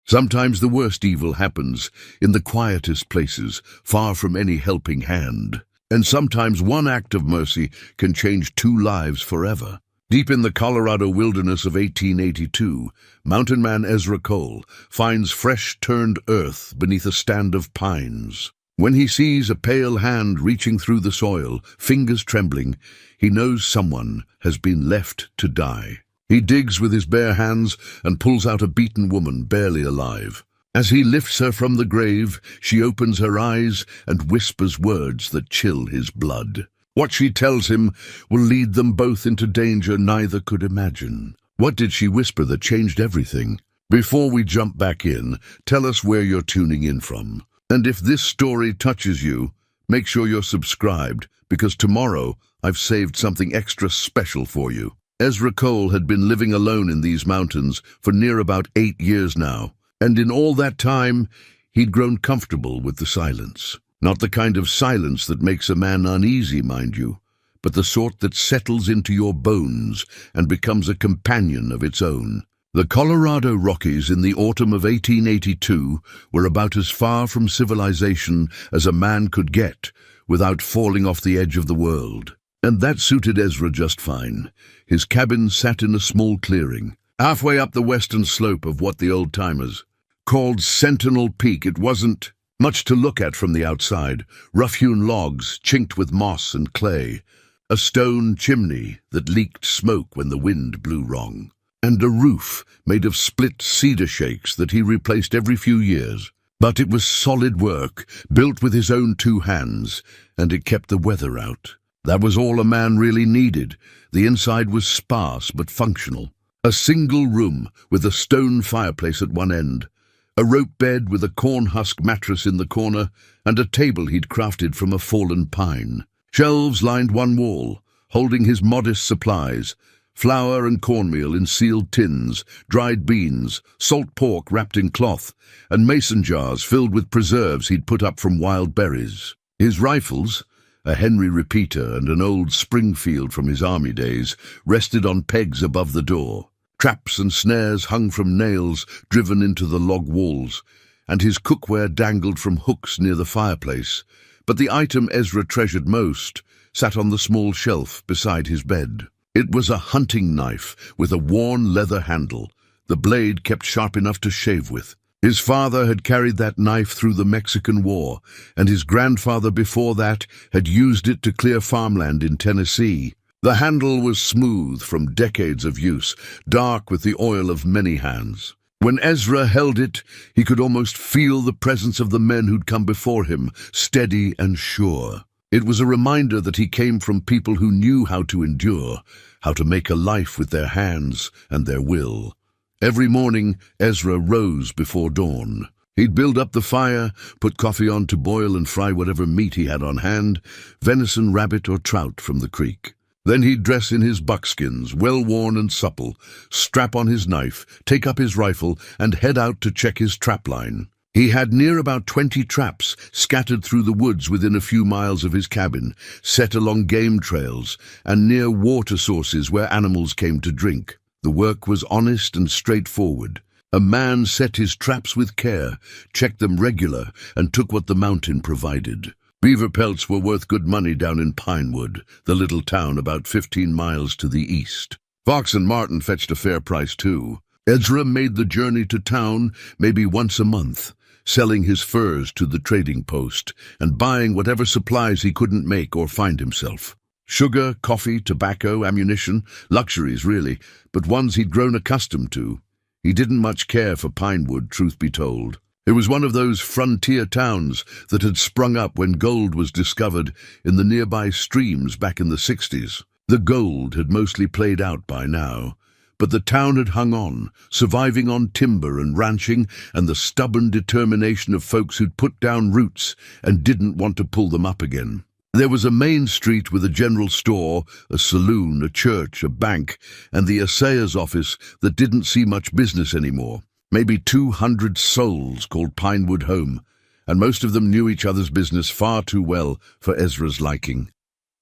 Sometimes the worst evil happens in the quietest places, far from any helping hand. And sometimes one act of mercy can change two lives forever. Deep in the Colorado wilderness of 1882, mountain man Ezra Cole finds fresh-turned earth beneath a stand of pines. When he sees a pale hand reaching through the soil, fingers trembling, he knows someone has been left to die. He digs with his bare hands and pulls out a beaten woman, barely alive. As he lifts her from the grave, she opens her eyes and whispers words that chill his blood. What she tells him will lead them both into danger neither could imagine. What did she whisper that changed everything? Before we jump back in, tell us where you're tuning in from. And if this story touches you, make sure you're subscribed, because tomorrow I've saved something extra special for you. Ezra Cole had been living alone in these mountains for near about 8 years now, and in all that time, he'd grown comfortable with the silence. Not the kind of silence that makes a man uneasy, mind you, but the sort that settles into your bones and becomes a companion of its own. The Colorado Rockies in the autumn of 1882 were about as far from civilization as a man could get without falling off the edge of the world. And that suited Ezra just fine. His cabin sat in a small clearing, halfway up the western slope of what the old-timers called Sentinel Peak. It wasn't much to look at from the outside. Rough-hewn logs, chinked with moss and clay, a stone chimney that leaked smoke when the wind blew wrong, and a roof made of split cedar shakes that he replaced every few years. But it was solid work, built with his own 2 hands, and it kept the weather out. That was all a man really needed. The inside was sparse but functional. A single room with a stone fireplace at one end, a rope bed with a corn husk mattress in the corner, and a table he'd crafted from a fallen pine. Shelves lined one wall, holding his modest supplies: flour and cornmeal in sealed tins, dried beans, salt pork wrapped in cloth, and mason jars filled with preserves he'd put up from wild berries. His rifles, a Henry repeater and an old Springfield from his army days, rested on pegs above the door. Traps and snares hung from nails driven into the log walls, and his cookware dangled from hooks near the fireplace. But the item Ezra treasured most sat on the small shelf beside his bed. It was a hunting knife with a worn leather handle, the blade kept sharp enough to shave with. His father had carried that knife through the Mexican War, and his grandfather before that had used it to clear farmland in Tennessee. The handle was smooth from decades of use, dark with the oil of many hands. When Ezra held it, he could almost feel the presence of the men who'd come before him, steady and sure. It was a reminder that he came from people who knew how to endure, how to make a life with their hands and their will. Every morning, Ezra rose before dawn. He'd build up the fire, put coffee on to boil and fry whatever meat he had on hand, venison, rabbit, or trout from the creek. Then he'd dress in his buckskins, well-worn and supple, strap on his knife, take up his rifle, and head out to check his trap line. He had near about 20 traps scattered through the woods within a few miles of his cabin, set along game trails and near water sources where animals came to drink. The work was honest and straightforward. A man set his traps with care, checked them regular, and took what the mountain provided. Beaver pelts were worth good money down in Pinewood, the little town about 15 miles to the east. Fox and marten fetched a fair price too. Ezra made the journey to town maybe once a month, selling his furs to the trading post and buying whatever supplies he couldn't make or find himself. Sugar, coffee, tobacco, ammunition, luxuries really, but ones he'd grown accustomed to. He didn't much care for Pinewood, truth be told. It was one of those frontier towns that had sprung up when gold was discovered in the nearby streams back in the 60s. The gold had mostly played out by now, but the town had hung on, surviving on timber and ranching and the stubborn determination of folks who'd put down roots and didn't want to pull them up again. There was a main street with a general store, a saloon, a church, a bank, and the assayer's office that didn't see much business anymore. Maybe 200 souls called Pinewood home, and most of them knew each other's business far too well for Ezra's liking.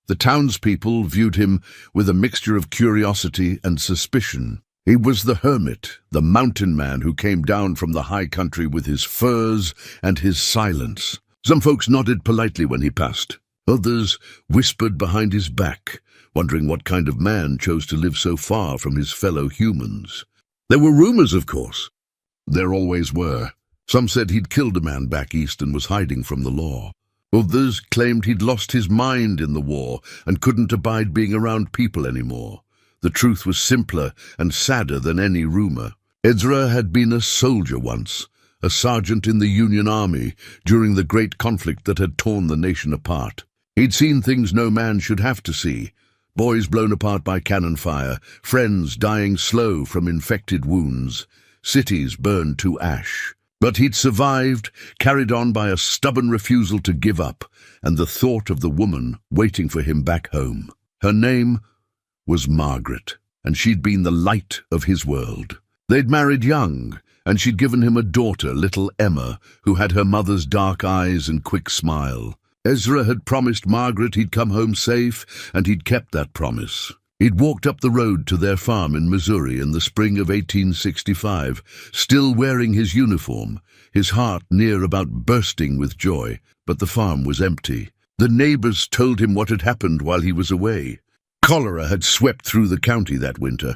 The townspeople viewed him with a mixture of curiosity and suspicion. He was the hermit, the mountain man who came down from the high country with his furs and his silence. Some folks nodded politely when he passed. Others whispered behind his back, wondering what kind of man chose to live so far from his fellow humans. There were rumors, of course. There always were. Some said he'd killed a man back east and was hiding from the law. Others claimed he'd lost his mind in the war and couldn't abide being around people anymore. The truth was simpler and sadder than any rumor. Ezra had been a soldier once, a sergeant in the Union Army during the great conflict that had torn the nation apart. He'd seen things no man should have to see. Boys blown apart by cannon fire, friends dying slow from infected wounds, cities burned to ash. But he'd survived, carried on by a stubborn refusal to give up, and the thought of the woman waiting for him back home. Her name was Margaret, and she'd been the light of his world. They'd married young, and she'd given him a daughter, little Emma, who had her mother's dark eyes and quick smile. Ezra had promised Margaret he'd come home safe, and he'd kept that promise. He'd walked up the road to their farm in Missouri in the spring of 1865, still wearing his uniform, his heart near about bursting with joy, but the farm was empty. The neighbors told him what had happened while he was away. Cholera had swept through the county that winter.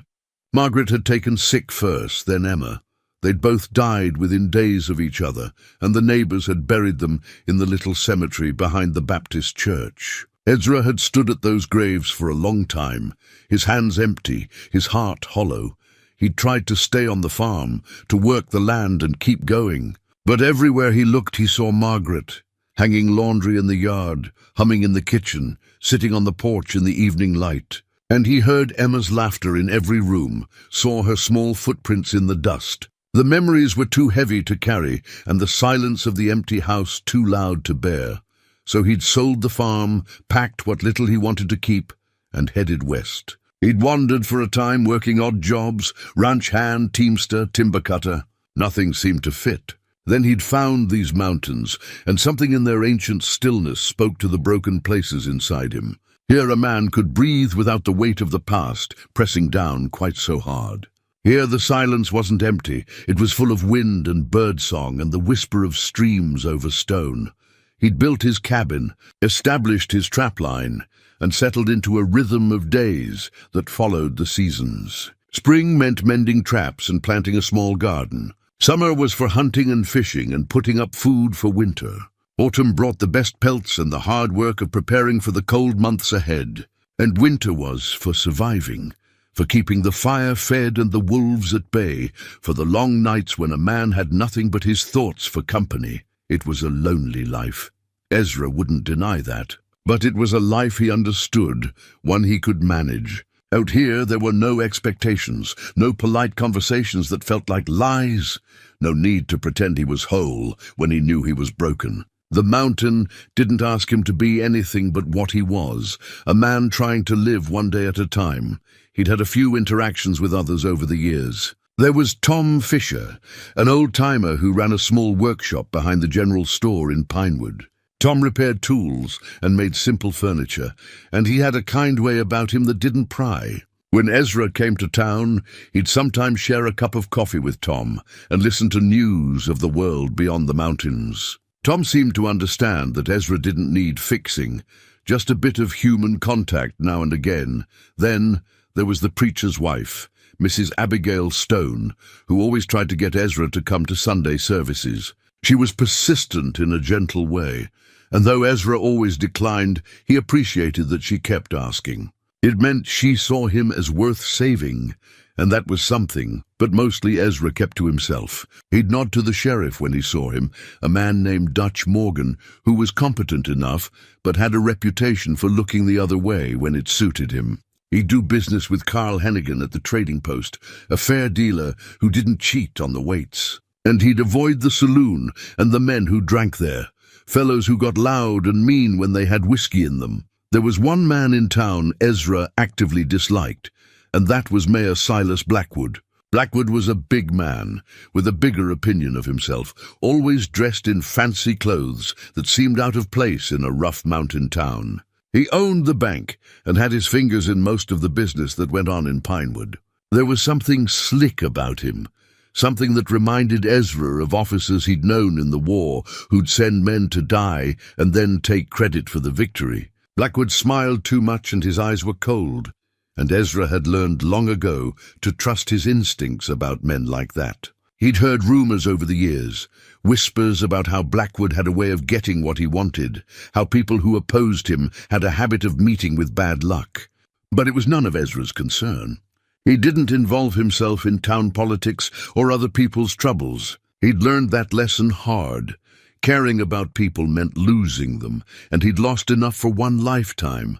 Margaret had taken sick first, then Emma. They'd both died within days of each other, and the neighbors had buried them in the little cemetery behind the Baptist church. Ezra had stood at those graves for a long time, his hands empty, his heart hollow. He'd tried to stay on the farm, to work the land and keep going. But everywhere he looked he saw Margaret, hanging laundry in the yard, humming in the kitchen, sitting on the porch in the evening light. And he heard Emma's laughter in every room, saw her small footprints in the dust. The memories were too heavy to carry, and the silence of the empty house too loud to bear. So he'd sold the farm, packed what little he wanted to keep, and headed west. He'd wandered for a time, working odd jobs, ranch hand, teamster, timber cutter. Nothing seemed to fit. Then he'd found these mountains, and something in their ancient stillness spoke to the broken places inside him. Here a man could breathe without the weight of the past pressing down quite so hard. Here the silence wasn't empty. It was full of wind and birdsong and the whisper of streams over stone. He'd built his cabin, established his trapline, and settled into a rhythm of days that followed the seasons. Spring meant mending traps and planting a small garden. Summer was for hunting and fishing and putting up food for winter. Autumn brought the best pelts and the hard work of preparing for the cold months ahead. And winter was for surviving, for keeping the fire fed and the wolves at bay, for the long nights when a man had nothing but his thoughts for company. It was a lonely life. Ezra wouldn't deny that. But it was a life he understood, one he could manage. Out here there were no expectations, no polite conversations that felt like lies, no need to pretend he was whole when he knew he was broken. The mountain didn't ask him to be anything but what he was, a man trying to live one day at a time. He'd had a few interactions with others over the years. There was Tom Fisher, an old-timer who ran a small workshop behind the general store in Pinewood. Tom repaired tools and made simple furniture, and he had a kind way about him that didn't pry. When Ezra came to town, he'd sometimes share a cup of coffee with Tom and listen to news of the world beyond the mountains. Tom seemed to understand that Ezra didn't need fixing, just a bit of human contact now and again. Then there was the preacher's wife, Mrs. Abigail Stone, who always tried to get Ezra to come to Sunday services. She was persistent in a gentle way, and though Ezra always declined, he appreciated that she kept asking. It meant she saw him as worth saving, and that was something, but mostly Ezra kept to himself. He'd nod to the sheriff when he saw him, a man named Dutch Morgan, who was competent enough, but had a reputation for looking the other way when it suited him. He'd do business with Carl Hennigan at the trading post, a fair dealer who didn't cheat on the weights. And he'd avoid the saloon and the men who drank there, fellows who got loud and mean when they had whiskey in them. There was one man in town Ezra actively disliked, and that was Mayor Silas Blackwood. Blackwood was a big man, with a bigger opinion of himself, always dressed in fancy clothes that seemed out of place in a rough mountain town. He owned the bank and had his fingers in most of the business that went on in Pinewood. There was something slick about him, something that reminded Ezra of officers he'd known in the war who'd send men to die and then take credit for the victory. Blackwood smiled too much and his eyes were cold, and Ezra had learned long ago to trust his instincts about men like that. He'd heard rumors over the years, whispers about how Blackwood had a way of getting what he wanted, how people who opposed him had a habit of meeting with bad luck. But it was none of Ezra's concern. He didn't involve himself in town politics or other people's troubles. He'd learned that lesson hard. Caring about people meant losing them, and he'd lost enough for one lifetime.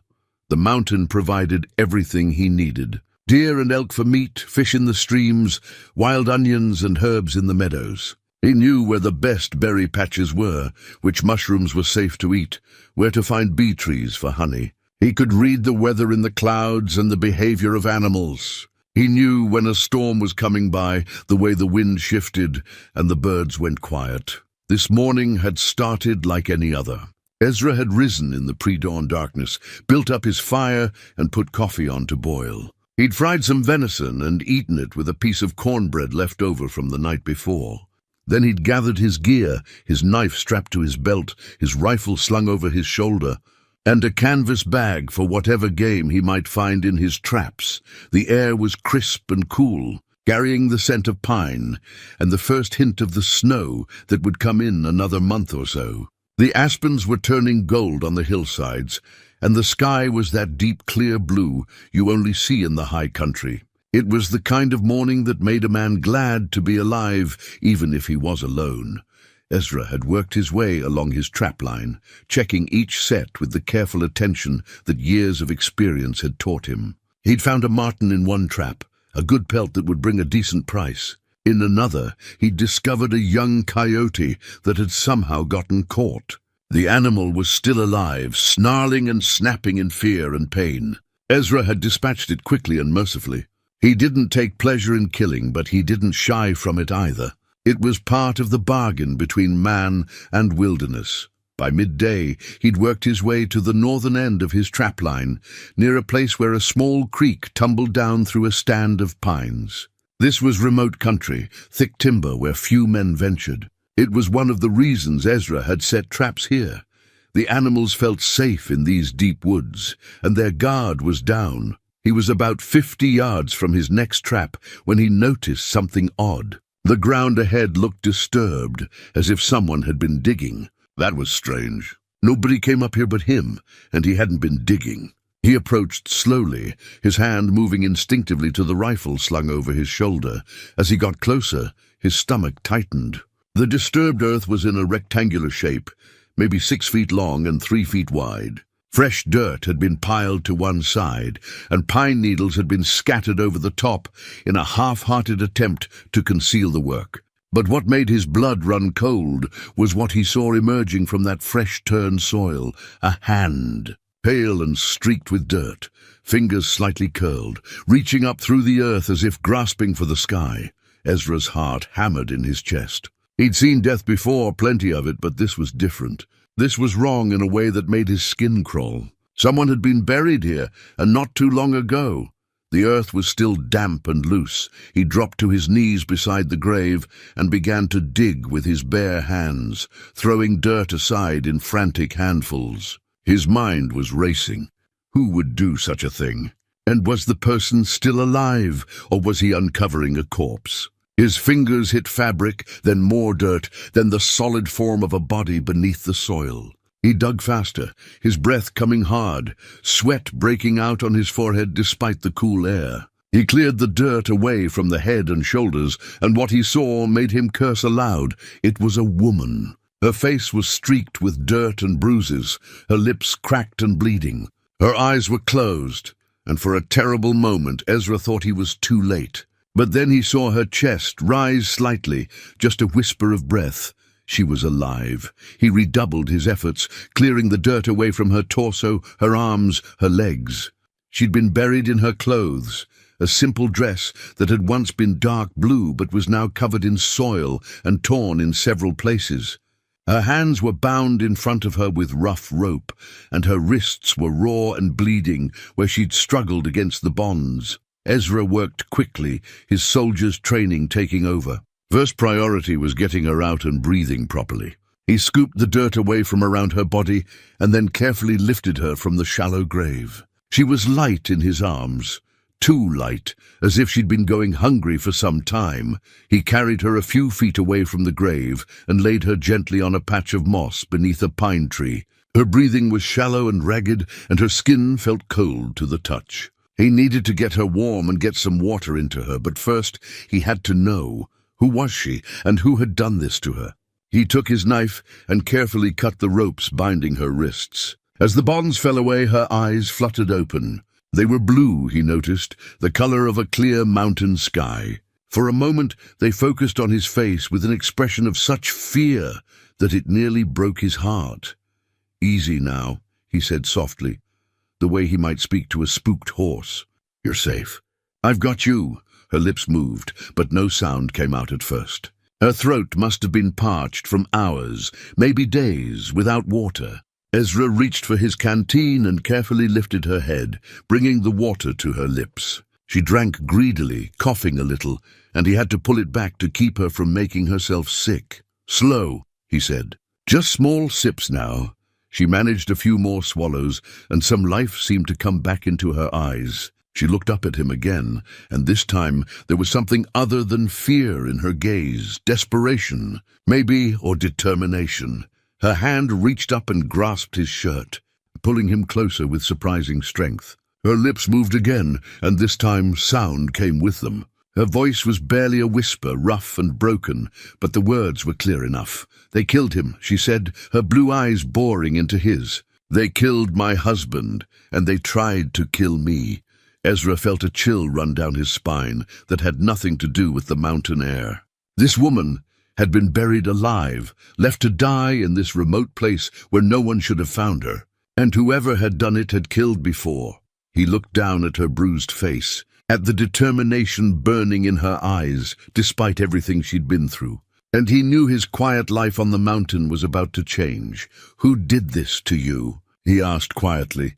The mountain provided everything he needed. Deer and elk for meat, fish in the streams, wild onions and herbs in the meadows. He knew where the best berry patches were, which mushrooms were safe to eat, where to find bee trees for honey. He could read the weather in the clouds and the behavior of animals. He knew when a storm was coming by, the way the wind shifted and the birds went quiet. This morning had started like any other. Ezra had risen in the pre-dawn darkness, built up his fire and put coffee on to boil. He'd fried some venison and eaten it with a piece of cornbread left over from the night before. Then he'd gathered his gear, his knife strapped to his belt, his rifle slung over his shoulder, and a canvas bag for whatever game he might find in his traps. The air was crisp and cool, carrying the scent of pine and the first hint of the snow that would come in another month or so. The aspens were turning gold on the hillsides, and the sky was that deep clear blue you only see in the high country. It was the kind of morning that made a man glad to be alive, even if he was alone. Ezra had worked his way along his trapline, checking each set with the careful attention that years of experience had taught him. He'd found a marten in one trap, a good pelt that would bring a decent price. In another, he'd discovered a young coyote that had somehow gotten caught. The animal was still alive, snarling and snapping in fear and pain. Ezra had dispatched it quickly and mercifully. He didn't take pleasure in killing, but he didn't shy from it either. It was part of the bargain between man and wilderness. By midday, he'd worked his way to the northern end of his trapline, near a place where a small creek tumbled down through a stand of pines. This was remote country, thick timber where few men ventured. It was one of the reasons Ezra had set traps here. The animals felt safe in these deep woods, and their guard was down. He was about 50 yards from his next trap when he noticed something odd. The ground ahead looked disturbed, as if someone had been digging. That was strange. Nobody came up here but him, and he hadn't been digging. He approached slowly, his hand moving instinctively to the rifle slung over his shoulder. As he got closer, his stomach tightened. The disturbed earth was in a rectangular shape, maybe 6 feet long and 3 feet wide. Fresh dirt had been piled to one side, and pine needles had been scattered over the top in a half-hearted attempt to conceal the work. But what made his blood run cold was what he saw emerging from that fresh-turned soil, a hand, pale and streaked with dirt, fingers slightly curled, reaching up through the earth as if grasping for the sky. Ezra's heart hammered in his chest. He'd seen death before, plenty of it, but this was different. This was wrong in a way that made his skin crawl. Someone had been buried here, and not too long ago. The earth was still damp and loose. He dropped to his knees beside the grave and began to dig with his bare hands, throwing dirt aside in frantic handfuls. His mind was racing. Who would do such a thing? And was the person still alive, or was he uncovering a corpse? His fingers hit fabric, then more dirt, then the solid form of a body beneath the soil. He dug faster, his breath coming hard, sweat breaking out on his forehead despite the cool air. He cleared the dirt away from the head and shoulders, and what he saw made him curse aloud. It was a woman. Her face was streaked with dirt and bruises, her lips cracked and bleeding. Her eyes were closed, and for a terrible moment Ezra thought he was too late. But then he saw her chest rise slightly, just a whisper of breath. She was alive. He redoubled his efforts, clearing the dirt away from her torso, her arms, her legs. She'd been buried in her clothes, a simple dress that had once been dark blue but was now covered in soil and torn in several places. Her hands were bound in front of her with rough rope, and her wrists were raw and bleeding where she'd struggled against the bonds. Ezra worked quickly, his soldiers' training taking over. First priority was getting her out and breathing properly. He scooped the dirt away from around her body and then carefully lifted her from the shallow grave. She was light in his arms, too light, as if she'd been going hungry for some time. He carried her a few feet away from the grave and laid her gently on a patch of moss beneath a pine tree. Her breathing was shallow and ragged, and her skin felt cold to the touch. He needed to get her warm and get some water into her, but first he had to know, who was she and who had done this to her? He took his knife and carefully cut the ropes binding her wrists. As the bonds fell away, her eyes fluttered open. They were blue, he noticed, the color of a clear mountain sky. For a moment they focused on his face with an expression of such fear that it nearly broke his heart. "Easy now," he said softly, the way he might speak to a spooked horse. "You're safe. I've got you." Her lips moved, but no sound came out at first. Her throat must have been parched from hours, maybe days, without water. Ezra reached for his canteen and carefully lifted her head, bringing the water to her lips. She drank greedily, coughing a little, and he had to pull it back to keep her from making herself sick. "Slow," he said. "Just small sips now." She managed a few more swallows, and some life seemed to come back into her eyes. She looked up at him again, and this time there was something other than fear in her gaze, desperation, maybe, or determination. Her hand reached up and grasped his shirt, pulling him closer with surprising strength. Her lips moved again, and this time sound came with them. Her voice was barely a whisper, rough and broken, but the words were clear enough. "They killed him," she said, her blue eyes boring into his. "They killed my husband, and they tried to kill me." Ezra felt a chill run down his spine that had nothing to do with the mountain air. This woman had been buried alive, left to die in this remote place where no one should have found her. And whoever had done it had killed before. He looked down at her bruised face, at the determination burning in her eyes, despite everything she'd been through. And he knew his quiet life on the mountain was about to change. "Who did this to you?" he asked quietly.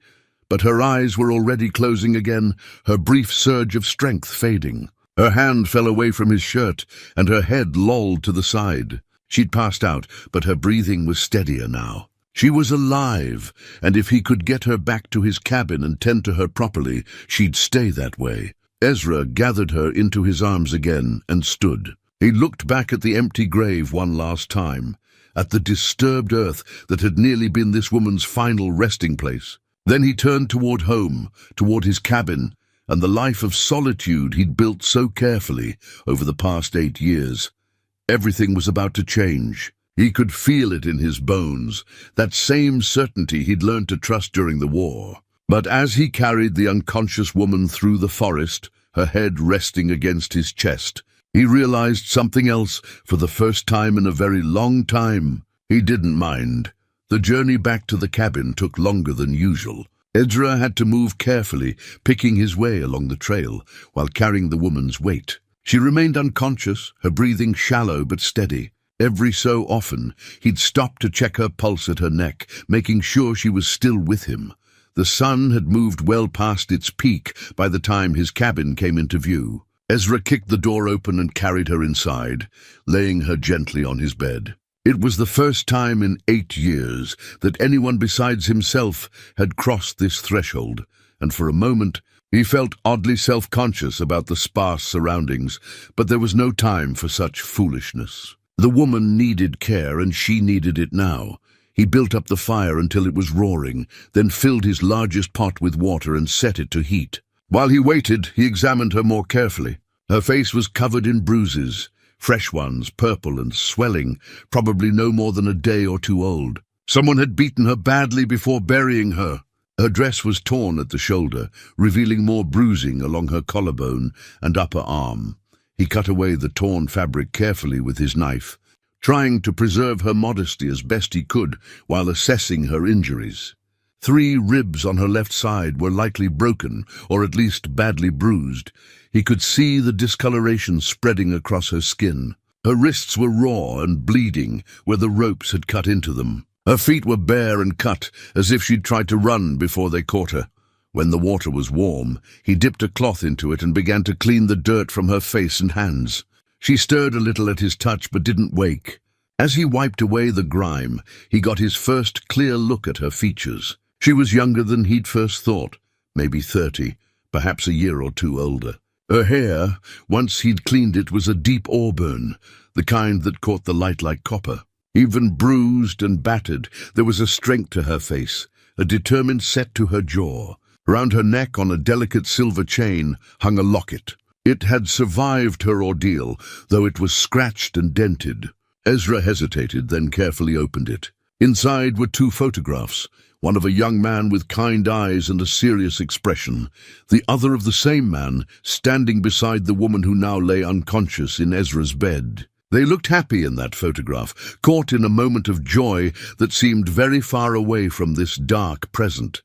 But her eyes were already closing again, her brief surge of strength fading. Her hand fell away from his shirt, and her head lolled to the side. She'd passed out, but her breathing was steadier now. She was alive, and if he could get her back to his cabin and tend to her properly, she'd stay that way. Ezra gathered her into his arms again and stood. He looked back at the empty grave one last time, at the disturbed earth that had nearly been this woman's final resting place. Then he turned toward home, toward his cabin, and the life of solitude he'd built so carefully over the past 8 years. Everything was about to change. He could feel it in his bones, that same certainty he'd learned to trust during the war. But as he carried the unconscious woman through the forest, her head resting against his chest, he realized something else for the first time in a very long time. He didn't mind. The journey back to the cabin took longer than usual. Ezra had to move carefully, picking his way along the trail, while carrying the woman's weight. She remained unconscious, her breathing shallow but steady. Every so often, he'd stop to check her pulse at her neck, making sure she was still with him. The sun had moved well past its peak by the time his cabin came into view. Ezra kicked the door open and carried her inside, laying her gently on his bed. It was the first time in 8 years that anyone besides himself had crossed this threshold, and for a moment he felt oddly self-conscious about the sparse surroundings, but there was no time for such foolishness. The woman needed care, and she needed it now. He built up the fire until it was roaring, then filled his largest pot with water and set it to heat. While he waited, he examined her more carefully. Her face was covered in bruises, fresh ones, purple and swelling, probably no more than a day or 2 old. Someone had beaten her badly before burying her. Her dress was torn at the shoulder, revealing more bruising along her collarbone and upper arm. He cut away the torn fabric carefully with his knife, trying to preserve her modesty as best he could while assessing her injuries. 3 ribs on her left side were likely broken, or at least badly bruised. He could see the discoloration spreading across her skin. Her wrists were raw and bleeding where the ropes had cut into them. Her feet were bare and cut, as if she'd tried to run before they caught her. When the water was warm, he dipped a cloth into it and began to clean the dirt from her face and hands. She stirred a little at his touch but didn't wake. As he wiped away the grime, he got his first clear look at her features. She was younger than he'd first thought, maybe 30, perhaps a year or two older. Her hair, once he'd cleaned it, was a deep auburn, the kind that caught the light like copper. Even bruised and battered, there was a strength to her face, a determined set to her jaw. Round her neck, on a delicate silver chain, hung a locket. It had survived her ordeal, though it was scratched and dented. Ezra hesitated, then carefully opened it. Inside were 2 photographs, one of a young man with kind eyes and a serious expression, the other of the same man, standing beside the woman who now lay unconscious in Ezra's bed. They looked happy in that photograph, caught in a moment of joy that seemed very far away from this dark present.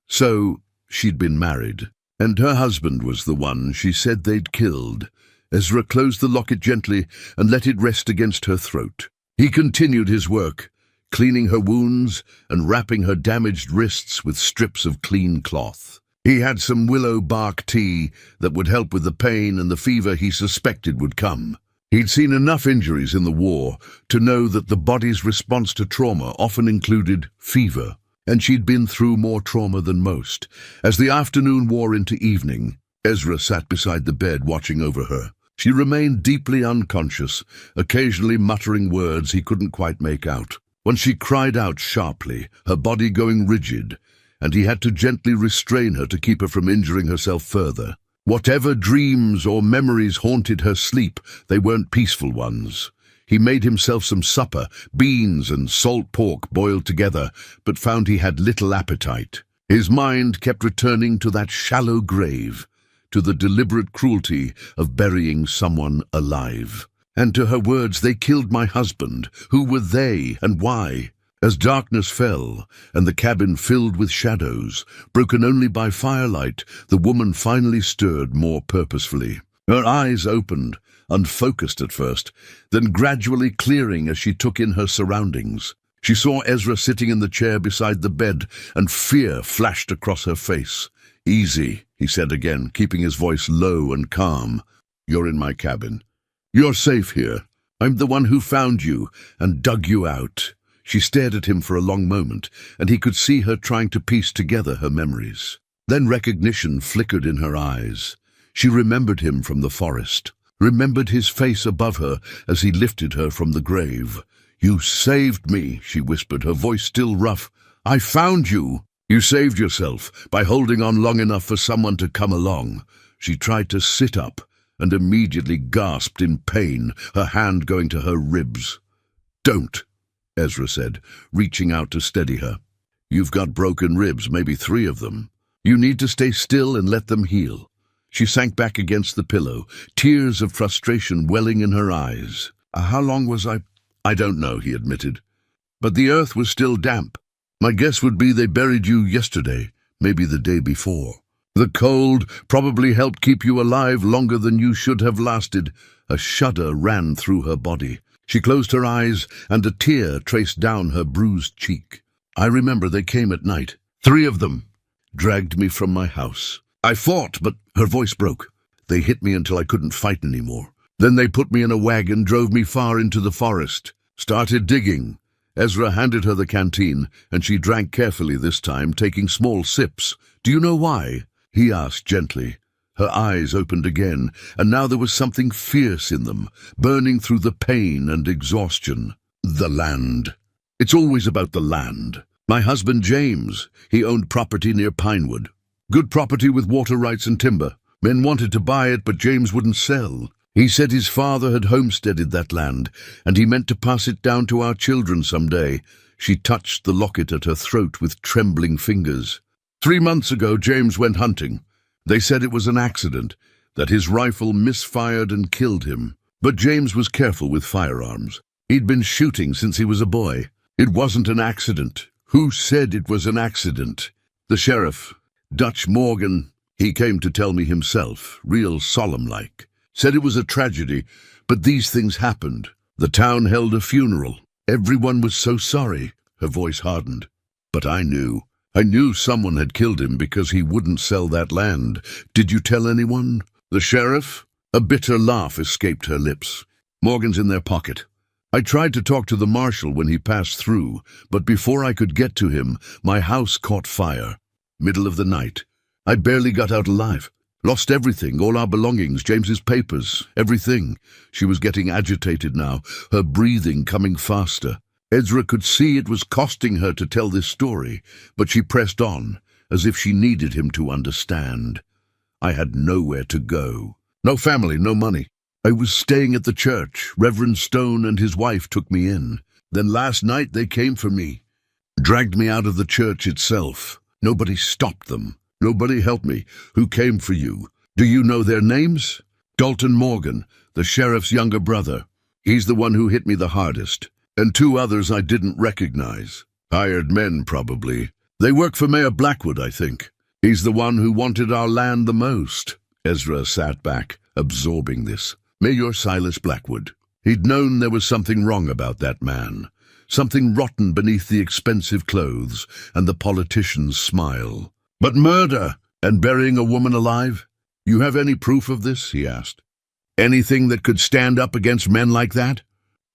So, she'd been married, and her husband was the one she said they'd killed. Ezra closed the locket gently and let it rest against her throat. He continued his work, cleaning her wounds and wrapping her damaged wrists with strips of clean cloth. He had some willow bark tea that would help with the pain and the fever he suspected would come. He'd seen enough injuries in the war to know that the body's response to trauma often included fever, and she'd been through more trauma than most. As the afternoon wore into evening, Ezra sat beside the bed watching over her. She remained deeply unconscious, occasionally muttering words he couldn't quite make out. Once she cried out sharply, her body going rigid, and he had to gently restrain her to keep her from injuring herself further. Whatever dreams or memories haunted her sleep, they weren't peaceful ones. He made himself some supper, beans and salt pork boiled together, but found he had little appetite. His mind kept returning to that shallow grave, to the deliberate cruelty of burying someone alive. And to her words, "They killed my husband." Who were they, and why? As darkness fell, and the cabin filled with shadows, broken only by firelight, the woman finally stirred more purposefully. Her eyes opened, unfocused at first, then gradually clearing as she took in her surroundings. She saw Ezra sitting in the chair beside the bed, and fear flashed across her face. "Easy," he said again, keeping his voice low and calm. "You're in my cabin. You're safe here. I'm the one who found you and dug you out." She stared at him for a long moment, and he could see her trying to piece together her memories. Then recognition flickered in her eyes. She remembered him from the forest, remembered his face above her as he lifted her from the grave. "You saved me," she whispered, her voice still rough. "I found you." "You saved yourself by holding on long enough for someone to come along." She tried to sit up and immediately gasped in pain, her hand going to her ribs. "Don't," Ezra said, reaching out to steady her. "You've got broken ribs, maybe 3 of them. You need to stay still and let them heal." She sank back against the pillow, tears of frustration welling in her eyes. "How long was I?" "I don't know," he admitted. "But the earth was still damp. My guess would be they buried you yesterday, maybe the day before. The cold probably helped keep you alive longer than you should have lasted." A shudder ran through her body. She closed her eyes, and a tear traced down her bruised cheek. "I remember they came at night. 3 of them. Dragged me from my house. I fought, but..." Her voice broke. "They hit me until I couldn't fight anymore. Then they put me in a wagon, drove me far into the forest. Started digging." Ezra handed her the canteen, and she drank carefully this time, taking small sips. "Do you know why?" he asked gently. Her eyes opened again, and now there was something fierce in them, burning through the pain and exhaustion. "The land. It's always about the land. My husband James, he owned property near Pinewood. Good property with water rights and timber. Men wanted to buy it, but James wouldn't sell. He said his father had homesteaded that land, and he meant to pass it down to our children someday." She touched the locket at her throat with trembling fingers. 3 months ago, James went hunting. They said it was an accident, that his rifle misfired and killed him. But James was careful with firearms. He'd been shooting since he was a boy. It wasn't an accident. Who said it was an accident? The sheriff, Dutch Morgan. He came to tell me himself, real solemn-like. Said it was a tragedy, but these things happened. The town held a funeral. Everyone was so sorry. Her voice hardened. But I knew. I knew someone had killed him because he wouldn't sell that land. Did you tell anyone? The sheriff? A bitter laugh escaped her lips. Morgan's in their pocket. I tried to talk to the marshal when he passed through, but before I could get to him, my house caught fire. Middle of the night. I barely got out alive. Lost everything, all our belongings, James's papers, everything. She was getting agitated now, her breathing coming faster. Ezra could see it was costing her to tell this story, but she pressed on, as if she needed him to understand. I had nowhere to go. No family, no money. I was staying at the church. Reverend Stone and his wife took me in. Then last night they came for me. Dragged me out of the church itself. Nobody stopped them. Nobody helped me. Who came for you? Do you know their names? Dalton Morgan, the sheriff's younger brother. He's the one who hit me the hardest. And two others I didn't recognize. Hired men, probably. They work for Mayor Blackwood, I think. He's the one who wanted our land the most. Ezra sat back, absorbing this. Mayor Silas Blackwood. He'd known there was something wrong about that man. Something rotten beneath the expensive clothes and the politician's smile. But murder and burying a woman alive? You have any proof of this? He asked. Anything that could stand up against men like that?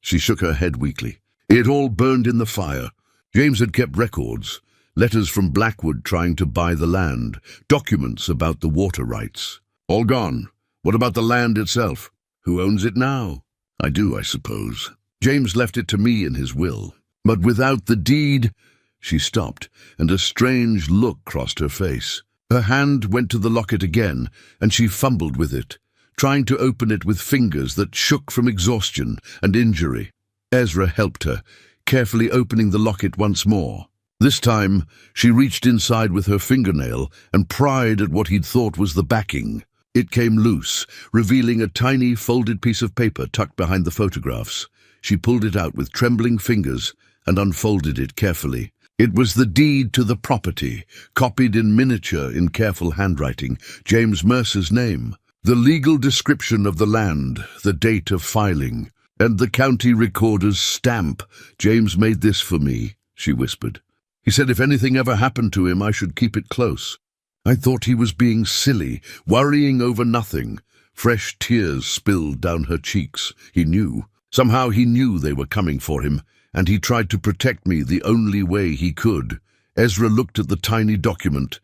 She shook her head weakly. It all burned in the fire. James had kept records. Letters from Blackwood trying to buy the land. Documents about the water rights. All gone. What about the land itself? Who owns it now? I do, I suppose. James left it to me in his will. But without the deed... She stopped, and a strange look crossed her face. Her hand went to the locket again, and she fumbled with it, trying to open it with fingers that shook from exhaustion and injury. Ezra helped her, carefully opening the locket once more. This time, she reached inside with her fingernail and pried at what he'd thought was the backing. It came loose, revealing a tiny folded piece of paper tucked behind the photographs. She pulled it out with trembling fingers and unfolded it carefully. It was the deed to the property, copied in miniature in careful handwriting, James Mercer's name. The legal description of the land, the date of filing, and the county recorder's stamp. James made this for me, she whispered. He said if anything ever happened to him, I should keep it close. I thought he was being silly, worrying over nothing. Fresh tears spilled down her cheeks. He knew. Somehow he knew they were coming for him, and he tried to protect me the only way he could. Ezra looked at the tiny document,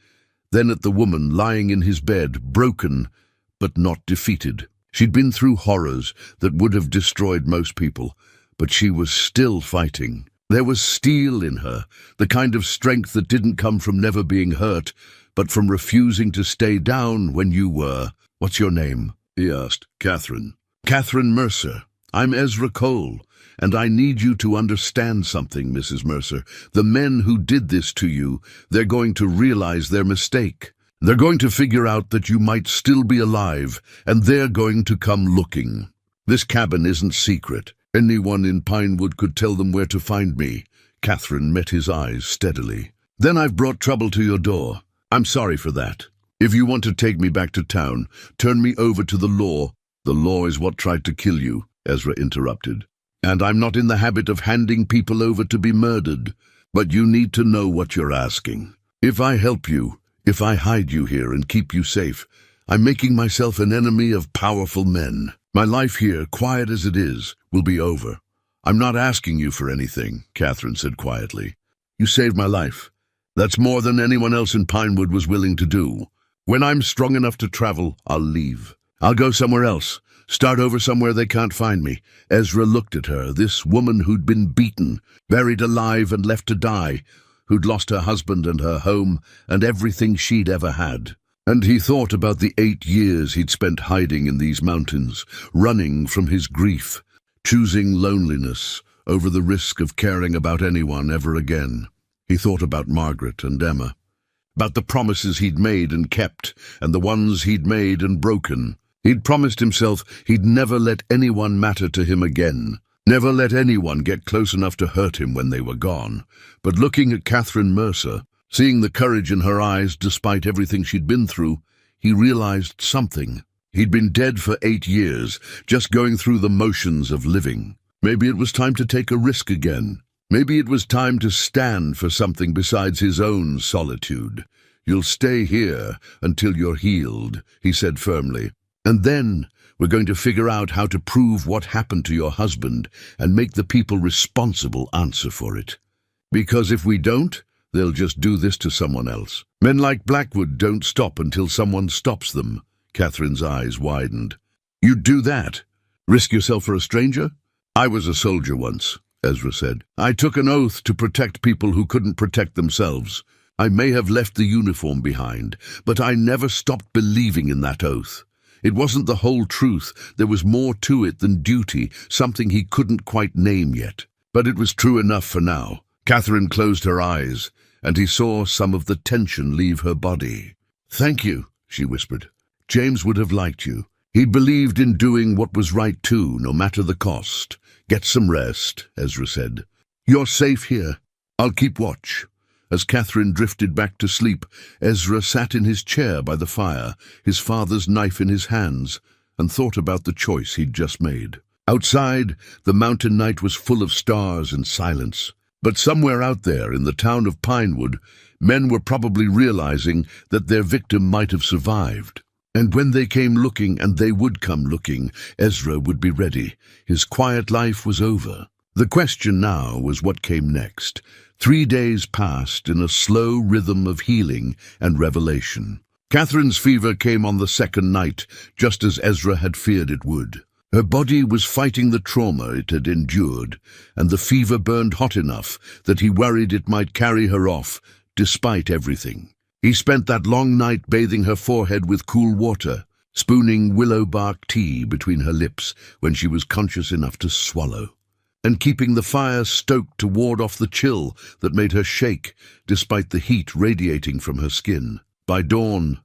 then at the woman lying in his bed, broken, but not defeated. She'd been through horrors that would have destroyed most people, but she was still fighting. There was steel in her, the kind of strength that didn't come from never being hurt, but from refusing to stay down when you were. What's your name? He asked. Catherine. Catherine Mercer. I'm Ezra Cole, and I need you to understand something, Mrs. Mercer. The men who did this to you, they're going to realize their mistake. They're going to figure out that you might still be alive, and they're going to come looking. This cabin isn't secret. Anyone in Pinewood could tell them where to find me. Catherine met his eyes steadily. Then I've brought trouble to your door. I'm sorry for that. If you want to take me back to town, turn me over to the law. The law is what tried to kill you, Ezra interrupted. And I'm not in the habit of handing people over to be murdered. But you need to know what you're asking. If I help you, if I hide you here and keep you safe, I'm making myself an enemy of powerful men. My life here, quiet as it is, will be over. I'm not asking you for anything, Catherine said quietly. You saved my life. That's more than anyone else in Pinewood was willing to do. When I'm strong enough to travel, I'll leave. I'll go somewhere else. Start over somewhere they can't find me. Ezra looked at her, this woman who'd been beaten, buried alive and left to die, who'd lost her husband and her home and everything she'd ever had. And he thought about the 8 years he'd spent hiding in these mountains, running from his grief, choosing loneliness over the risk of caring about anyone ever again. He thought about Margaret and Emma, about the promises he'd made and kept, and the ones he'd made and broken. He'd promised himself he'd never let anyone matter to him again, never let anyone get close enough to hurt him when they were gone. But looking at Catherine Mercer, seeing the courage in her eyes despite everything she'd been through, he realized something. He'd been dead for 8 years, just going through the motions of living. Maybe it was time to take a risk again. Maybe it was time to stand for something besides his own solitude. "You'll stay here until you're healed," he said firmly. "And then we're going to figure out how to prove what happened to your husband and make the people responsible answer for it. Because if we don't, they'll just do this to someone else. Men like Blackwood don't stop until someone stops them." Catherine's eyes widened. "You'd do that? Risk yourself for a stranger?" "I was a soldier once," Ezra said. "I took an oath to protect people who couldn't protect themselves. I may have left the uniform behind, but I never stopped believing in that oath. It wasn't the whole truth. There was more to it than duty, something he couldn't quite name yet. But it was true enough for now." Catherine closed her eyes, and he saw some of the tension leave her body. "Thank you," she whispered. "James would have liked you. He believed in doing what was right too, no matter the cost." "Get some rest," Ezra said. "You're safe here. I'll keep watch." As Catherine drifted back to sleep, Ezra sat in his chair by the fire, his father's knife in his hands, and thought about the choice he'd just made. Outside, the mountain night was full of stars and silence. But somewhere out there in the town of Pinewood, men were probably realizing that their victim might have survived. And when they came looking, and they would come looking, Ezra would be ready. His quiet life was over. The question now was what came next. 3 days passed in a slow rhythm of healing and revelation. Catherine's fever came on the second night, just as Ezra had feared it would. Her body was fighting the trauma it had endured, and the fever burned hot enough that he worried it might carry her off, despite everything. He spent that long night bathing her forehead with cool water, spooning willow bark tea between her lips when she was conscious enough to swallow, and keeping the fire stoked to ward off the chill that made her shake despite the heat radiating from her skin. By dawn,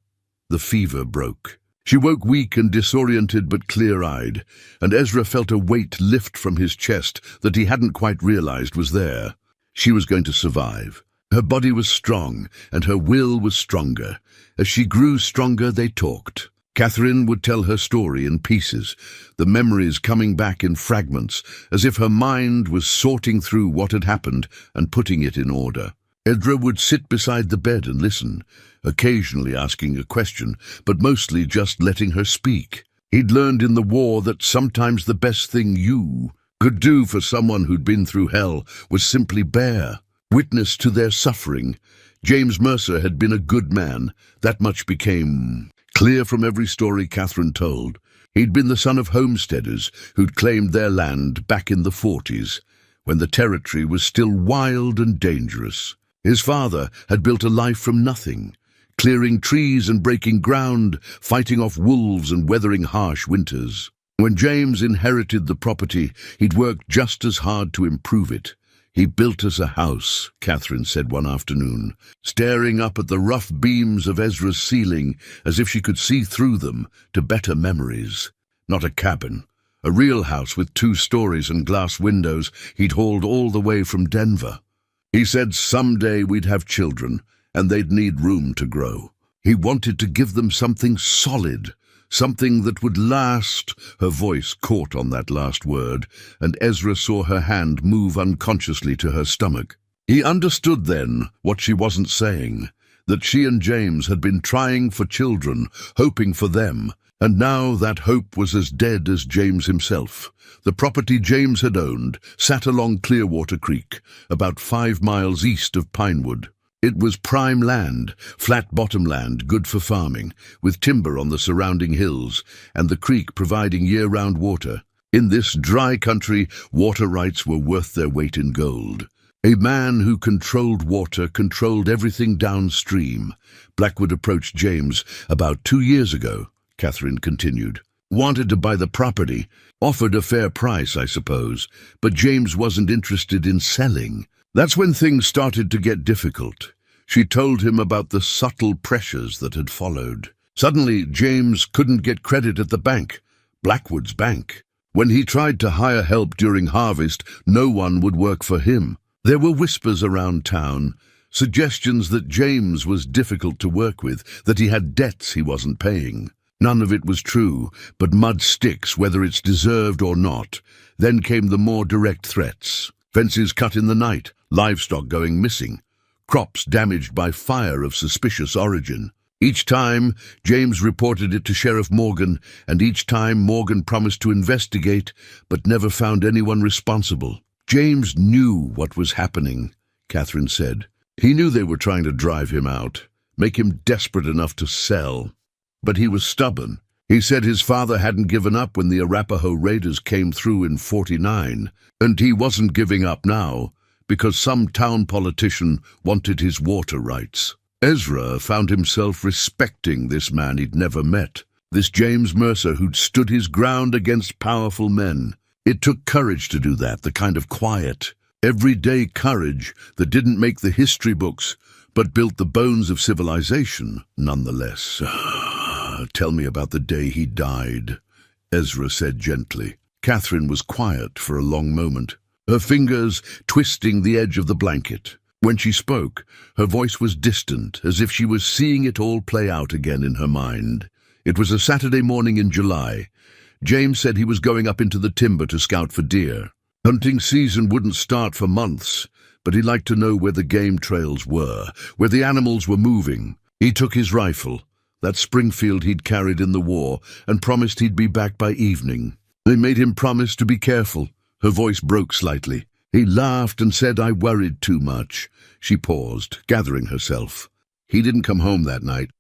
the fever broke. She woke weak and disoriented but clear-eyed, and Ezra felt a weight lift from his chest that he hadn't quite realized was there. She was going to survive. Her body was strong, and her will was stronger. As she grew stronger, they talked. Catherine would tell her story in pieces, the memories coming back in fragments, as if her mind was sorting through what had happened and putting it in order. Ezra would sit beside the bed and listen, occasionally asking a question, but mostly just letting her speak. He'd learned in the war that sometimes the best thing you could do for someone who'd been through hell was simply bear witness to their suffering. James Mercer had been a good man. That much became clear from every story Catherine told. He'd been the son of homesteaders who'd claimed their land back in the 40s, when the territory was still wild and dangerous. His father had built a life from nothing, clearing trees and breaking ground, fighting off wolves and weathering harsh winters. When James inherited the property, he'd worked just as hard to improve it. "He built us a house," Catherine said one afternoon, staring up at the rough beams of Ezra's ceiling as if she could see through them to better memories. Not a cabin, a real house with 2 stories and glass windows he'd hauled all the way from Denver. He said someday we'd have children, and they'd need room to grow. He wanted to give them something solid, something that would last. Her voice caught on that last word, and Ezra saw her hand move unconsciously to her stomach. He understood then what she wasn't saying, that she and James had been trying for children, hoping for them, and now that hope was as dead as James himself. The property James had owned sat along Clearwater Creek, about 5 miles east of Pinewood. It was prime land, flat-bottom land, good for farming, with timber on the surrounding hills, and the creek providing year-round water. In this dry country, water rights were worth their weight in gold. A man who controlled water controlled everything downstream. Blackwood approached James about 2 years ago, Catherine continued. Wanted to buy the property, offered a fair price, I suppose, but James wasn't interested in selling. That's when things started to get difficult. She told him about the subtle pressures that had followed. Suddenly, James couldn't get credit at the bank, Blackwood's bank. When he tried to hire help during harvest, no one would work for him. There were whispers around town, suggestions that James was difficult to work with, that he had debts he wasn't paying. None of it was true, but mud sticks whether it's deserved or not. Then came the more direct threats. Fences cut in the night, livestock going missing, crops damaged by fire of suspicious origin. Each time, James reported it to Sheriff Morgan, and each time Morgan promised to investigate, but never found anyone responsible. James knew what was happening, Catherine said. He knew they were trying to drive him out, make him desperate enough to sell. But he was stubborn. He said his father hadn't given up when the Arapaho Raiders came through in '49, and he wasn't giving up now, because some town politician wanted his water rights. Ezra found himself respecting this man he'd never met, this James Mercer who'd stood his ground against powerful men. It took courage to do that, the kind of quiet, everyday courage that didn't make the history books, but built the bones of civilization, nonetheless. Tell me about the day he died, Ezra said gently. Catherine was quiet for a long moment, her fingers twisting the edge of the blanket. When she spoke, her voice was distant, as if she was seeing it all play out again in her mind. It was a Saturday morning in July. James said he was going up into the timber to scout for deer. Hunting season wouldn't start for months, but he liked to know where the game trails were, where the animals were moving. He took his rifle, that Springfield he'd carried in the war, and promised he'd be back by evening. They made him promise to be careful. Her voice broke slightly. He laughed and said I worried too much. She paused, gathering herself. He didn't come home that night.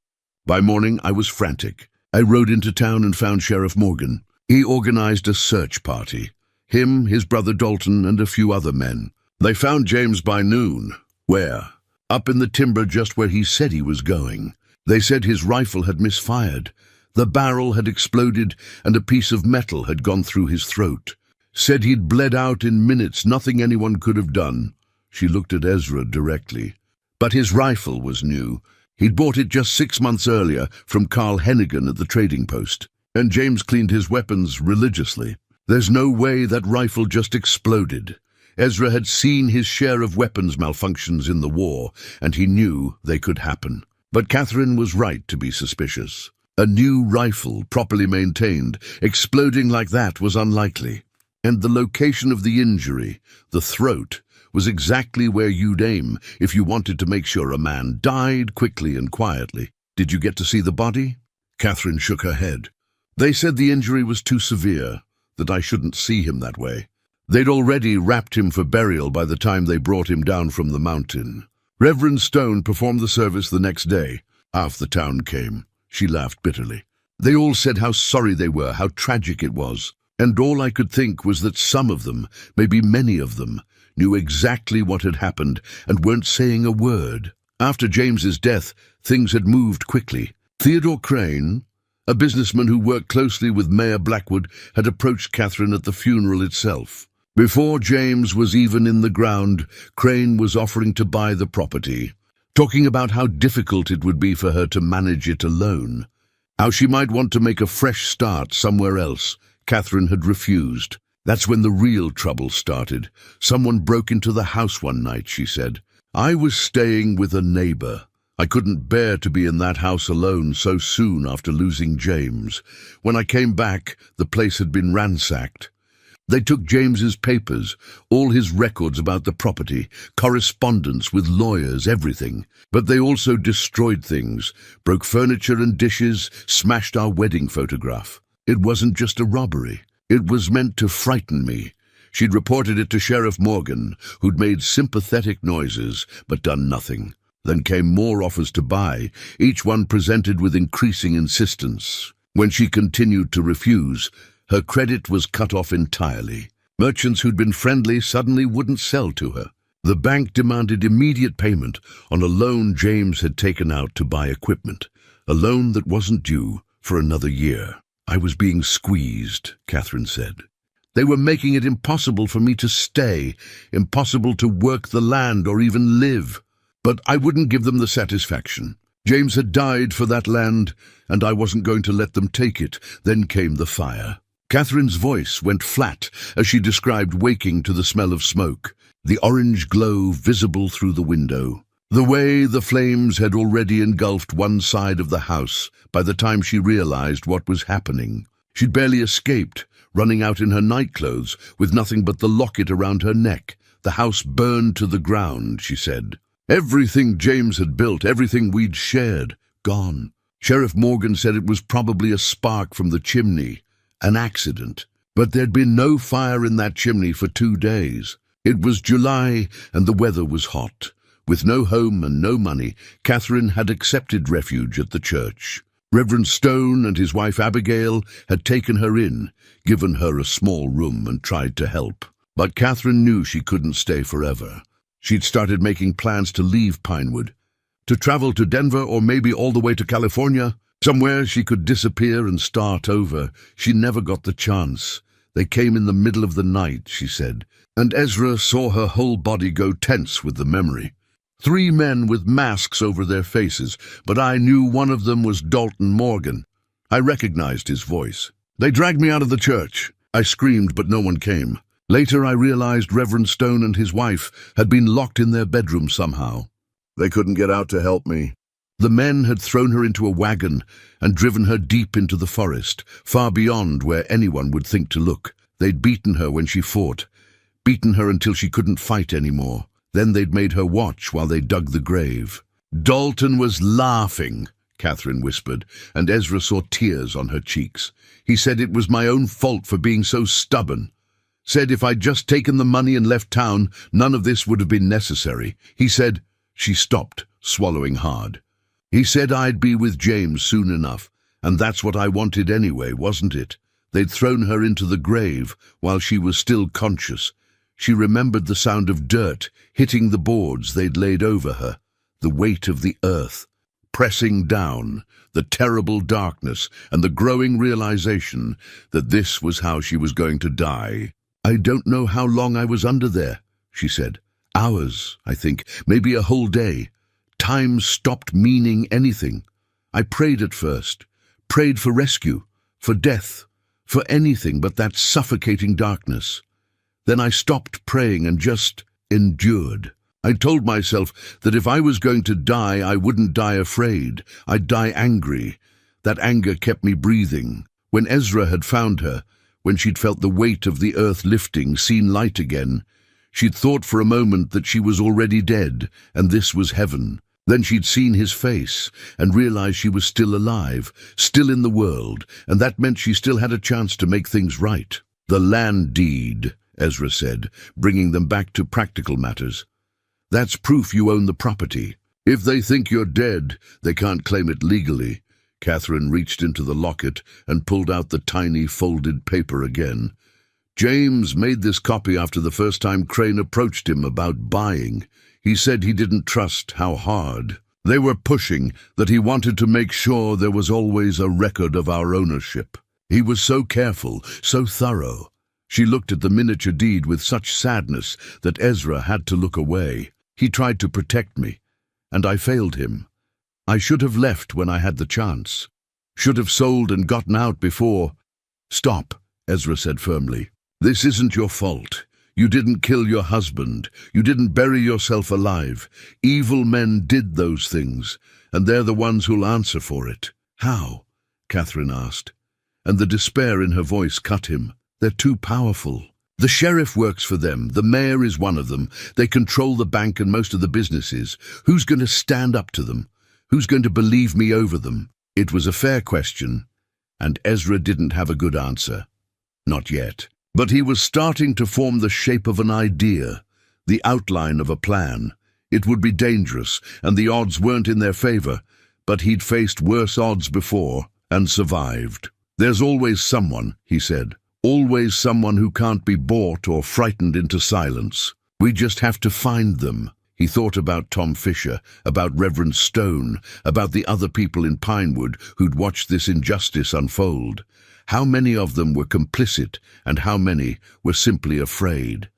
By morning, I was frantic. I rode into town and found Sheriff Morgan. He organized a search party. Him, his brother Dalton, and a few other men. They found James by noon. Where? Up in the timber just where he said he was going. They said his rifle had misfired. The barrel had exploded and a piece of metal had gone through his throat. Said he'd bled out in minutes, nothing anyone could have done. She looked at Ezra directly. But his rifle was new. He'd bought it just 6 months earlier from Carl Hennigan at the trading post. And James cleaned his weapons religiously. There's no way that rifle just exploded. Ezra had seen his share of weapons malfunctions in the war, and he knew they could happen. But Catherine was right to be suspicious. A new rifle, properly maintained, exploding like that was unlikely. And the location of the injury, the throat, was exactly where you'd aim if you wanted to make sure a man died quickly and quietly. Did you get to see the body? Catherine shook her head. They said the injury was too severe, that I shouldn't see him that way. They'd already wrapped him for burial by the time they brought him down from the mountain. Reverend Stone performed the service the next day. Half the town came. She laughed bitterly. They all said how sorry they were, how tragic it was. And all I could think was that some of them, maybe many of them, knew exactly what had happened and weren't saying a word. After James's death, things had moved quickly. Theodore Crane, a businessman who worked closely with Mayor Blackwood, had approached Catherine at the funeral itself. Before James was even in the ground, Crane was offering to buy the property, talking about how difficult it would be for her to manage it alone, how she might want to make a fresh start somewhere else. Catherine had refused. That's when the real trouble started. Someone broke into the house one night, she said. I was staying with a neighbor. I couldn't bear to be in that house alone so soon after losing James. When I came back, the place had been ransacked. They took James's papers, all his records about the property, correspondence with lawyers, everything. But they also destroyed things, broke furniture and dishes, smashed our wedding photograph. It wasn't just a robbery. It was meant to frighten me. She'd reported it to Sheriff Morgan, who'd made sympathetic noises, but done nothing. Then came more offers to buy, each one presented with increasing insistence. When she continued to refuse, her credit was cut off entirely. Merchants who'd been friendly suddenly wouldn't sell to her. The bank demanded immediate payment on a loan James had taken out to buy equipment, a loan that wasn't due for another year. I was being squeezed, Catherine said. They were making it impossible for me to stay, impossible to work the land or even live. But I wouldn't give them the satisfaction. James had died for that land, and I wasn't going to let them take it. Then came the fire. Catherine's voice went flat as she described waking to the smell of smoke, the orange glow visible through the window. The way the flames had already engulfed one side of the house by the time she realized what was happening. She'd barely escaped, running out in her nightclothes with nothing but the locket around her neck, The house burned to the ground, she said. Everything James had built, everything we'd shared, gone. Sheriff Morgan said it was probably a spark from the chimney, an accident. But there'd been no fire in that chimney for 2 days. It was July and the weather was hot. With no home and no money, Catherine had accepted refuge at the church. Reverend Stone and his wife Abigail had taken her in, given her a small room and tried to help. But Catherine knew she couldn't stay forever. She'd started making plans to leave Pinewood, to travel to Denver or maybe all the way to California, somewhere she could disappear and start over. She never got the chance. They came in the middle of the night, she said, and Ezra saw her whole body go tense with the memory. 3 men with masks over their faces, but I knew one of them was Dalton Morgan. I recognized his voice. They dragged me out of the church. I screamed, but no one came. Later I realized Reverend Stone and his wife had been locked in their bedroom somehow. They couldn't get out to help me. The men had thrown her into a wagon and driven her deep into the forest, far beyond where anyone would think to look. They'd beaten her when she fought, beaten her until she couldn't fight anymore. Then they'd made her watch while they dug the grave. Dalton was laughing, Catherine whispered, and Ezra saw tears on her cheeks. He said it was my own fault for being so stubborn. Said if I'd just taken the money and left town, none of this would have been necessary. He said, she stopped, swallowing hard. He said I'd be with James soon enough, and that's what I wanted anyway, wasn't it? They'd thrown her into the grave while she was still conscious. She remembered the sound of dirt hitting the boards they'd laid over her, the weight of the earth, pressing down, the terrible darkness, and the growing realization that this was how she was going to die. I don't know how long I was under there, she said. Hours, I think, maybe a whole day. Time stopped meaning anything. I prayed at first, prayed for rescue, for death, for anything but that suffocating darkness. Then I stopped praying and just endured. I told myself that if I was going to die, I wouldn't die afraid. I'd die angry. That anger kept me breathing. When Ezra had found her, when she'd felt the weight of the earth lifting, seen light again, she'd thought for a moment that she was already dead, and this was heaven. Then she'd seen his face and realized she was still alive, still in the world, and that meant she still had a chance to make things right. The land deed, Ezra said, bringing them back to practical matters. That's proof you own the property. If they think you're dead, they can't claim it legally. Catherine reached into the locket and pulled out the tiny folded paper again. James made this copy after the first time Crane approached him about buying. He said he didn't trust how hard they were pushing, that he wanted to make sure there was always a record of our ownership. He was so careful, so thorough. She looked at the miniature deed with such sadness that Ezra had to look away. He tried to protect me, and I failed him. I should have left when I had the chance. Should have sold and gotten out before. Stop, Ezra said firmly. This isn't your fault. You didn't kill your husband. You didn't bury yourself alive. Evil men did those things, and they're the ones who'll answer for it. How? Catherine asked, and the despair in her voice cut him. They're too powerful. The sheriff works for them. The mayor is one of them. They control the bank and most of the businesses. Who's going to stand up to them? Who's going to believe me over them? It was a fair question, and Ezra didn't have a good answer. Not yet. But he was starting to form the shape of an idea, the outline of a plan. It would be dangerous, and the odds weren't in their favor, but he'd faced worse odds before and survived. There's always someone, he said. Always someone who can't be bought or frightened into silence. We just have to find them. He thought about Tom Fisher, about Reverend Stone, about the other people in Pinewood who'd watched this injustice unfold. How many of them were complicit and how many were simply afraid?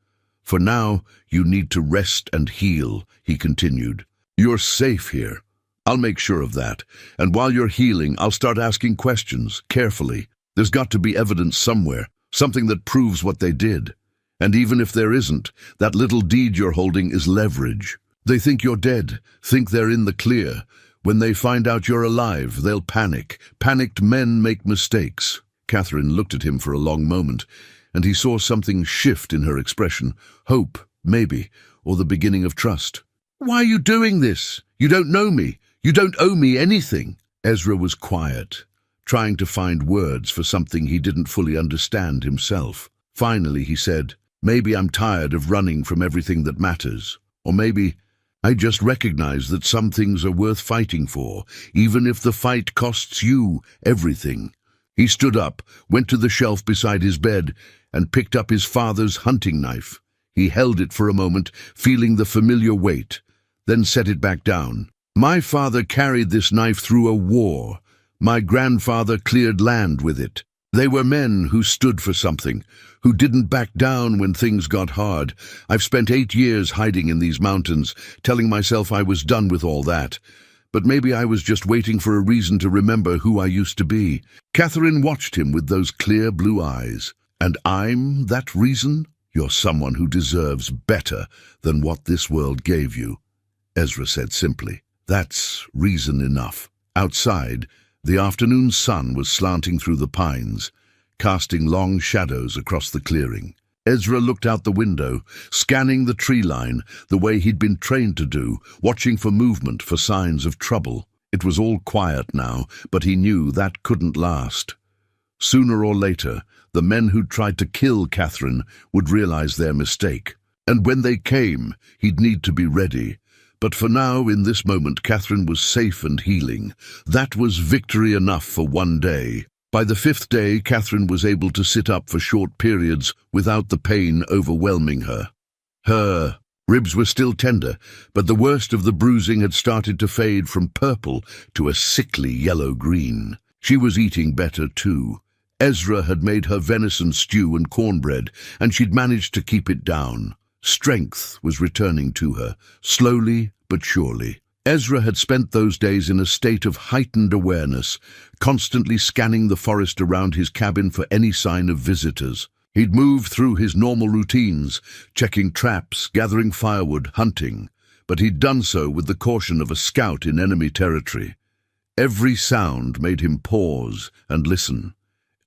For now, you need to rest and heal, he continued. You're safe here. I'll make sure of that. And while you're healing, I'll start asking questions, carefully. There's got to be evidence somewhere, something that proves what they did. And even if there isn't, that little deed you're holding is leverage. They think you're dead, think they're in the clear. When they find out you're alive, they'll panic. Panicked men make mistakes. Catherine looked at him for a long moment, and he saw something shift in her expression. Hope, maybe, or the beginning of trust. "Why are you doing this? You don't know me. You don't owe me anything." Ezra was quiet, trying to find words for something he didn't fully understand himself. Finally, he said, "Maybe I'm tired of running from everything that matters. Or maybe I just recognize that some things are worth fighting for, even if the fight costs you everything." He stood up, went to the shelf beside his bed, and picked up his father's hunting knife. He held it for a moment, feeling the familiar weight, then set it back down. "My father carried this knife through a war. My grandfather cleared land with it. They were men who stood for something, who didn't back down when things got hard. I've spent 8 years hiding in these mountains, telling myself I was done with all that. But maybe I was just waiting for a reason to remember who I used to be." Catherine watched him with those clear blue eyes. "And I'm that reason? You're someone who deserves better than what this world gave you," Ezra said simply. "That's reason enough." Outside, the afternoon sun was slanting through the pines, casting long shadows across the clearing. Ezra looked out the window, scanning the tree line the way he'd been trained to do, watching for movement, for signs of trouble. It was all quiet now, but he knew that couldn't last. Sooner or later, the men who'd tried to kill Catherine would realize their mistake. And when they came, he'd need to be ready. But for now, in this moment, Catherine was safe and healing. That was victory enough for one day. By the 5th day, Catherine was able to sit up for short periods without the pain overwhelming her. Her ribs were still tender, but the worst of the bruising had started to fade from purple to a sickly yellow-green. She was eating better, too. Ezra had made her venison stew and cornbread, and she'd managed to keep it down. Strength was returning to her, slowly but surely. Ezra had spent those days in a state of heightened awareness, constantly scanning the forest around his cabin for any sign of visitors. He'd moved through his normal routines, checking traps, gathering firewood, hunting, but he'd done so with the caution of a scout in enemy territory. Every sound made him pause and listen.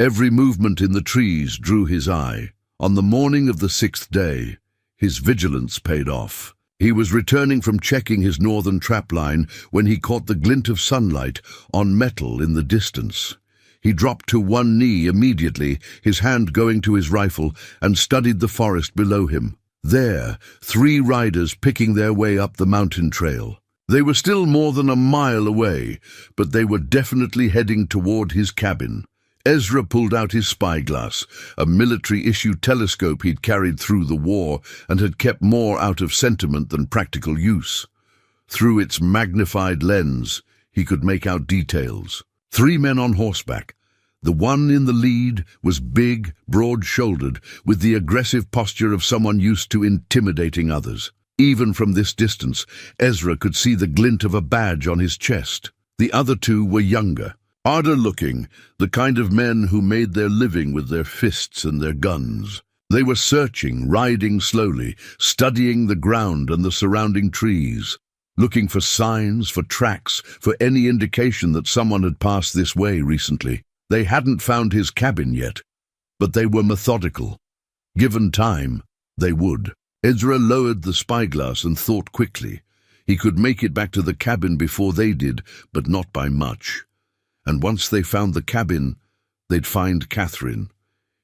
Every movement in the trees drew his eye. On the morning of the 6th day, his vigilance paid off. He was returning from checking his northern trapline when he caught the glint of sunlight on metal in the distance. He dropped to one knee immediately, his hand going to his rifle, and studied the forest below him. There, 3 riders picking their way up the mountain trail. They were still more than a mile away, but they were definitely heading toward his cabin. Ezra pulled out his spyglass, a military-issue telescope he'd carried through the war and had kept more out of sentiment than practical use. Through its magnified lens, he could make out details. 3 men on horseback. The one in the lead was big, broad-shouldered, with the aggressive posture of someone used to intimidating others. Even from this distance, Ezra could see the glint of a badge on his chest. The other 2 were younger, harder-looking, the kind of men who made their living with their fists and their guns. They were searching, riding slowly, studying the ground and the surrounding trees, looking for signs, for tracks, for any indication that someone had passed this way recently. They hadn't found his cabin yet, but they were methodical. Given time, they would. Ezra lowered the spyglass and thought quickly. He could make it back to the cabin before they did, but not by much. And once they found the cabin, they'd find Catherine.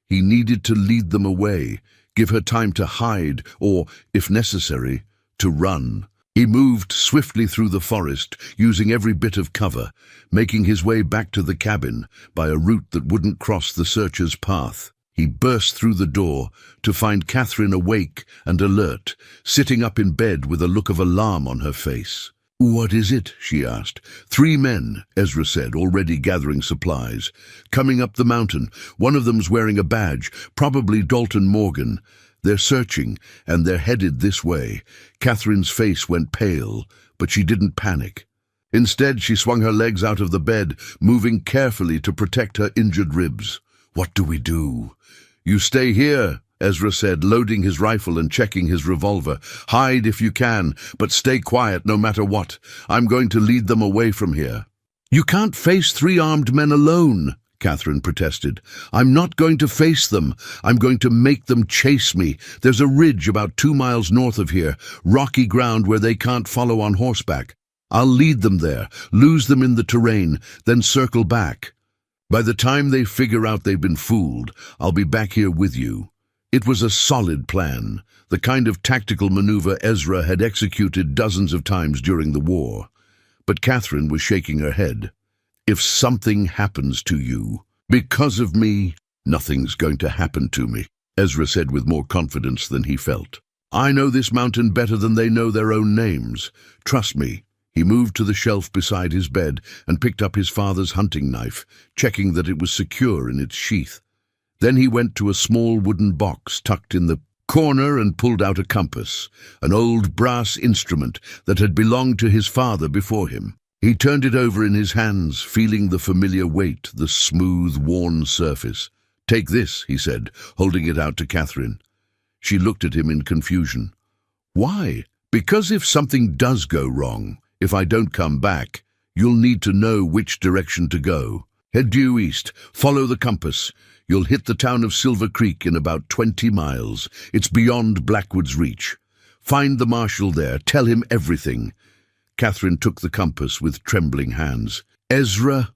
He needed to lead them away, give her time to hide, or, if necessary, to run. He moved swiftly through the forest, using every bit of cover, making his way back to the cabin by a route that wouldn't cross the searcher's path. He burst through the door to find Catherine awake and alert, sitting up in bed with a look of alarm on her face. "What is it?" she asked. 3 men, Ezra said, already gathering supplies. "Coming up the mountain. One of them's wearing a badge, probably Dalton Morgan. They're searching, and they're headed this way." Catherine's face went pale, but she didn't panic. Instead, she swung her legs out of the bed, moving carefully to protect her injured ribs. "What do we do?" "You stay here," Ezra said, loading his rifle and checking his revolver. "Hide if you can, but stay quiet no matter what. I'm going to lead them away from here." "You can't face 3 armed men alone," Catherine protested. "I'm not going to face them. I'm going to make them chase me. There's a ridge about 2 miles north of here, rocky ground where they can't follow on horseback. I'll lead them there, lose them in the terrain, then circle back. By the time they figure out they've been fooled, I'll be back here with you." It was a solid plan, the kind of tactical maneuver Ezra had executed dozens of times during the war. But Catherine was shaking her head. "If something happens to you, because of me, nothing's going to happen to me," Ezra said with more confidence than he felt. "I know this mountain better than they know their own names. Trust me." He moved to the shelf beside his bed and picked up his father's hunting knife, checking that it was secure in its sheath. Then he went to a small wooden box tucked in the corner and pulled out a compass, an old brass instrument that had belonged to his father before him. He turned it over in his hands, feeling the familiar weight, the smooth, worn surface. "Take this," he said, holding it out to Catherine. She looked at him in confusion. "Why?" "Because if something does go wrong, if I don't come back, you'll need to know which direction to go. Head due east, follow the compass. You'll hit the town of Silver Creek in about 20 miles. It's beyond Blackwood's reach. Find the marshal there, tell him everything." Catherine took the compass with trembling hands. "Ezra,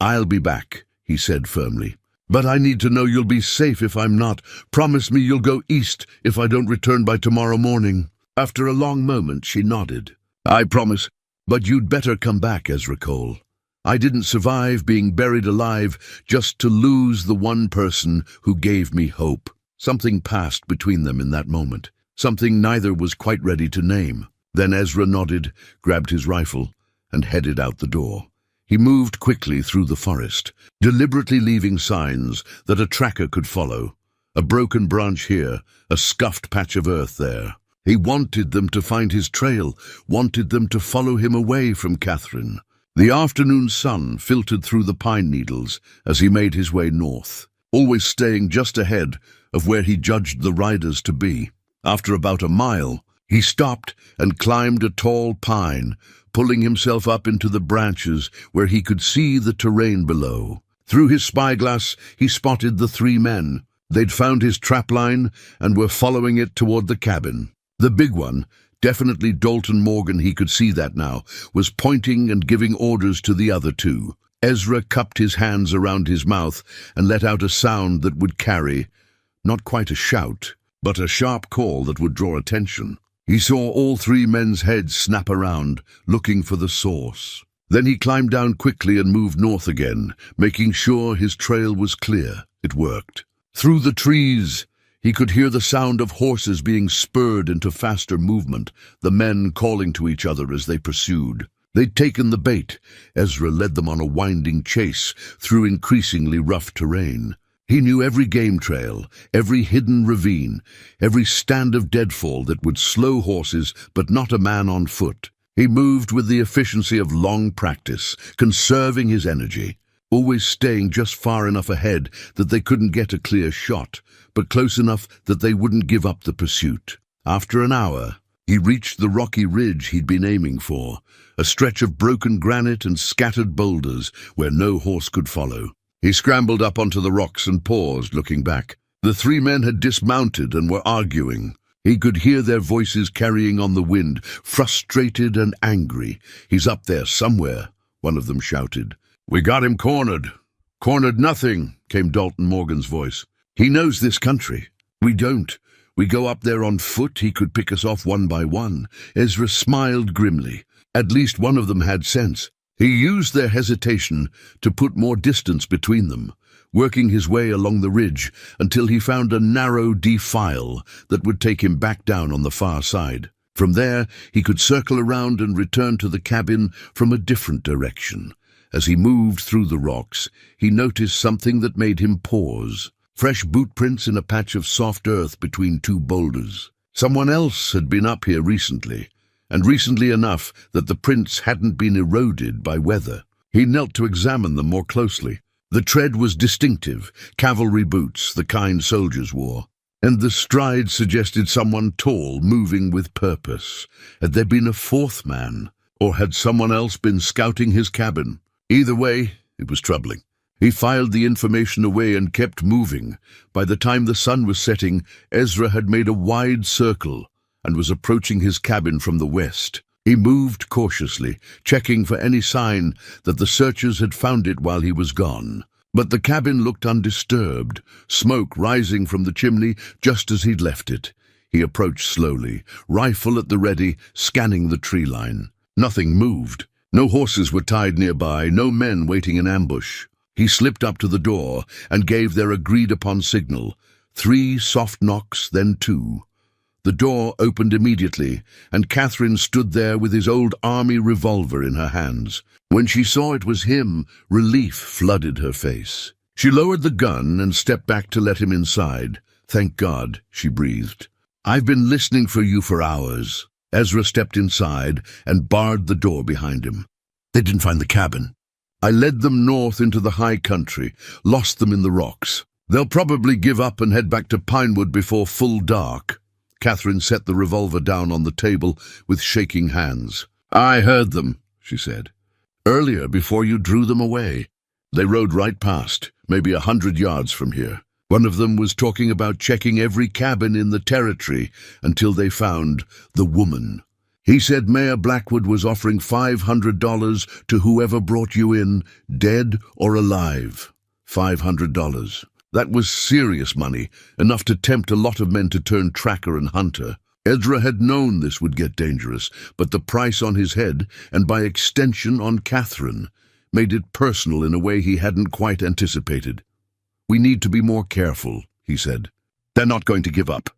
I'll be back," he said firmly. "But I need to know you'll be safe if I'm not. Promise me you'll go east if I don't return by tomorrow morning." After a long moment, she nodded. "I promise. But you'd better come back, Ezra Cole. I didn't survive being buried alive just to lose the one person who gave me hope." Something passed between them in that moment, something neither was quite ready to name. Then Ezra nodded, grabbed his rifle, and headed out the door. He moved quickly through the forest, deliberately leaving signs that a tracker could follow. A broken branch here, a scuffed patch of earth there. He wanted them to find his trail, wanted them to follow him away from Catherine. The afternoon sun filtered through the pine needles as he made his way north, always staying just ahead of where he judged the riders to be. After about a mile, he stopped and climbed a tall pine, pulling himself up into the branches where he could see the terrain below. Through his spyglass, he spotted the 3 men. They'd found his trapline and were following it toward the cabin. The big one, definitely Dalton Morgan, he could see that now, was pointing and giving orders to the other 2. Ezra cupped his hands around his mouth and let out a sound that would carry, not quite a shout, but a sharp call that would draw attention. He saw all 3 men's heads snap around, looking for the source. Then he climbed down quickly and moved north again, making sure his trail was clear. It worked. Through the trees, he could hear the sound of horses being spurred into faster movement, the men calling to each other as they pursued. They'd taken the bait. Ezra led them on a winding chase through increasingly rough terrain. He knew every game trail, every hidden ravine, every stand of deadfall that would slow horses but not a man on foot. He moved with the efficiency of long practice, conserving his energy, always staying just far enough ahead that they couldn't get a clear shot, but close enough that they wouldn't give up the pursuit. After an hour, he reached the rocky ridge he'd been aiming for, a stretch of broken granite and scattered boulders where no horse could follow. He scrambled up onto the rocks and paused, looking back. The 3 men had dismounted and were arguing. He could hear their voices carrying on the wind, frustrated and angry. "He's up there somewhere," one of them shouted. "We got him cornered." "Cornered nothing," came Dalton Morgan's voice. "He knows this country. We don't. We go up there on foot, he could pick us off one by one." Ezra smiled grimly. At least one of them had sense. He used their hesitation to put more distance between them, working his way along the ridge until he found a narrow defile that would take him back down on the far side. From there, he could circle around and return to the cabin from a different direction. As he moved through the rocks, he noticed something that made him pause. Fresh boot prints in a patch of soft earth between 2 boulders. Someone else had been up here recently, and recently enough that the prints hadn't been eroded by weather. He knelt to examine them more closely. The tread was distinctive, cavalry boots, the kind soldiers wore. And the stride suggested someone tall, moving with purpose. Had there been a 4th man, or had someone else been scouting his cabin? Either way, it was troubling. He filed the information away and kept moving. By the time the sun was setting, Ezra had made a wide circle and was approaching his cabin from the west. He moved cautiously, checking for any sign that the searchers had found it while he was gone. But the cabin looked undisturbed, smoke rising from the chimney just as he'd left it. He approached slowly, rifle at the ready, scanning the tree line. Nothing moved. No horses were tied nearby, no men waiting in ambush. He slipped up to the door and gave their agreed-upon signal. 3 soft knocks, then 2. The door opened immediately, and Catherine stood there with his old army revolver in her hands. When she saw it was him, relief flooded her face. She lowered the gun and stepped back to let him inside. "Thank God," she breathed. "I've been listening for you for hours." Ezra stepped inside and barred the door behind him. "They didn't find the cabin. I led them north into the high country, lost them in the rocks. They'll probably give up and head back to Pinewood before full dark." Catherine set the revolver down on the table with shaking hands. "I heard them," she said. "Earlier, before you drew them away. They rode right past, maybe 100 yards from here. One of them was talking about checking every cabin in the territory until they found the woman. He said Mayor Blackwood was offering $500 to whoever brought you in, dead or alive. $500. That was serious money, enough to tempt a lot of men to turn tracker and hunter. Ezra had known this would get dangerous, but the price on his head, and by extension on Catherine, made it personal in a way he hadn't quite anticipated. "We need to be more careful," he said. "They're not going to give up.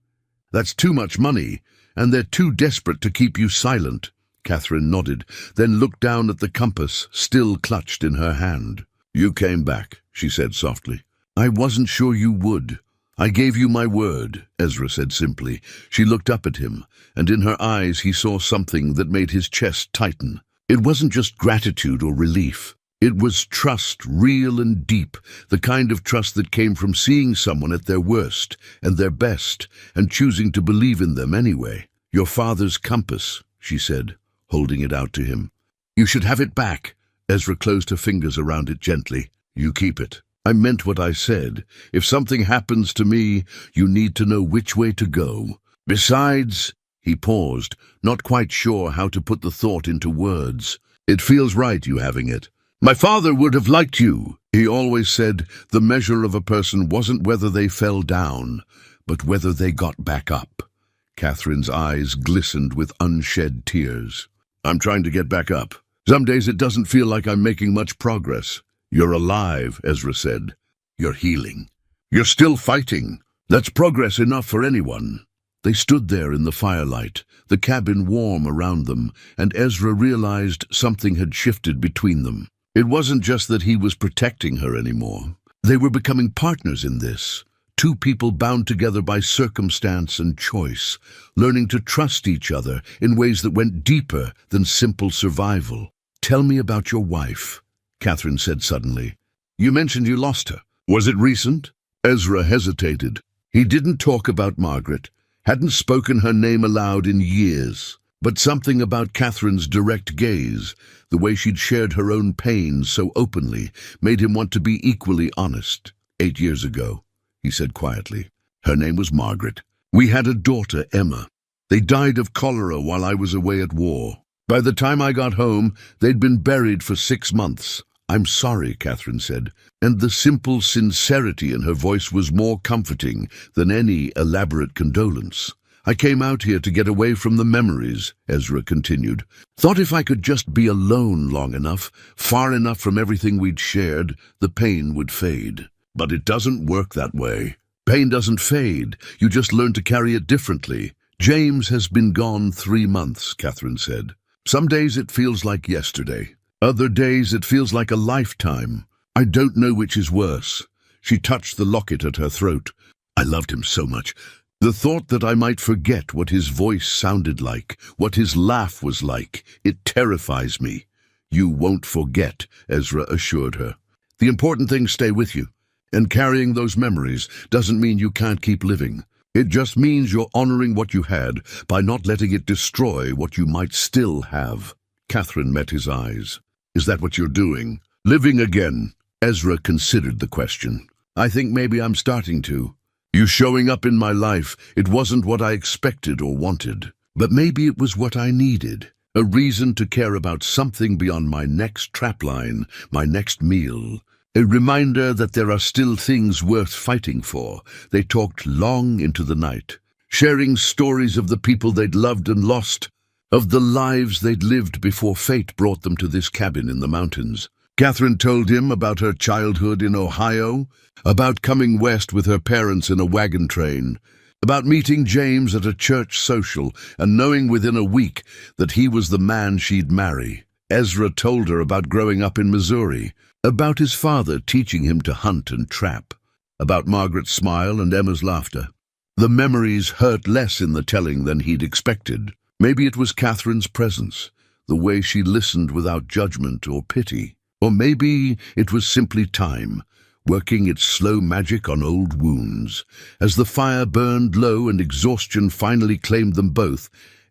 That's too much money, and they're too desperate to keep you silent." Catherine nodded, then looked down at the compass, still clutched in her hand. "You came back," she said softly. "I wasn't sure you would. I gave you my word," Ezra said simply. She looked up at him, and in her eyes he saw something that made his chest tighten. It wasn't just gratitude or relief. It was trust, real and deep, the kind of trust that came from seeing someone at their worst and their best, and choosing to believe in them anyway. "Your father's compass," she said, holding it out to him. "You should have it back." Ezra closed her fingers around it gently. "You keep it. I meant what I said. If something happens to me, you need to know which way to go. Besides," he paused, not quite sure how to put the thought into words, "it feels right you having it. My father would have liked you. He always said the measure of a person wasn't whether they fell down, but whether they got back up." Catherine's eyes glistened with unshed tears. "I'm trying to get back up. Some days it doesn't feel like I'm making much progress." "You're alive," Ezra said. "You're healing. You're still fighting. That's progress enough for anyone." They stood there in the firelight, the cabin warm around them, and Ezra realized something had shifted between them. It wasn't just that he was protecting her anymore. They were becoming partners in this, 2 people bound together by circumstance and choice, learning to trust each other in ways that went deeper than simple survival. "Tell me about your wife," Catherine said suddenly. "You mentioned you lost her. Was it recent?" Ezra hesitated. He didn't talk about Margaret, hadn't spoken her name aloud in years. But something about Catherine's direct gaze, the way she'd shared her own pain so openly, made him want to be equally honest. 8 years ago, he said quietly. Her name was Margaret. We had a daughter, Emma. They died of cholera while I was away at war. By the time I got home, they'd been buried for 6 months. "I'm sorry," Catherine said, and the simple sincerity in her voice was more comforting than any elaborate condolence. "I came out here to get away from the memories," Ezra continued. "Thought if I could just be alone long enough, far enough from everything we'd shared, the pain would fade. But it doesn't work that way. Pain doesn't fade. You just learn to carry it differently. James has been gone 3 months, Catherine said. Some days it feels like yesterday. Other days it feels like a lifetime. I don't know which is worse." She touched the locket at her throat. "I loved him so much. The thought that I might forget what his voice sounded like, what his laugh was like, it terrifies me." "You won't forget," Ezra assured her. "The important things stay with you, and carrying those memories doesn't mean you can't keep living. It just means you're honoring what you had by not letting it destroy what you might still have." Catherine met his eyes. "Is that what you're doing? Living again?" Ezra considered the question. I think maybe I'm starting to. You showing up in my life, it wasn't what I expected or wanted. But maybe it was what I needed. A reason to care about something beyond my next trapline, my next meal. A reminder that there are still things worth fighting for. They talked long into the night, sharing stories of the people they'd loved and lost, of the lives they'd lived before fate brought them to this cabin in the mountains. Catherine told him about her childhood in Ohio, about coming west with her parents in a wagon train, about meeting James at a church social and knowing within a week that he was the man she'd marry. Ezra told her about growing up in Missouri, about his father teaching him to hunt and trap, about Margaret's smile and Emma's laughter. The memories hurt less in the telling than he'd expected. Maybe it was Catherine's presence, the way she listened without judgment or pity. Or maybe it was simply time, working its slow magic on old wounds. As the fire burned low and exhaustion finally claimed them both,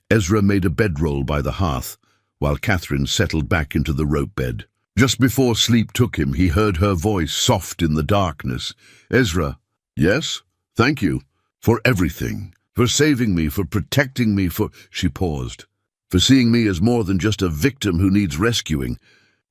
Ezra made a bedroll by the hearth, while Catherine settled back into the rope bed. Just before sleep took him, he heard her voice, soft in the darkness. Ezra. Yes? Thank you. For everything. For saving me, for protecting me, for... She paused. For seeing me as more than just a victim who needs rescuing.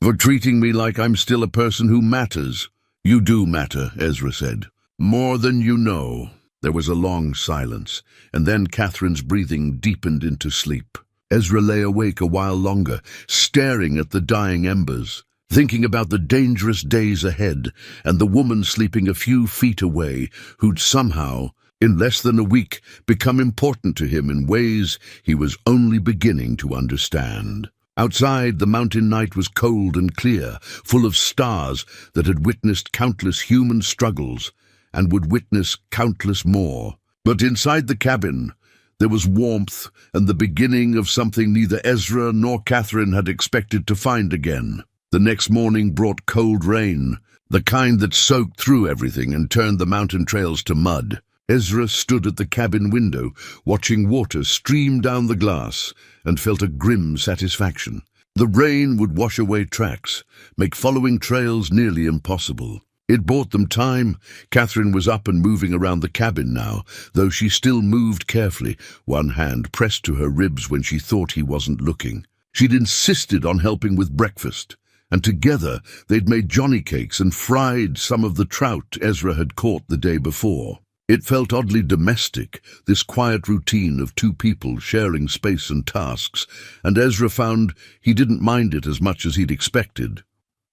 For treating me like I'm still a person who matters. You do matter, Ezra said. More than you know. There was a long silence, and then Catherine's breathing deepened into sleep. Ezra lay awake a while longer, staring at the dying embers, thinking about the dangerous days ahead and the woman sleeping a few feet away who'd somehow, in less than a week, become important to him in ways he was only beginning to understand. Outside, the mountain night was cold and clear, full of stars that had witnessed countless human struggles and would witness countless more. But inside the cabin, there was warmth and the beginning of something neither Ezra nor Catherine had expected to find again. The next morning brought cold rain, the kind that soaked through everything and turned the mountain trails to mud. Ezra stood at the cabin window, watching water stream down the glass, and felt a grim satisfaction. The rain would wash away tracks, make following trails nearly impossible. It bought them time. Catherine was up and moving around the cabin now, though she still moved carefully, one hand pressed to her ribs when she thought he wasn't looking. She'd insisted on helping with breakfast, and together they'd made johnny cakes and fried some of the trout Ezra had caught the day before. It felt oddly domestic, this quiet routine of two people sharing space and tasks, and Ezra found he didn't mind it as much as he'd expected.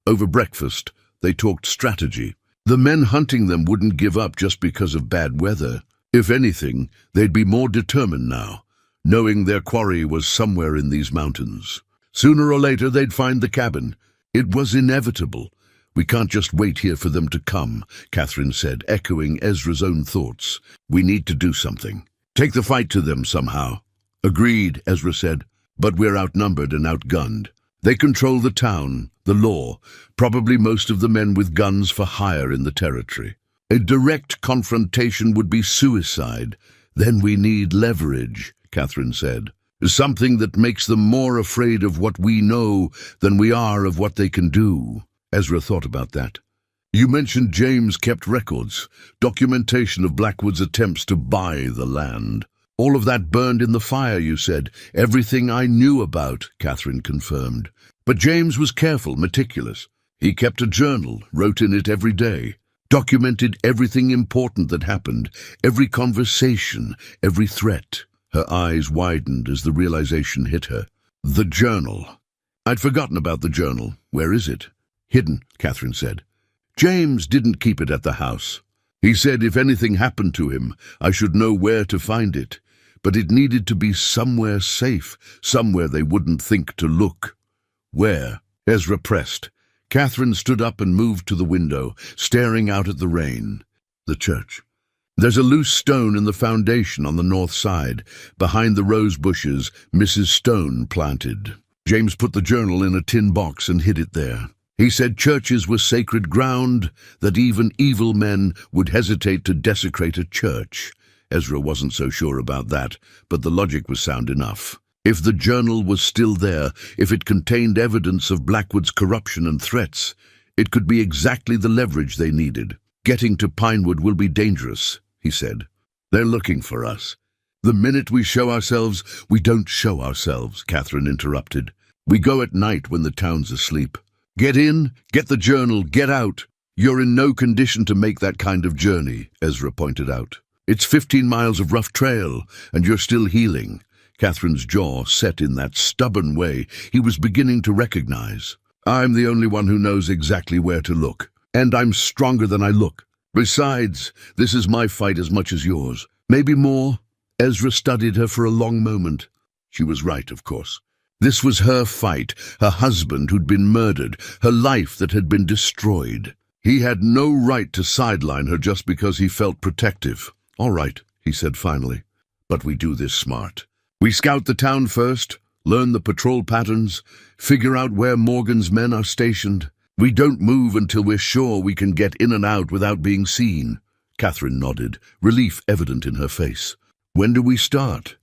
Over breakfast, they talked strategy. The men hunting them wouldn't give up just because of bad weather. If anything, they'd be more determined now, knowing their quarry was somewhere in these mountains. Sooner or later, they'd find the cabin. It was inevitable. We can't just wait here for them to come, Catherine said, echoing Ezra's own thoughts. We need to do something. Take the fight to them somehow. Agreed, Ezra said, but we're outnumbered and outgunned. They control the town, the law, probably most of the men with guns for hire in the territory. A direct confrontation would be suicide. Then we need leverage, Catherine said. Something that makes them more afraid of what we know than we are of what they can do. Ezra thought about that. You mentioned James kept records, documentation of Blackwood's attempts to buy the land. All of that burned in the fire, you said. Everything I knew about, Catherine confirmed. But James was careful, meticulous. He kept a journal, wrote in it every day, documented everything important that happened, every conversation, every threat. Her eyes widened as the realization hit her. The journal. I'd forgotten about the journal. Where is it? Hidden, Catherine said. James didn't keep it at the house. He said if anything happened to him, I should know where to find it. But it needed to be somewhere safe, somewhere they wouldn't think to look. Where? Ezra pressed. Catherine stood up and moved to the window, staring out at the rain. The church. There's a loose stone in the foundation on the north side, behind the rose bushes Mrs. Stone planted. James put the journal in a tin box and hid it there. He said churches were sacred ground, that even evil men would hesitate to desecrate a church. Ezra wasn't so sure about that, but the logic was sound enough. If the journal was still there, if it contained evidence of Blackwood's corruption and threats, It could be exactly the leverage they needed. "Getting to Pinewood will be dangerous," he said. "They're looking for us." "The minute we show ourselves, we don't show ourselves," Catherine interrupted. "We go at night when the town's asleep. Get in, get the journal, get out." "You're in no condition to make that kind of journey," Ezra pointed out. "It's 15 miles of rough trail, and you're still healing." Catherine's jaw set in that stubborn way he was beginning to recognize. "I'm the only one who knows exactly where to look, and I'm stronger than I look. Besides, this is my fight as much as yours. Maybe more." Ezra studied her for a long moment. She was right, of course. This was her fight, her husband who'd been murdered, her life that had been destroyed. He had no right to sideline her just because he felt protective. "All right," he said finally, "but we do this smart. We scout the town first, learn the patrol patterns, figure out where Morgan's men are stationed. We don't move until we're sure we can get in and out without being seen." Catherine nodded, relief evident in her face. "When do we start?"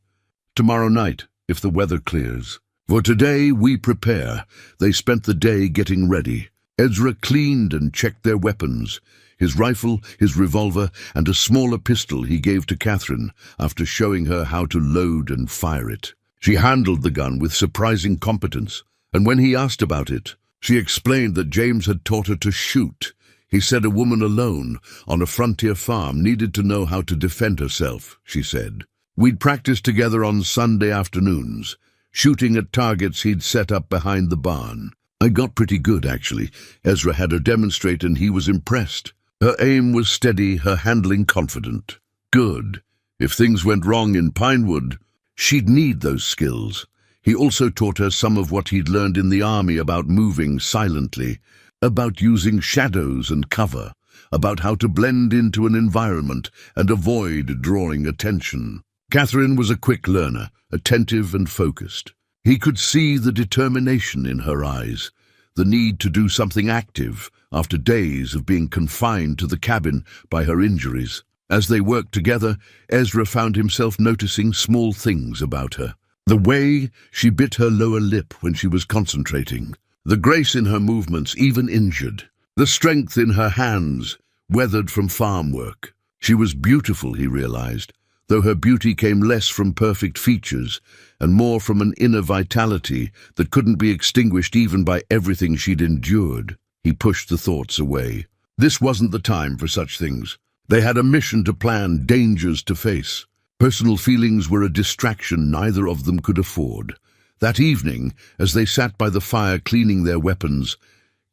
"Tomorrow night, if the weather clears. For today, we prepare." They spent the day getting ready. Ezra cleaned and checked their weapons. His rifle, his revolver, and a smaller pistol he gave to Catherine after showing her how to load and fire it. She handled the gun with surprising competence, and when he asked about it, she explained that James had taught her to shoot. He said a woman alone, on a frontier farm, needed to know how to defend herself, she said. "We'd practice together on Sunday afternoons, shooting at targets he'd set up behind the barn. I got pretty good, actually." Ezra had her demonstrate, and he was impressed. Her aim was steady, her handling confident. Good. If things went wrong in Pinewood, she'd need those skills. He also taught her some of what he'd learned in the army about moving silently, about using shadows and cover, about how to blend into an environment and avoid drawing attention. Catherine was a quick learner, attentive and focused. He could see the determination in her eyes, the need to do something active after days of being confined to the cabin by her injuries. As they worked together, Ezra found himself noticing small things about her. The way she bit her lower lip when she was concentrating, the grace in her movements even injured, the strength in her hands weathered from farm work. She was beautiful, he realized, though her beauty came less from perfect features and more from an inner vitality that couldn't be extinguished even by everything she'd endured. He pushed the thoughts away. This wasn't the time for such things. They had a mission to plan, dangers to face. Personal feelings were a distraction neither of them could afford. That evening, as they sat by the fire cleaning their weapons,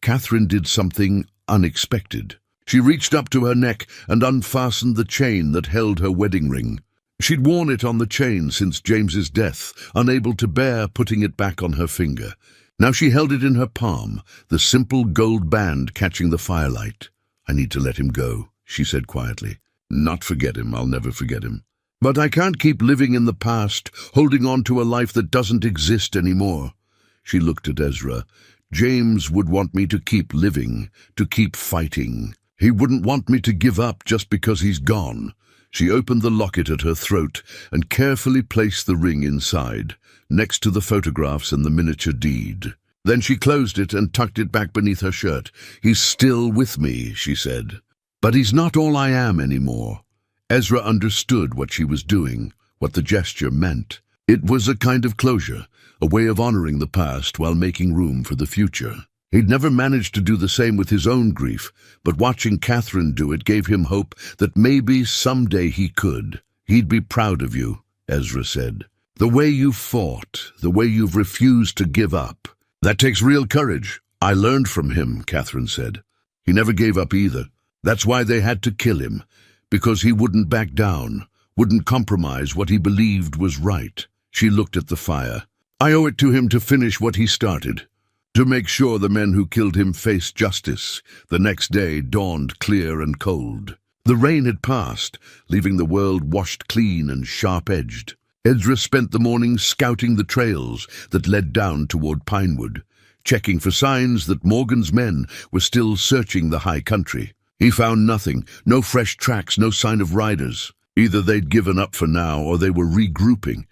Catherine did something unexpected. She reached up to her neck and unfastened the chain that held her wedding ring. She'd worn it on the chain since James's death, unable to bear putting it back on her finger. Now she held it in her palm, the simple gold band catching the firelight. "I need to let him go," she said quietly. "Not forget him, I'll never forget him. But I can't keep living in the past, holding on to a life that doesn't exist anymore." She looked at Ezra. "James would want me to keep living, to keep fighting. He wouldn't want me to give up just because he's gone." She opened the locket at her throat and carefully placed the ring inside, next to the photographs and the miniature deed. Then she closed it and tucked it back beneath her shirt. "He's still with me," she said. "But he's not all I am anymore." Ezra understood what she was doing, what the gesture meant. It was a kind of closure, a way of honoring the past while making room for the future. He'd never managed to do the same with his own grief, but watching Catherine do it gave him hope that maybe someday he could. "He'd be proud of you," Ezra said. "The way you've fought, the way you've refused to give up. That takes real courage." "I learned from him," Catherine said. "He never gave up either. That's why they had to kill him, because he wouldn't back down, wouldn't compromise what he believed was right." She looked at the fire. "I owe it to him to finish what he started, to make sure the men who killed him faced justice." The next day dawned clear and cold. The rain had passed, leaving the world washed clean and sharp-edged. Ezra spent the morning scouting the trails that led down toward Pinewood, checking for signs that Morgan's men were still searching the high country. He found nothing, no fresh tracks, no sign of riders. Either they'd given up for now or they were regrouping,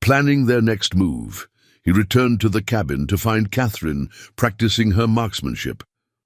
planning their next move. He returned to the cabin to find Catherine practicing her marksmanship.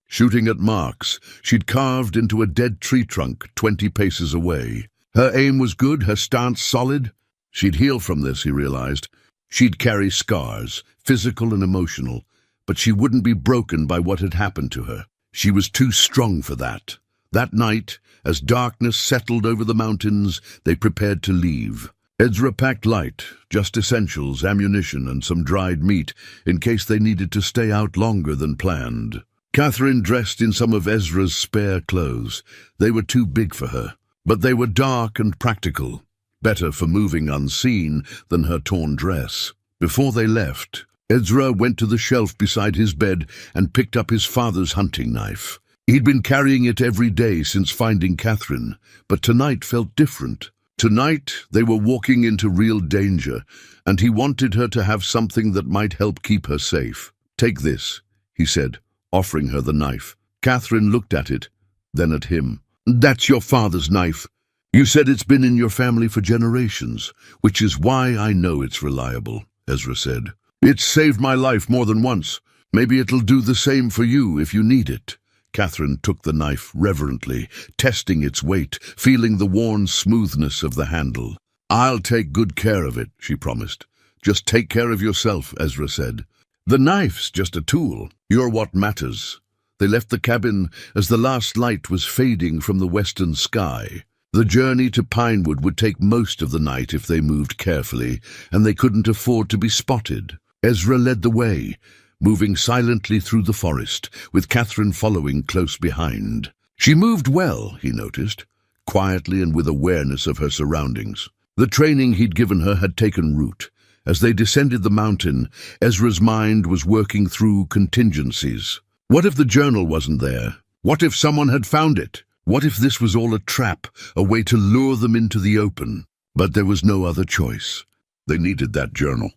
shooting at marks she'd carved into a dead tree trunk 20 paces away. Her aim was good, her stance solid. She'd heal from this, he realized. She'd carry scars, physical and emotional, but she wouldn't be broken by what had happened to her. She was too strong for that. That night, as darkness settled over the mountains, they prepared to leave. Ezra packed light, just essentials, ammunition, and some dried meat, in case they needed to stay out longer than planned. Catherine dressed in some of Ezra's spare clothes. They were too big for her, but they were dark and practical, better for moving unseen than her torn dress. Before they left, Ezra went to the shelf beside his bed and picked up his father's hunting knife. He'd been carrying it every day since finding Catherine, but tonight felt different. Tonight, they were walking into real danger, and he wanted her to have something that might help keep her safe. "Take this," he said, offering her the knife. Catherine looked at it, then at him. "That's your father's knife. You said it's been in your family for generations, which is why I know it's reliable," Ezra said. "It's saved my life more than once. Maybe it'll do the same for you if you need it." Catherine took the knife reverently, testing its weight, feeling the worn smoothness of the handle. "I'll take good care of it," she promised. "Just take care of yourself," Ezra said. "The knife's just a tool. You're what matters." They left the cabin as the last light was fading from the western sky. The journey to Pinewood would take most of the night if they moved carefully, and they couldn't afford to be spotted. Ezra led the way, moving silently through the forest, with Catherine following close behind. She moved well, he noticed, quietly and with awareness of her surroundings. The training he'd given her had taken root. As they descended the mountain, Ezra's mind was working through contingencies. What if the journal wasn't there? What if someone had found it? What if this was all a trap, a way to lure them into the open? But there was no other choice. They needed that journal.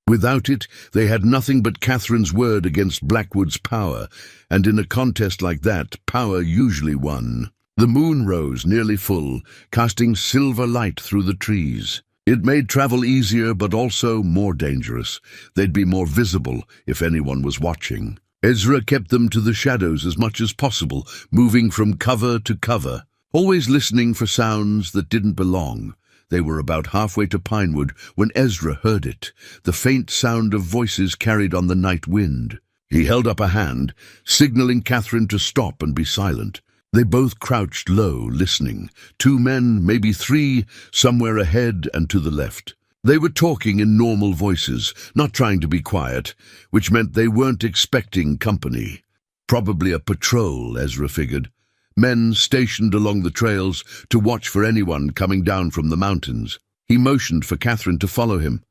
Without it, they had nothing but Catherine's word against Blackwood's power, and in a contest like that, power usually won. The moon rose nearly full, casting silver light through the trees. It made travel easier, but also more dangerous. They'd be more visible if anyone was watching. Ezra kept them to the shadows as much as possible, moving from cover to cover, always listening for sounds that didn't belong. They were about halfway to Pinewood when Ezra heard it, the faint sound of voices carried on the night wind. He held up a hand, signaling Catherine to stop and be silent. They both crouched low, listening. 2 men, maybe 3, somewhere ahead and to the left. They were talking in normal voices, not trying to be quiet, which meant they weren't expecting company. Probably a patrol, Ezra figured. Men stationed along the trails to watch for anyone coming down from the mountains. He motioned for Catherine to follow him,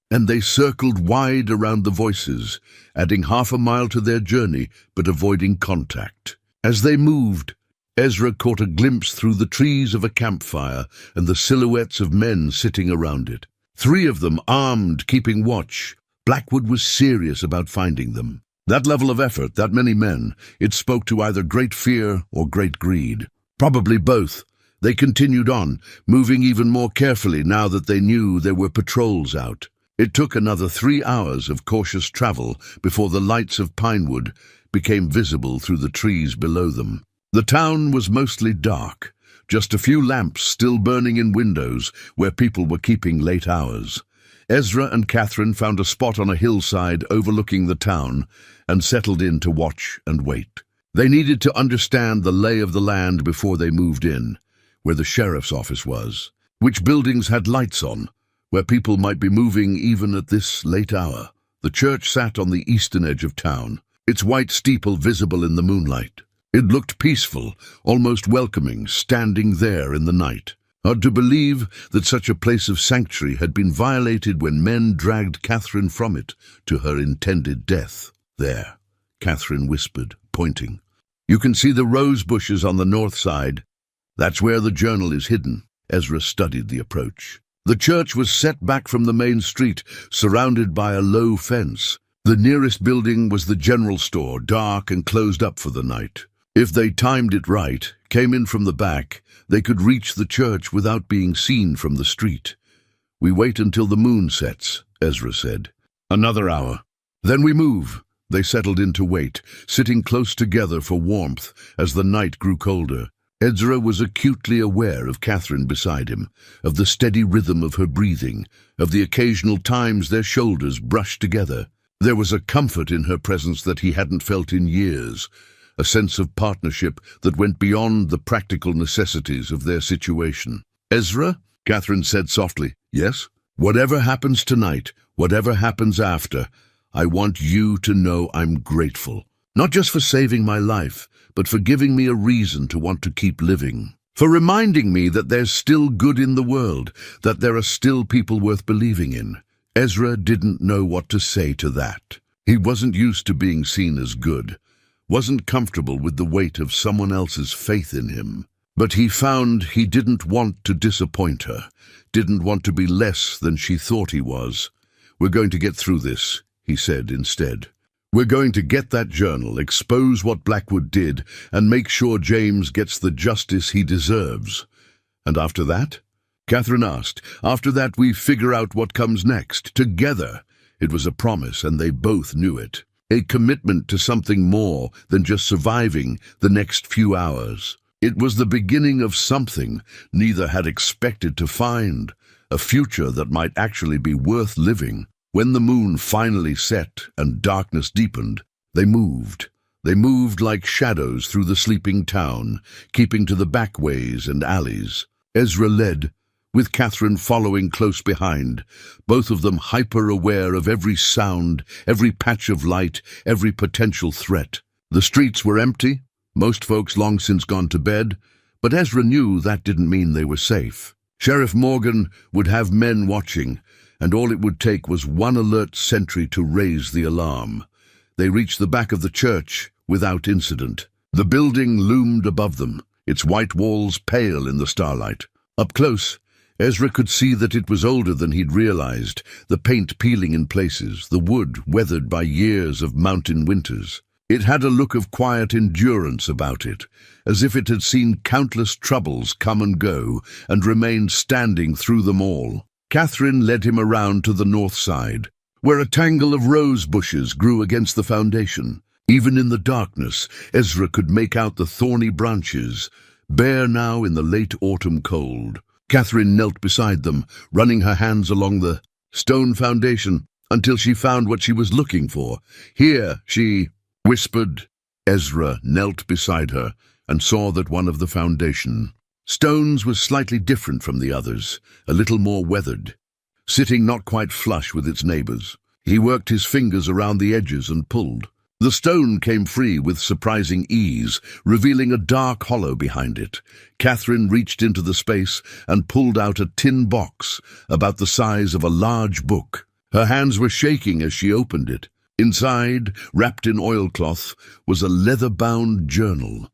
and they circled wide around the voices, adding half a mile to their journey but avoiding contact. As they moved, Ezra caught a glimpse through the trees of a campfire and the silhouettes of men sitting around it. 3 of them armed, keeping watch. Blackwood was serious about finding them. That level of effort, that many men, it spoke to either great fear or great greed. Probably both. They continued on, moving even more carefully now that they knew there were patrols out. It took another 3 hours of cautious travel before the lights of Pinewood became visible through the trees below them. The town was mostly dark, just a few lamps still burning in windows where people were keeping late hours. Ezra and Catherine found a spot on a hillside overlooking the town and settled in to watch and wait. They needed to understand the lay of the land before they moved in, where the sheriff's office was, which buildings had lights on, where people might be moving even at this late hour. The church sat on the eastern edge of town, its white steeple visible in the moonlight. It looked peaceful, almost welcoming, standing there in the night. Hard to believe that such a place of sanctuary had been violated when men dragged Catherine from it to her intended death. "There," Catherine whispered, pointing. "You can see the rose bushes on the north side. That's where the journal is hidden." Ezra studied the approach. The church was set back from the main street, surrounded by a low fence. The nearest building was the general store, dark and closed up for the night. If they timed it right, came in from the back, they could reach the church without being seen from the street. "We wait until the moon sets," Ezra said. "Another hour. Then we move. They settled in to wait, sitting close together for warmth as the night grew colder. Ezra was acutely aware of Catherine beside him, of the steady rhythm of her breathing, of the occasional times their shoulders brushed together. There was a comfort in her presence that he hadn't felt in years, a sense of partnership that went beyond the practical necessities of their situation. "Ezra," Catherine said softly. "Yes? Whatever happens tonight, whatever happens after, I want you to know I'm grateful. Not just for saving my life, but for giving me a reason to want to keep living. For reminding me that there's still good in the world, that there are still people worth believing in." Ezra didn't know what to say to that. He wasn't used to being seen as good, wasn't comfortable with the weight of someone else's faith in him. But he found he didn't want to disappoint her, didn't want to be less than she thought he was. "We're going to get through this," he said instead. "We're going to get that journal, expose what Blackwood did, and make sure James gets the justice he deserves." "And after that?" Catherine asked. "After that, we figure out what comes next, together." It was a promise, and they both knew it. A commitment to something more than just surviving the next few hours. It was the beginning of something neither had expected to find, a future that might actually be worth living. When the moon finally set and darkness deepened, they moved. They moved like shadows through the sleeping town, keeping to the back ways and alleys. Ezra led, with Catherine following close behind, both of them hyper-aware of every sound, every patch of light, every potential threat. The streets were empty, most folks long since gone to bed, but Ezra knew that didn't mean they were safe. Sheriff Morgan would have men watching, and all it would take was one alert sentry to raise the alarm. They reached the back of the church without incident. The building loomed above them, its white walls pale in the starlight. Up close, Ezra could see that it was older than he'd realized, the paint peeling in places, the wood weathered by years of mountain winters. It had a look of quiet endurance about it, as if it had seen countless troubles come and go and remained standing through them all. Catherine led him around to the north side, where a tangle of rose bushes grew against the foundation. Even in the darkness, Ezra could make out the thorny branches, bare now in the late autumn cold. Catherine knelt beside them, running her hands along the stone foundation until she found what she was looking for. "Here," she whispered. Ezra knelt beside her and saw that one of the foundation stones was slightly different from the others, a little more weathered, sitting not quite flush with its neighbors. He worked his fingers around the edges and pulled. The stone came free with surprising ease, revealing a dark hollow behind it. Catherine reached into the space and pulled out a tin box about the size of a large book. Her hands were shaking as she opened it. Inside, wrapped in oilcloth, was a leather-bound journal.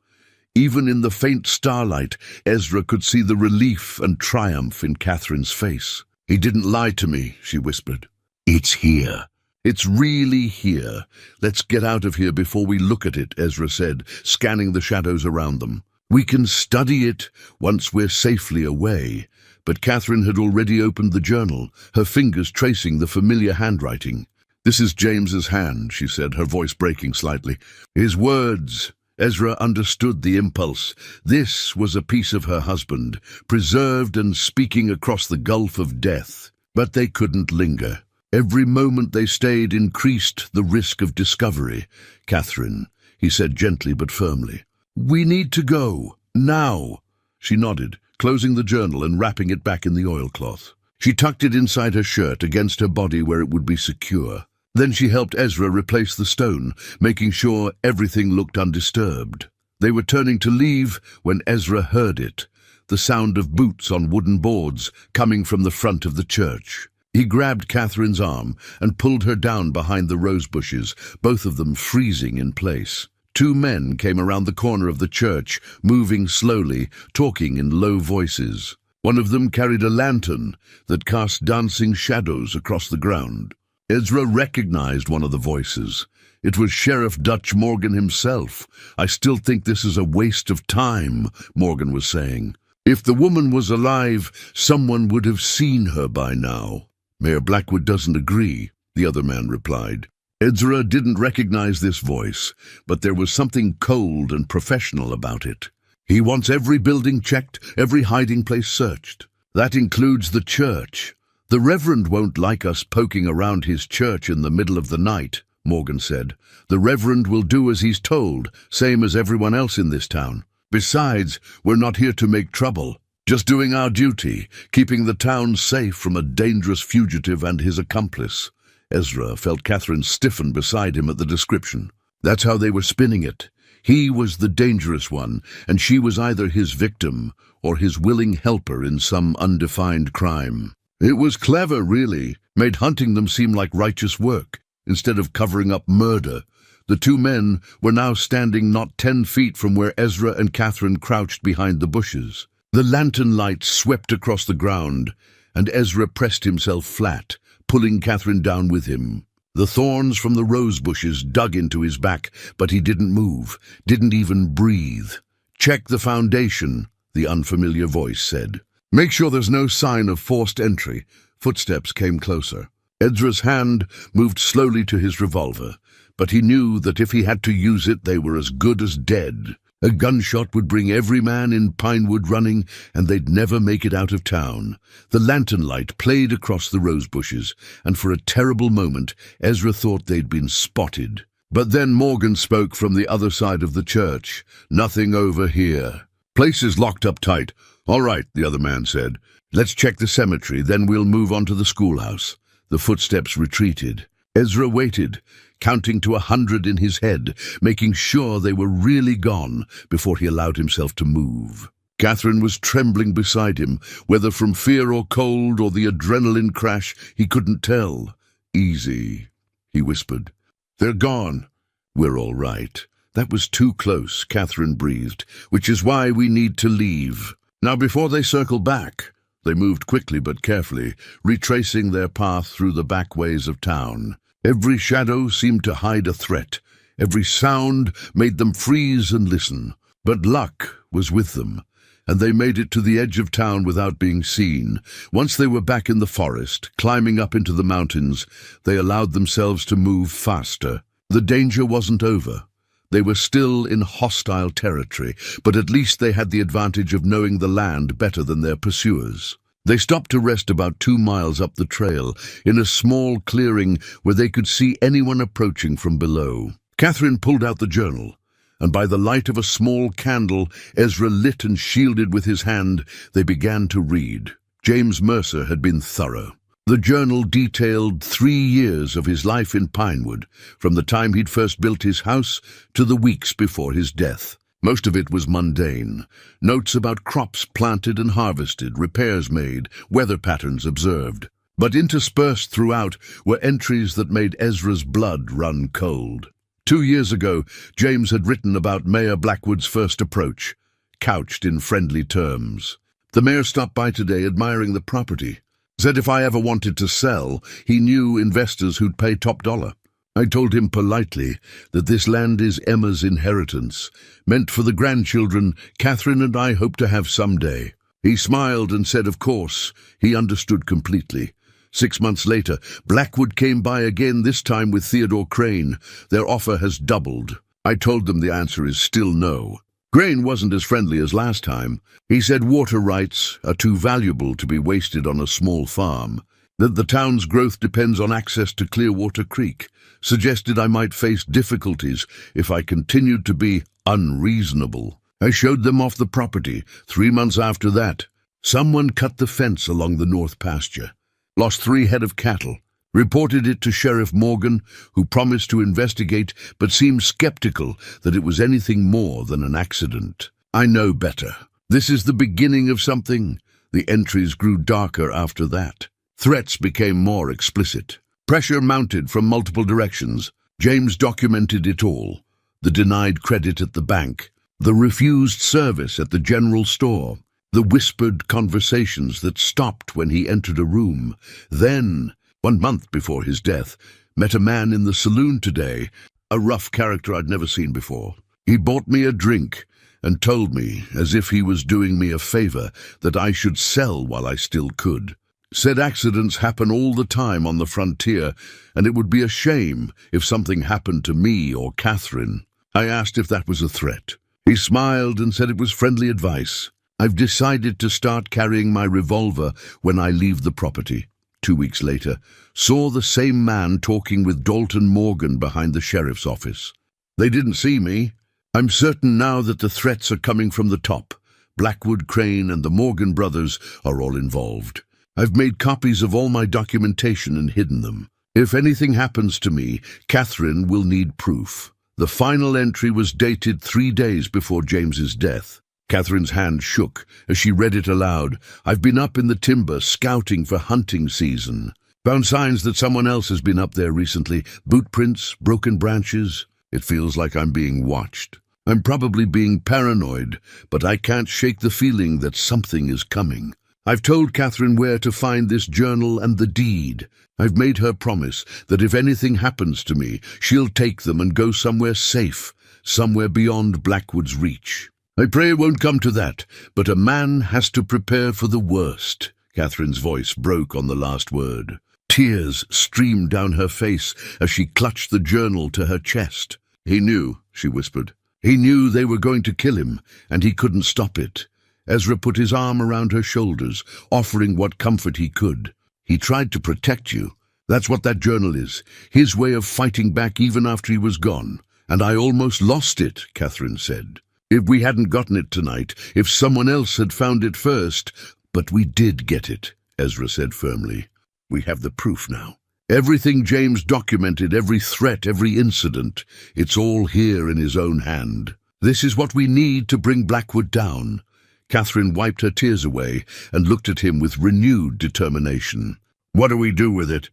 Even in the faint starlight, Ezra could see the relief and triumph in Catherine's face. "He didn't lie to me," she whispered. "It's here. It's really here. Let's get out of here before we look at it," Ezra said, scanning the shadows around them. "We can study it once we're safely away." But Catherine had already opened the journal, her fingers tracing the familiar handwriting. "This is James's hand," she said, her voice breaking slightly. "His words." Ezra understood the impulse. This was a piece of her husband, preserved and speaking across the gulf of death. But they couldn't linger. Every moment they stayed increased the risk of discovery. "Catherine," he said gently but firmly, "we need to go, now." She nodded, closing the journal and wrapping it back in the oilcloth. She tucked it inside her shirt against her body where it would be secure. Then she helped Ezra replace the stone, making sure everything looked undisturbed. They were turning to leave when Ezra heard it, the sound of boots on wooden boards coming from the front of the church. He grabbed Catherine's arm and pulled her down behind the rose bushes, both of them freezing in place. Two men came around the corner of the church, moving slowly, talking in low voices. One of them carried a lantern that cast dancing shadows across the ground. Ezra recognized one of the voices. It was Sheriff Dutch Morgan himself. "I still think this is a waste of time," Morgan was saying. "If the woman was alive, someone would have seen her by now." "Mayor Blackwood doesn't agree," the other man replied. Ezra didn't recognize this voice, but there was something cold and professional about it. He wants every building checked, every hiding place searched. That includes the church. The Reverend won't like us poking around his church in the middle of the night, Morgan said. The Reverend will do as he's told, same as everyone else in this town. Besides, we're not here to make trouble. Just doing our duty, keeping the town safe from a dangerous fugitive and his accomplice. Ezra felt Catherine stiffen beside him at the description. That's how they were spinning it. He was the dangerous one, and she was either his victim or his willing helper in some undefined crime. It was clever, really, made hunting them seem like righteous work, instead of covering up murder. The two men were now standing not 10 feet from where Ezra and Catherine crouched behind the bushes. The lantern light swept across the ground, and Ezra pressed himself flat, pulling Catherine down with him. The thorns from the rose bushes dug into his back, but he didn't move, didn't even breathe. "Check the foundation," the unfamiliar voice said. "Make sure there's no sign of forced entry." Footsteps came closer. Ezra's hand moved slowly to his revolver, but he knew that if he had to use it, they were as good as dead. A gunshot would bring every man in Pinewood running, and they'd never make it out of town. The lantern light played across the rose bushes, and for a terrible moment, Ezra thought they'd been spotted. But then Morgan spoke from the other side of the church. "Nothing over here. Place is locked up tight." "All right," the other man said. "Let's check the cemetery, then we'll move on to the schoolhouse." The footsteps retreated. Ezra waited, counting to 100 in his head, making sure they were really gone before he allowed himself to move. Catherine was trembling beside him, whether from fear or cold or the adrenaline crash, he couldn't tell. "Easy," he whispered. "They're gone." "We're all right." "That was too close," Catherine breathed, "which is why we need to leave. Now before they circle back." They moved quickly but carefully, retracing their path through the back ways of town. Every shadow seemed to hide a threat. Every sound made them freeze and listen. But luck was with them, and they made it to the edge of town without being seen. Once they were back in the forest, climbing up into the mountains, they allowed themselves to move faster. The danger wasn't over. They were still in hostile territory, but at least they had the advantage of knowing the land better than their pursuers. They stopped to rest about 2 miles up the trail, in a small clearing where they could see anyone approaching from below. Catherine pulled out the journal, and by the light of a small candle Ezra lit and shielded with his hand, they began to read. James Mercer had been thorough. The journal detailed 3 years of his life in Pinewood, from the time he'd first built his house to the weeks before his death. Most of it was mundane. Notes about crops planted and harvested, repairs made, weather patterns observed. But interspersed throughout were entries that made Ezra's blood run cold. 2 years ago, James had written about Mayor Blackwood's first approach, couched in friendly terms. "The mayor stopped by today admiring the property. Said if I ever wanted to sell, he knew investors who'd pay top dollar. I told him politely that this land is Emma's inheritance, meant for the grandchildren Catherine and I hope to have someday." He smiled and said of course. He understood completely. 6 months later, Blackwood came by again, this time with Theodore Crane. Their offer has doubled. I told them the answer is still no. Crane wasn't as friendly as last time. He said water rights are too valuable to be wasted on a small farm, that the town's growth depends on access to Clearwater Creek, suggested I might face difficulties if I continued to be unreasonable. I showed them off the property. 3 months after that, someone cut the fence along the north pasture, lost 3 head of cattle, reported it to Sheriff Morgan, who promised to investigate but seemed skeptical that it was anything more than an accident. I know better. This is the beginning of something. The entries grew darker after that. Threats became more explicit. Pressure mounted from multiple directions. James documented it all. The denied credit at the bank, the refused service at the general store, the whispered conversations that stopped when he entered a room. Then, 1 month before his death, met a man in the saloon today, a rough character I'd never seen before. He bought me a drink and told me, as if he was doing me a favor, that I should sell while I still could. Said accidents happen all the time on the frontier, and it would be a shame if something happened to me or Catherine. I asked if that was a threat. He smiled and said it was friendly advice. I've decided to start carrying my revolver when I leave the property. 2 weeks later, saw the same man talking with Dalton Morgan behind the sheriff's office. They didn't see me. I'm certain now that the threats are coming from the top. Blackwood, Crane, and the Morgan brothers are all involved. I've made copies of all my documentation and hidden them. If anything happens to me, Catherine will need proof. The final entry was dated 3 days before James's death. Catherine's hand shook as she read it aloud. I've been up in the timber scouting for hunting season. Found signs that someone else has been up there recently. Boot prints, broken branches. It feels like I'm being watched. I'm probably being paranoid, but I can't shake the feeling that something is coming. I've told Catherine where to find this journal and the deed. I've made her promise that if anything happens to me, she'll take them and go somewhere safe, somewhere beyond Blackwood's reach. I pray it won't come to that, but a man has to prepare for the worst. Catherine's voice broke on the last word. Tears streamed down her face as she clutched the journal to her chest. He knew, she whispered. He knew they were going to kill him, and he couldn't stop it. Ezra put his arm around her shoulders, offering what comfort he could. He tried to protect you. That's what that journal is. His way of fighting back even after he was gone. And I almost lost it, Catherine said. If we hadn't gotten it tonight, if someone else had found it first. But we did get it, Ezra said firmly. We have the proof now. Everything James documented, every threat, every incident, it's all here in his own hand. This is what we need to bring Blackwood down. Catherine wiped her tears away and looked at him with renewed determination. What do we do with it?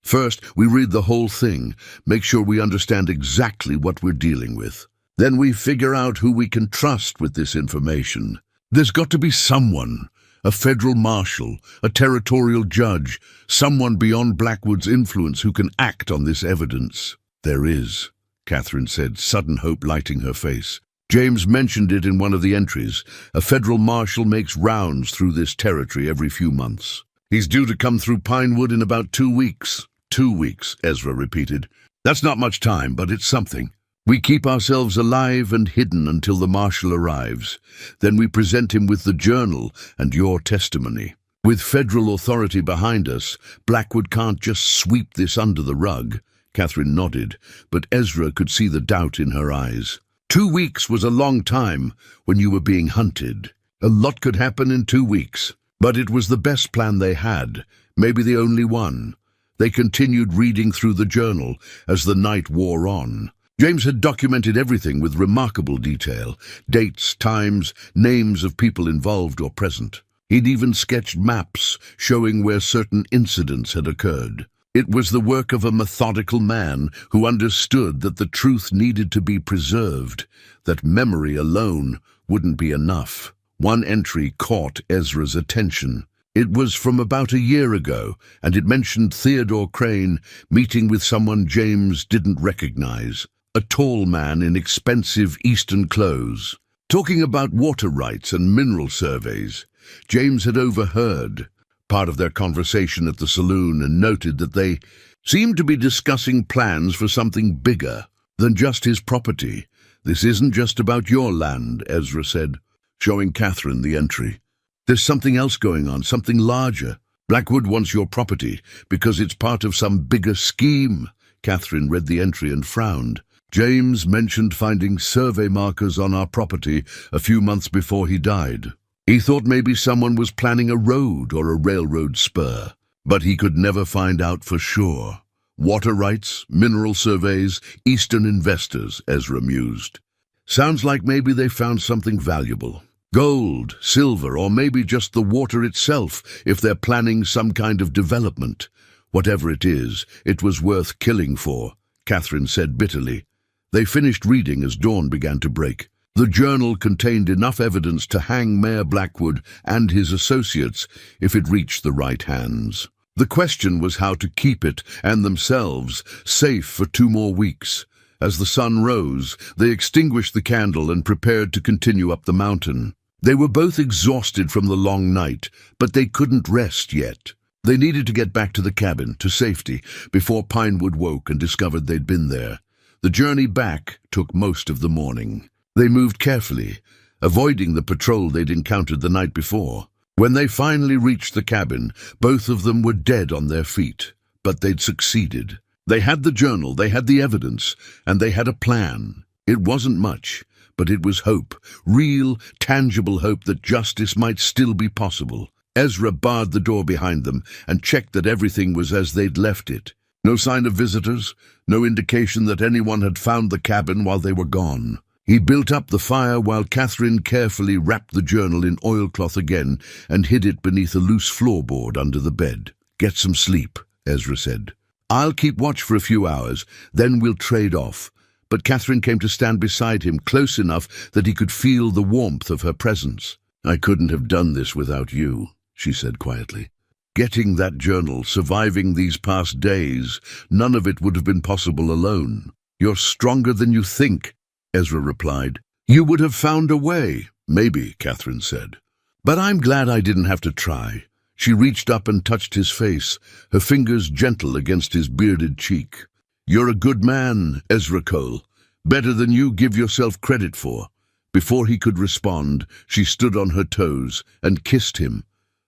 First, we read the whole thing, make sure we understand exactly what we're dealing with. Then we figure out who we can trust with this information. There's got to be someone, a federal marshal, a territorial judge, someone beyond Blackwood's influence who can act on this evidence. There is, Catherine said, sudden hope lighting her face. James mentioned it in one of the entries. A federal marshal makes rounds through this territory every few months. He's due to come through Pinewood in about 2 weeks. 2 weeks, Ezra repeated. That's not much time, but it's something. We keep ourselves alive and hidden until the marshal arrives. Then we present him with the journal and your testimony. With federal authority behind us, Blackwood can't just sweep this under the rug. Catherine nodded, but Ezra could see the doubt in her eyes. 2 weeks was a long time when you were being hunted. A lot could happen in 2 weeks. But it was the best plan they had, maybe the only one. They continued reading through the journal as the night wore on. James had documented everything with remarkable detail, dates, times, names of people involved or present. He'd even sketched maps showing where certain incidents had occurred. It was the work of a methodical man who understood that the truth needed to be preserved, that memory alone wouldn't be enough. One entry caught Ezra's attention. It was from about a year ago, and it mentioned Theodore Crane meeting with someone James didn't recognize. A tall man in expensive Eastern clothes. Talking about water rights and mineral surveys. James had overheard part of their conversation at the saloon and noted that they seemed to be discussing plans for something bigger than just his property. This isn't just about your land, Ezra said, showing Catherine the entry. There's something else going on, something larger. Blackwood wants your property because it's part of some bigger scheme. Catherine read the entry and frowned. James mentioned finding survey markers on our property a few months before he died. He thought maybe someone was planning a road or a railroad spur, but he could never find out for sure. Water rights, mineral surveys, Eastern investors, Ezra mused. Sounds like maybe they found something valuable. Gold, silver, or maybe just the water itself if they're planning some kind of development. Whatever it is, it was worth killing for, Catherine said bitterly. They finished reading as dawn began to break. The journal contained enough evidence to hang Mayor Blackwood and his associates if it reached the right hands. The question was how to keep it and themselves safe for 2 more weeks. As the sun rose, they extinguished the candle and prepared to continue up the mountain. They were both exhausted from the long night, but they couldn't rest yet. They needed to get back to the cabin, to safety, before Pinewood woke and discovered they'd been there. The journey back took most of the morning. They moved carefully, avoiding the patrol they'd encountered the night before. When they finally reached the cabin, both of them were dead on their feet, but they'd succeeded. They had the journal, they had the evidence, and they had a plan. It wasn't much, but it was hope, real, tangible hope that justice might still be possible. Ezra barred the door behind them and checked that everything was as they'd left it. No sign of visitors, no indication that anyone had found the cabin while they were gone. He built up the fire while Catherine carefully wrapped the journal in oilcloth again and hid it beneath a loose floorboard under the bed. "Get some sleep," Ezra said. "I'll keep watch for a few hours, then we'll trade off." But Catherine came to stand beside him, close enough that he could feel the warmth of her presence. "I couldn't have done this without you," she said quietly. "Getting that journal, surviving these past days, none of it would have been possible alone." "You're stronger than you think," Ezra replied. "You would have found a way." "Maybe," Catherine said. "But I'm glad I didn't have to try." She reached up and touched his face, her fingers gentle against his bearded cheek. "You're a good man, Ezra Cole. Better than you give yourself credit for." Before he could respond, she stood on her toes and kissed him.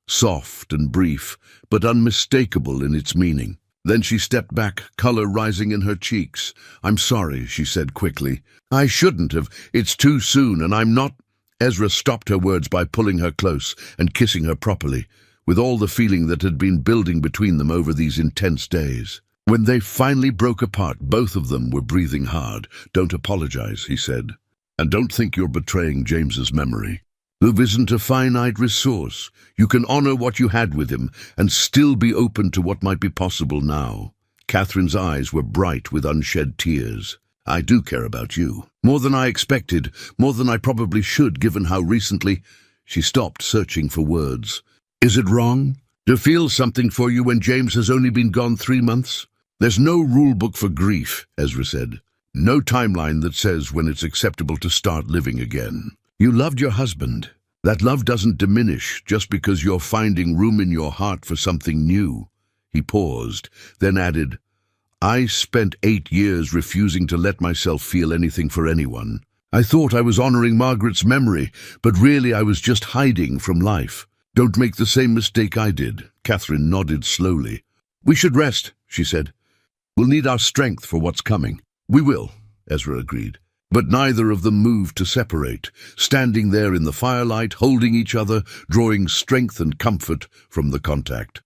Soft and brief, but unmistakable in its meaning. Then she stepped back, color rising in her cheeks. "I'm sorry," she said quickly. "I shouldn't have. It's too soon, and I'm not—" Ezra stopped her words by pulling her close and kissing her properly, with all the feeling that had been building between them over these intense days. When they finally broke apart, both of them were breathing hard. "Don't apologize," he said. "And don't think you're betraying James's memory. Love isn't a finite resource. You can honor what you had with him and still be open to what might be possible now." Catherine's eyes were bright with unshed tears. "I do care about you. More than I expected, more than I probably should, given how recently—" She stopped, searching for words. "Is it wrong to feel something for you when James has only been gone 3 months? There's no rule book for grief," Ezra said. "No timeline that says when it's acceptable to start living again. You loved your husband. That love doesn't diminish just because you're finding room in your heart for something new." He paused, then added, "I spent 8 years refusing to let myself feel anything for anyone. I thought I was honoring Margaret's memory, but really I was just hiding from life. Don't make the same mistake I did." Catherine nodded slowly. "We should rest," she said. "We'll need our strength for what's coming." "We will," Ezra agreed. But neither of them moved to separate, standing there in the firelight, holding each other, drawing strength and comfort from the contact.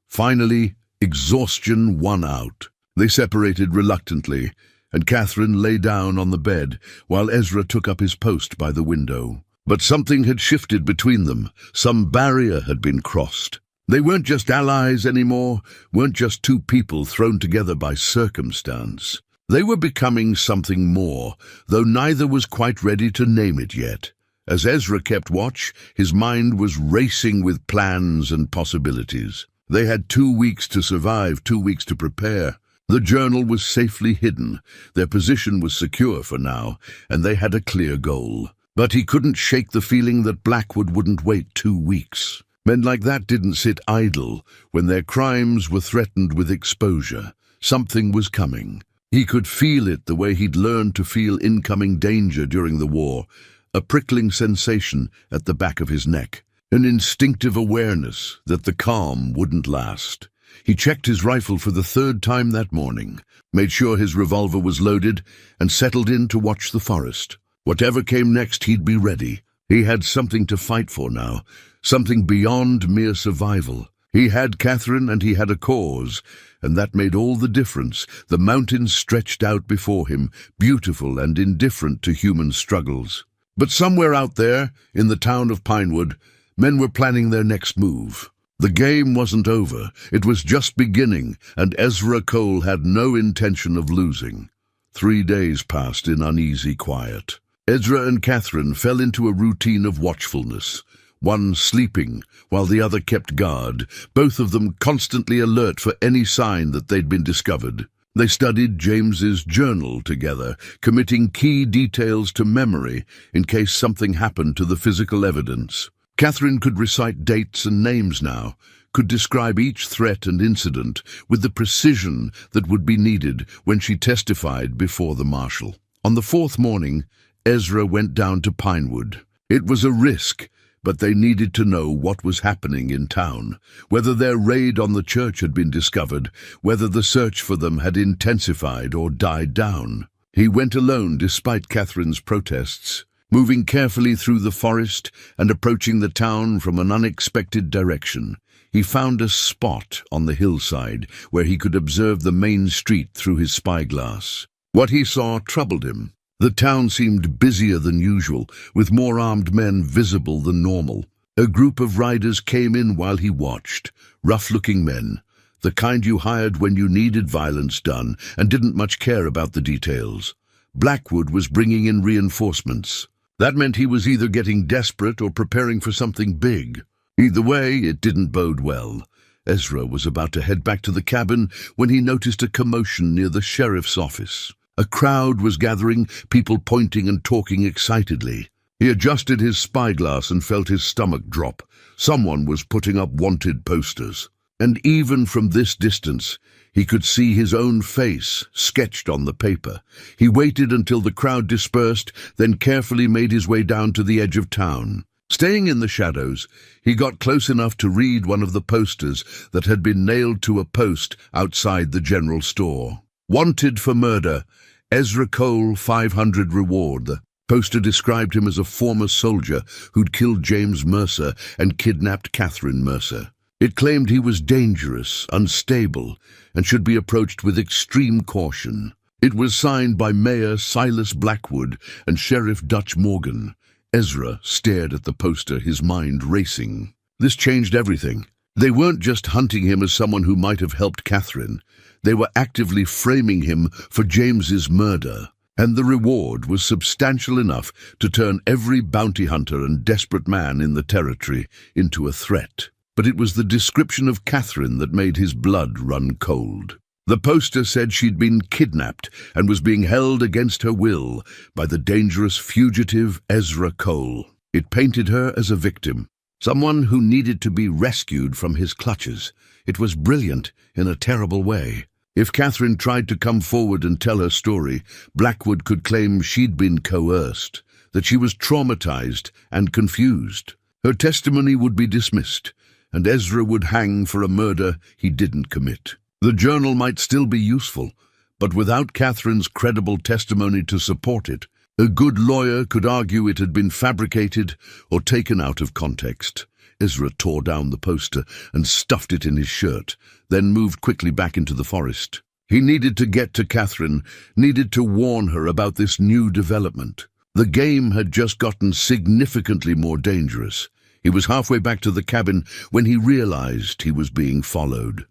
Finally, exhaustion won out. They separated reluctantly, and Catherine lay down on the bed while Ezra took up his post by the window. But something had shifted between them. Some barrier had been crossed. They weren't just allies anymore, weren't just two people thrown together by circumstance. They were becoming something more, though neither was quite ready to name it yet. As Ezra kept watch, his mind was racing with plans and possibilities. They had 2 weeks to survive, 2 weeks to prepare. The journal was safely hidden. Their position was secure for now, and they had a clear goal. But he couldn't shake the feeling that Blackwood wouldn't wait 2 weeks. Men like that didn't sit idle when their crimes were threatened with exposure. Something was coming. He could feel it the way he'd learned to feel incoming danger during the war, a prickling sensation at the back of his neck, an instinctive awareness that the calm wouldn't last. He checked his rifle for the 3rd time that morning, made sure his revolver was loaded, and settled in to watch the forest. Whatever came next, he'd be ready. He had something to fight for now, something beyond mere survival. He had Catherine and he had a cause, and that made all the difference. The mountains stretched out before him, beautiful and indifferent to human struggles. But somewhere out there, in the town of Pinewood, men were planning their next move. The game wasn't over, it was just beginning, and Ezra Cole had no intention of losing. 3 days passed in uneasy quiet. Ezra and Catherine fell into a routine of watchfulness, one sleeping while the other kept guard, both of them constantly alert for any sign that they'd been discovered. They studied James's journal together, committing key details to memory in case something happened to the physical evidence. Catherine could recite dates and names now, could describe each threat and incident with the precision that would be needed when she testified before the marshal. On the fourth morning, Ezra went down to Pinewood. It was a risk, but they needed to know what was happening in town, whether their raid on the church had been discovered, whether the search for them had intensified or died down. He went alone despite Catherine's protests, moving carefully through the forest and approaching the town from an unexpected direction. He found a spot on the hillside where he could observe the main street through his spyglass. What he saw troubled him. The town seemed busier than usual, with more armed men visible than normal. A group of riders came in while he watched, rough-looking men, the kind you hired when you needed violence done and didn't much care about the details. Blackwood was bringing in reinforcements. That meant he was either getting desperate or preparing for something big. Either way, it didn't bode well. Ezra was about to head back to the cabin when he noticed a commotion near the sheriff's office. A crowd was gathering, people pointing and talking excitedly. He adjusted his spyglass and felt his stomach drop. Someone was putting up wanted posters. And even from this distance, he could see his own face sketched on the paper. He waited until the crowd dispersed, then carefully made his way down to the edge of town. Staying in the shadows, he got close enough to read one of the posters that had been nailed to a post outside the general store. Wanted for murder, Ezra Cole, 500 reward. The poster described him as a former soldier who'd killed James Mercer and kidnapped Catherine Mercer. It claimed he was dangerous, unstable, and should be approached with extreme caution. It was signed by Mayor Silas Blackwood and Sheriff Dutch Morgan. Ezra stared at the poster, his mind racing. This changed everything. They weren't just hunting him as someone who might have helped Catherine. They were actively framing him for James's murder, and the reward was substantial enough to turn every bounty hunter and desperate man in the territory into a threat. But it was the description of Catherine that made his blood run cold. The poster said she'd been kidnapped and was being held against her will by the dangerous fugitive Ezra Cole. It painted her as a victim, someone who needed to be rescued from his clutches. It was brilliant in a terrible way. If Catherine tried to come forward and tell her story, Blackwood could claim she'd been coerced, that she was traumatized and confused. Her testimony would be dismissed, and Ezra would hang for a murder he didn't commit. The journal might still be useful, but without Catherine's credible testimony to support it, a good lawyer could argue it had been fabricated or taken out of context. Ezra tore down the poster and stuffed it in his shirt, then moved quickly back into the forest. He needed to get to Catherine, needed to warn her about this new development. The game had just gotten significantly more dangerous. He was halfway back to the cabin when he realized he was being followed.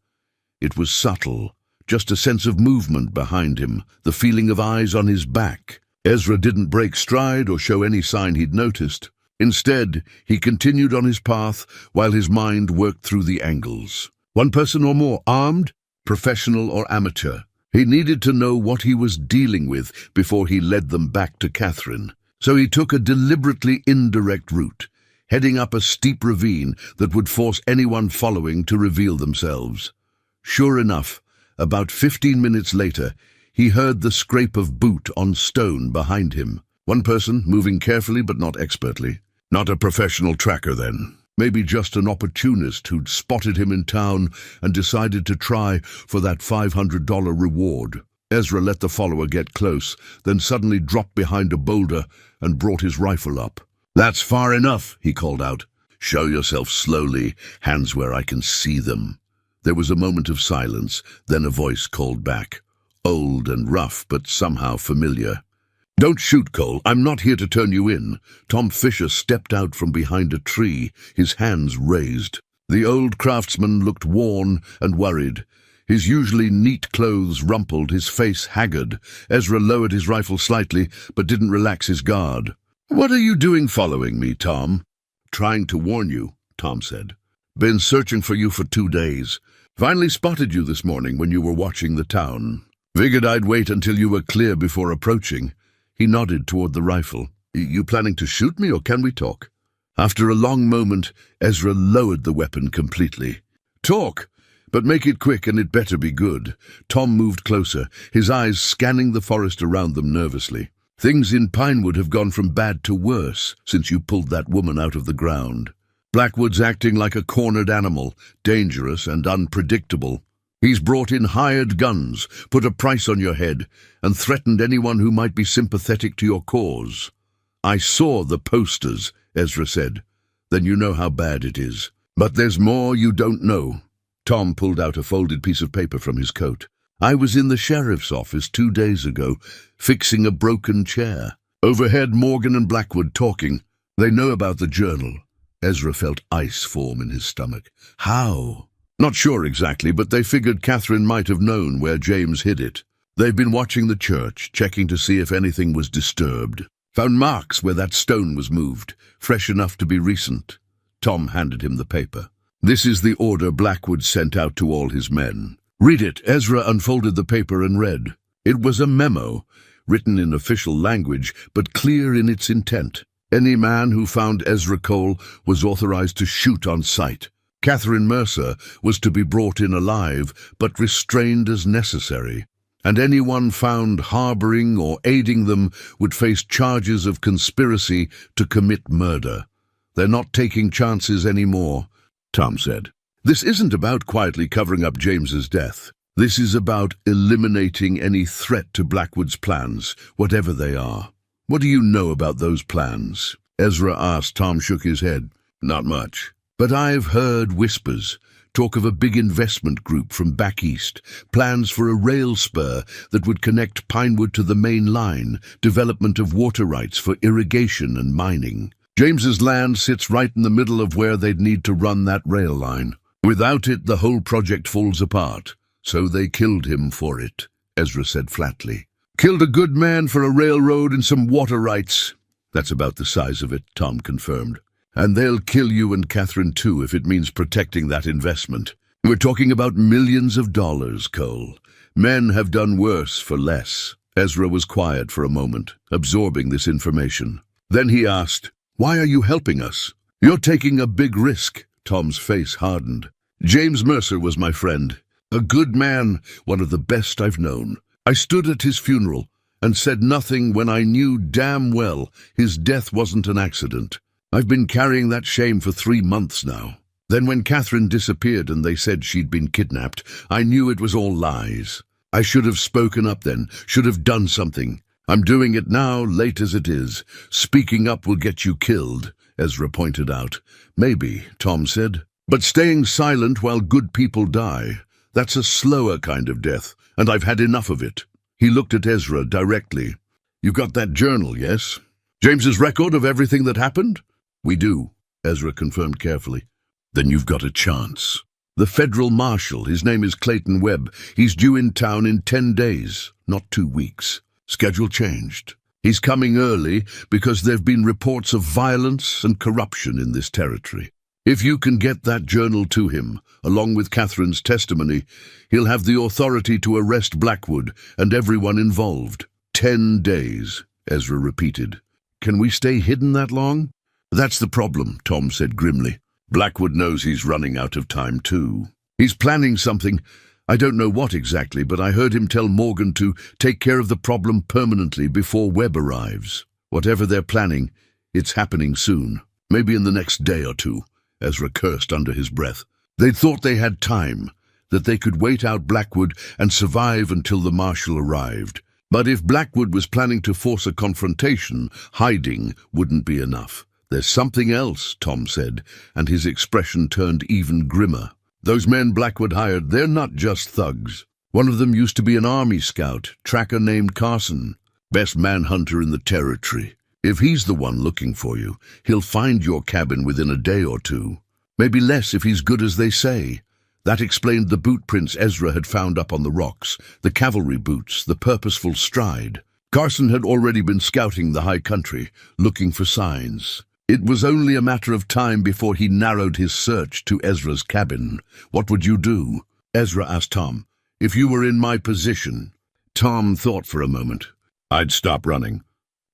It was subtle, just a sense of movement behind him, the feeling of eyes on his back. Ezra didn't break stride or show any sign he'd noticed. Instead, he continued on his path while his mind worked through the angles. One person or more, armed, professional or amateur. He needed to know what he was dealing with before he led them back to Catherine. So he took a deliberately indirect route, heading up a steep ravine that would force anyone following to reveal themselves. Sure enough, about 15 minutes later, he heard the scrape of boot on stone behind him. One person, moving carefully but not expertly. Not a professional tracker then. Maybe just an opportunist who'd spotted him in town and decided to try for that $500 reward. Ezra let the follower get close, then suddenly dropped behind a boulder and brought his rifle up. "That's far enough," he called out. "Show yourself slowly, hands where I can see them." There was a moment of silence, then a voice called back, old and rough but somehow familiar. "Don't shoot, Cole. I'm not here to turn you in." Tom Fisher stepped out from behind a tree, his hands raised. The old craftsman looked worn and worried. His usually neat clothes rumpled, his face haggard. Ezra lowered his rifle slightly, but didn't relax his guard. "What are you doing following me, Tom?" "Trying to warn you," Tom said. "Been searching for you for 2 days. Finally spotted you this morning when you were watching the town. Figured I'd wait until you were clear before approaching." He nodded toward the rifle. "You planning to shoot me, or can we talk?" After a long moment, Ezra lowered the weapon completely. Talk, but make it quick and it better be good. Tom moved closer, his eyes scanning the forest around them nervously. Things in Pinewood have gone from bad to worse since you pulled that woman out of the ground. Blackwood's acting like a cornered animal, dangerous and unpredictable. He's brought in hired guns, put a price on your head, and threatened anyone who might be sympathetic to your cause. I saw the posters, Ezra said. Then you know how bad it is. But there's more you don't know. Tom pulled out a folded piece of paper from his coat. I was in the sheriff's office 2 days ago, fixing a broken chair. Overhead, Morgan and Blackwood talking. They know about the journal. Ezra felt ice form in his stomach. How? Not sure exactly, but they figured Catherine might have known where James hid it. They've been watching the church, checking to see if anything was disturbed. Found marks where that stone was moved, fresh enough to be recent. Tom handed him the paper. This is the order Blackwood sent out to all his men. Read it. Ezra unfolded the paper and read. It was a memo, written in official language, but clear in its intent. Any man who found Ezra Cole was authorized to shoot on sight. Catherine Mercer was to be brought in alive, but restrained as necessary. And anyone found harboring or aiding them would face charges of conspiracy to commit murder. They're not taking chances anymore, Tom said. This isn't about quietly covering up James's death. This is about eliminating any threat to Blackwood's plans, whatever they are. What do you know about those plans? Ezra asked. Tom shook his head. Not much. But I've heard whispers, talk of a big investment group from back east, plans for a rail spur that would connect Pinewood to the main line, development of water rights for irrigation and mining. James's land sits right in the middle of where they'd need to run that rail line. Without it, the whole project falls apart. So they killed him for it, Ezra said flatly. Killed a good man for a railroad and some water rights. That's about the size of it, Tom confirmed. And they'll kill you and Catherine too if it means protecting that investment. We're talking about millions of dollars, Cole. Men have done worse for less. Ezra was quiet for a moment, absorbing this information. Then he asked, "Why are you helping us?" "You're taking a big risk." Tom's face hardened. "James Mercer was my friend. A good man, one of the best I've known. I stood at his funeral and said nothing when I knew damn well his death wasn't an accident. I've been carrying that shame for 3 months now. Then when Catherine disappeared and they said she'd been kidnapped, I knew it was all lies. I should have spoken up then, should have done something. I'm doing it now, late as it is. Speaking up will get you killed," Ezra pointed out. "Maybe," Tom said. "But staying silent while good people die, that's a slower kind of death, and I've had enough of it." He looked at Ezra directly. "You got that journal, yes? James's record of everything that happened?" "We do," Ezra confirmed carefully. "Then you've got a chance. The federal marshal, his name is Clayton Webb, he's due in town in 10 days, not 2 weeks. Schedule changed. He's coming early because there've been reports of violence and corruption in this territory. If you can get that journal to him, along with Catherine's testimony, he'll have the authority to arrest Blackwood and everyone involved. 10 days, Ezra repeated. Can we stay hidden that long? That's the problem, Tom said grimly. Blackwood knows he's running out of time too. He's planning something. I don't know what exactly, but I heard him tell Morgan to take care of the problem permanently before Webb arrives. Whatever they're planning, it's happening soon. Maybe in the next day or two, Ezra cursed under his breath. They'd thought they had time, that they could wait out Blackwood and survive until the marshal arrived. But if Blackwood was planning to force a confrontation, hiding wouldn't be enough. There's something else, Tom said, and his expression turned even grimmer. Those men Blackwood hired, they're not just thugs. One of them used to be an army scout, tracker named Carson, best manhunter in the territory. If he's the one looking for you, he'll find your cabin within a day or two. Maybe less if he's good as they say. That explained the boot prints Ezra had found up on the rocks, the cavalry boots, the purposeful stride. Carson had already been scouting the high country, looking for signs. It was only a matter of time before he narrowed his search to Ezra's cabin. What would you do? Ezra asked Tom. If you were in my position. Tom thought for a moment. I'd stop running.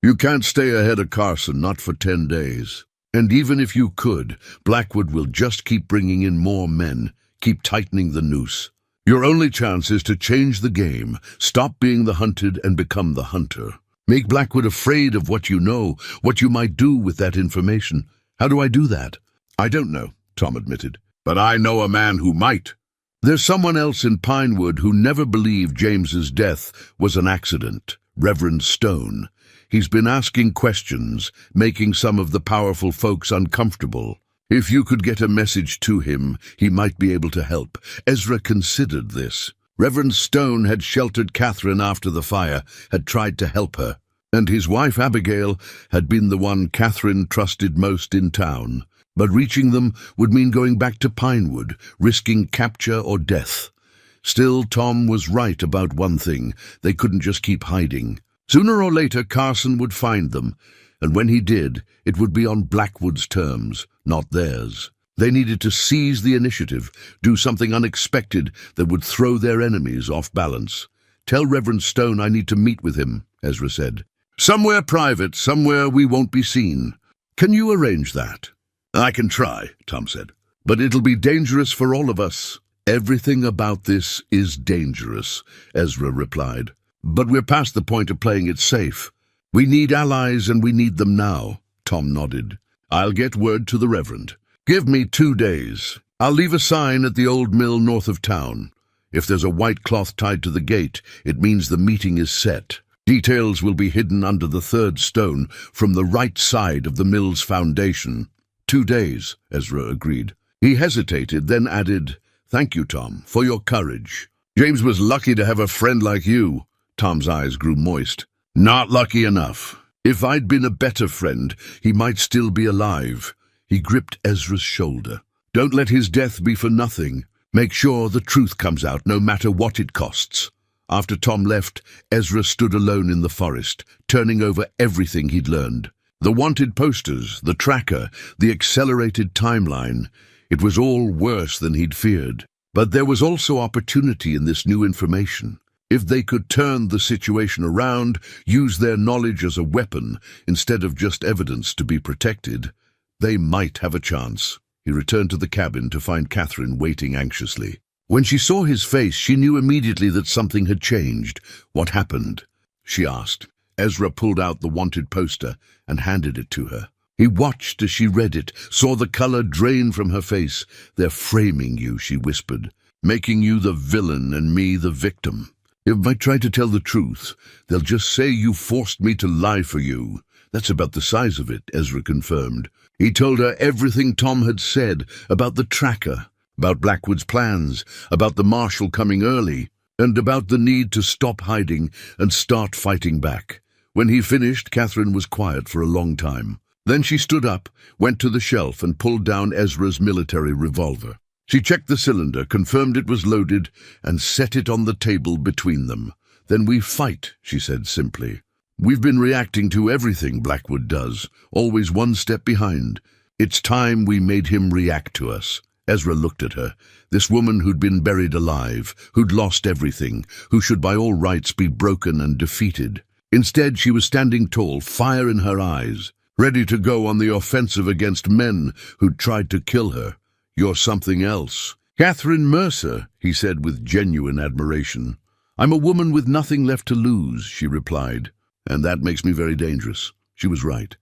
You can't stay ahead of Carson, not for 10 days. And even if you could, Blackwood will just keep bringing in more men, keep tightening the noose. Your only chance is to change the game, stop being the hunted and become the hunter. Make Blackwood afraid of what you know, what you might do with that information. How do I do that? I don't know, Tom admitted, but I know a man who might. There's someone else in Pinewood who never believed James's death was an accident, Reverend Stone. He's been asking questions, making some of the powerful folks uncomfortable. If you could get a message to him, he might be able to help. Ezra considered this. Reverend Stone had sheltered Catherine after the fire, had tried to help her, and his wife Abigail had been the one Catherine trusted most in town. But reaching them would mean going back to Pinewood, risking capture or death. Still, Tom was right about one thing. They couldn't just keep hiding. Sooner or later, Carson would find them, and when he did, it would be on Blackwood's terms, not theirs. They needed to seize the initiative, do something unexpected that would throw their enemies off balance. Tell Reverend Stone I need to meet with him, Ezra said. Somewhere private, somewhere we won't be seen. Can you arrange that? I can try, Tom said. But it'll be dangerous for all of us. Everything about this is dangerous, Ezra replied. But we're past the point of playing it safe. We need allies and we need them now, Tom nodded. I'll get word to the Reverend. Give me 2 days. I'll leave a sign at the old mill north of town. If there's a white cloth tied to the gate, it means the meeting is set. Details will be hidden under the 3rd stone from the right side of the mill's foundation. 2 days, Ezra agreed. He hesitated, then added, Thank you, Tom, for your courage. James was lucky to have a friend like you. Tom's eyes grew moist. Not lucky enough. If I'd been a better friend, he might still be alive. He gripped Ezra's shoulder. Don't let his death be for nothing. Make sure the truth comes out, no matter what it costs. After Tom left, Ezra stood alone in the forest, turning over everything he'd learned. The wanted posters, the tracker, the accelerated timeline. It was all worse than he'd feared. But there was also opportunity in this new information. If they could turn the situation around, use their knowledge as a weapon instead of just evidence to be protected, they might have a chance. He returned to the cabin to find Catherine waiting anxiously. When she saw his face, she knew immediately that something had changed. What happened? She asked. Ezra pulled out the wanted poster and handed it to her. He watched as she read it, saw the color drain from her face. They're framing you, she whispered, making you the villain and me the victim. If I try to tell the truth, they'll just say you forced me to lie for you. That's about the size of it, Ezra confirmed. He told her everything Tom had said about the tracker, about Blackwood's plans, about the marshal coming early, and about the need to stop hiding and start fighting back. When he finished, Catherine was quiet for a long time. Then she stood up, went to the shelf, and pulled down Ezra's military revolver. She checked the cylinder, confirmed it was loaded, and set it on the table between them. Then we fight, she said simply. We've been reacting to everything Blackwood does, always one step behind. It's time we made him react to us. Ezra looked at her, this woman who'd been buried alive, who'd lost everything, who should by all rights be broken and defeated. Instead, she was standing tall, fire in her eyes, ready to go on the offensive against men who'd tried to kill her. You're something else. Catherine Mercer, he said with genuine admiration. I'm a woman with nothing left to lose, she replied, and that makes me very dangerous. She was right.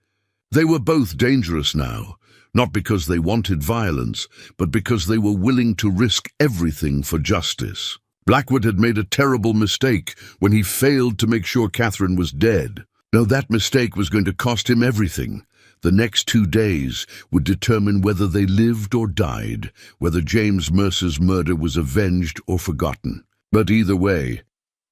They were both dangerous now, not because they wanted violence, but because they were willing to risk everything for justice. Blackwood had made a terrible mistake when he failed to make sure Catherine was dead. No, that mistake was going to cost him everything. The next 2 days would determine whether they lived or died, whether James Mercer's murder was avenged or forgotten. But either way,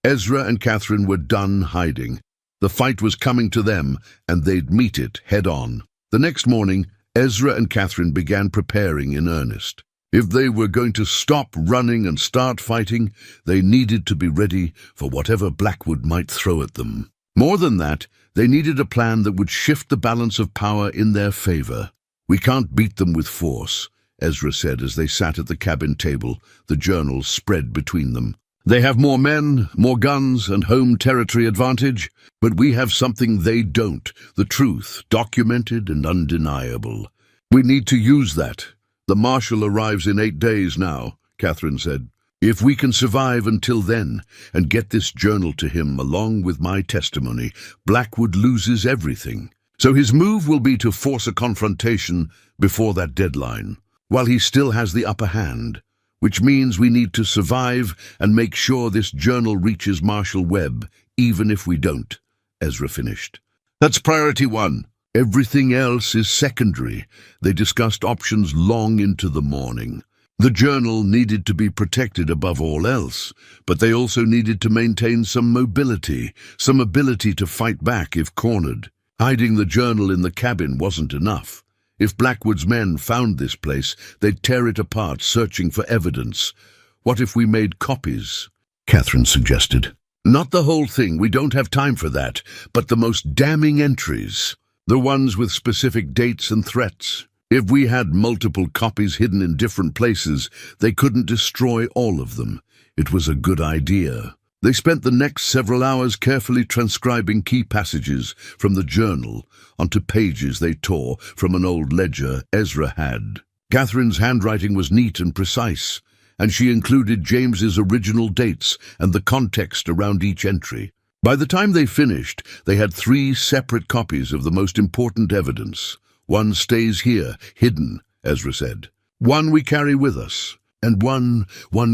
Ezra and Catherine were done hiding. The fight was coming to them, and they'd meet it head-on. The next morning, Ezra and Catherine began preparing in earnest. If they were going to stop running and start fighting, they needed to be ready for whatever Blackwood might throw at them. More than that, they needed a plan that would shift the balance of power in their favor. We can't beat them with force, Ezra said as they sat at the cabin table, the journals spread between them. They have more men, more guns, and home territory advantage, but we have something they don't, the truth, documented and undeniable. We need to use that. The marshal arrives in 8 days now. Catherine said. "If we can survive until then and get this journal to him along with my testimony, Blackwood loses everything. So his move will be to force a confrontation before that deadline, while he still has the upper hand, which means we need to survive and make sure this journal reaches Marshal Webb, even if we don't," Ezra finished. "That's priority one. Everything else is secondary." They discussed options long into the morning. The journal needed to be protected above all else, but they also needed to maintain some mobility, some ability to fight back if cornered. Hiding the journal in the cabin wasn't enough. If Blackwood's men found this place, they'd tear it apart, searching for evidence. "What if we made copies?" Catherine suggested. "Not the whole thing, we don't have time for that, but the most damning entries. The ones with specific dates and threats. If we had multiple copies hidden in different places, they couldn't destroy all of them. It was a good idea." They spent the next several hours carefully transcribing key passages from the journal onto pages they tore from an old ledger Ezra had. Catherine's handwriting was neat and precise, and she included James's original dates and the context around each entry. By the time they finished, they had 3 separate copies of the most important evidence. "One stays here, hidden," Ezra said. "One we carry with us. And one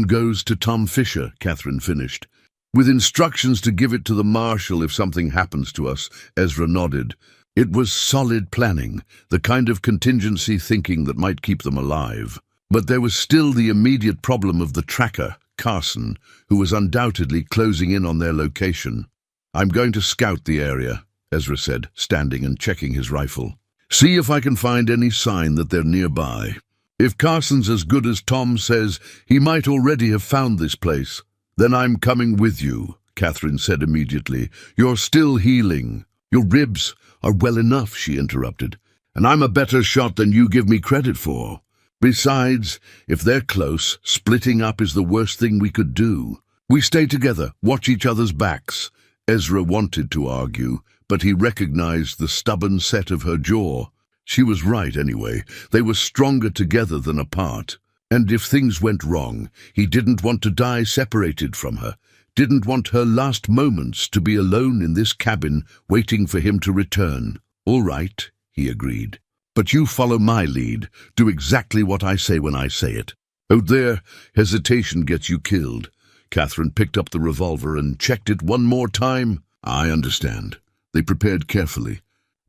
goes to Tom Fisher," Catherine finished. "With instructions to give it to the marshal if something happens to us," Ezra nodded. It was solid planning, the kind of contingency thinking that might keep them alive. But there was still the immediate problem of the tracker, Carson, who was undoubtedly closing in on their location. "I'm going to scout the area," Ezra said, standing and checking his rifle. "See if I can find any sign that they're nearby. If Carson's as good as Tom says, he might already have found this place." "Then I'm coming with you," Catherine said immediately. "You're still healing." "Your ribs are well enough," she interrupted. "And I'm a better shot than you give me credit for. Besides, if they're close, splitting up is the worst thing we could do. We stay together, watch each other's backs." Ezra wanted to argue, but he recognized the stubborn set of her jaw. She was right anyway. They were stronger together than apart. And if things went wrong, he didn't want to die separated from her, didn't want her last moments to be alone in this cabin waiting for him to return. "All right," he agreed. "But you follow my lead. Do exactly what I say when I say it. Out there, hesitation gets you killed." Catherine picked up the revolver and checked it one more time. "I understand." They prepared carefully,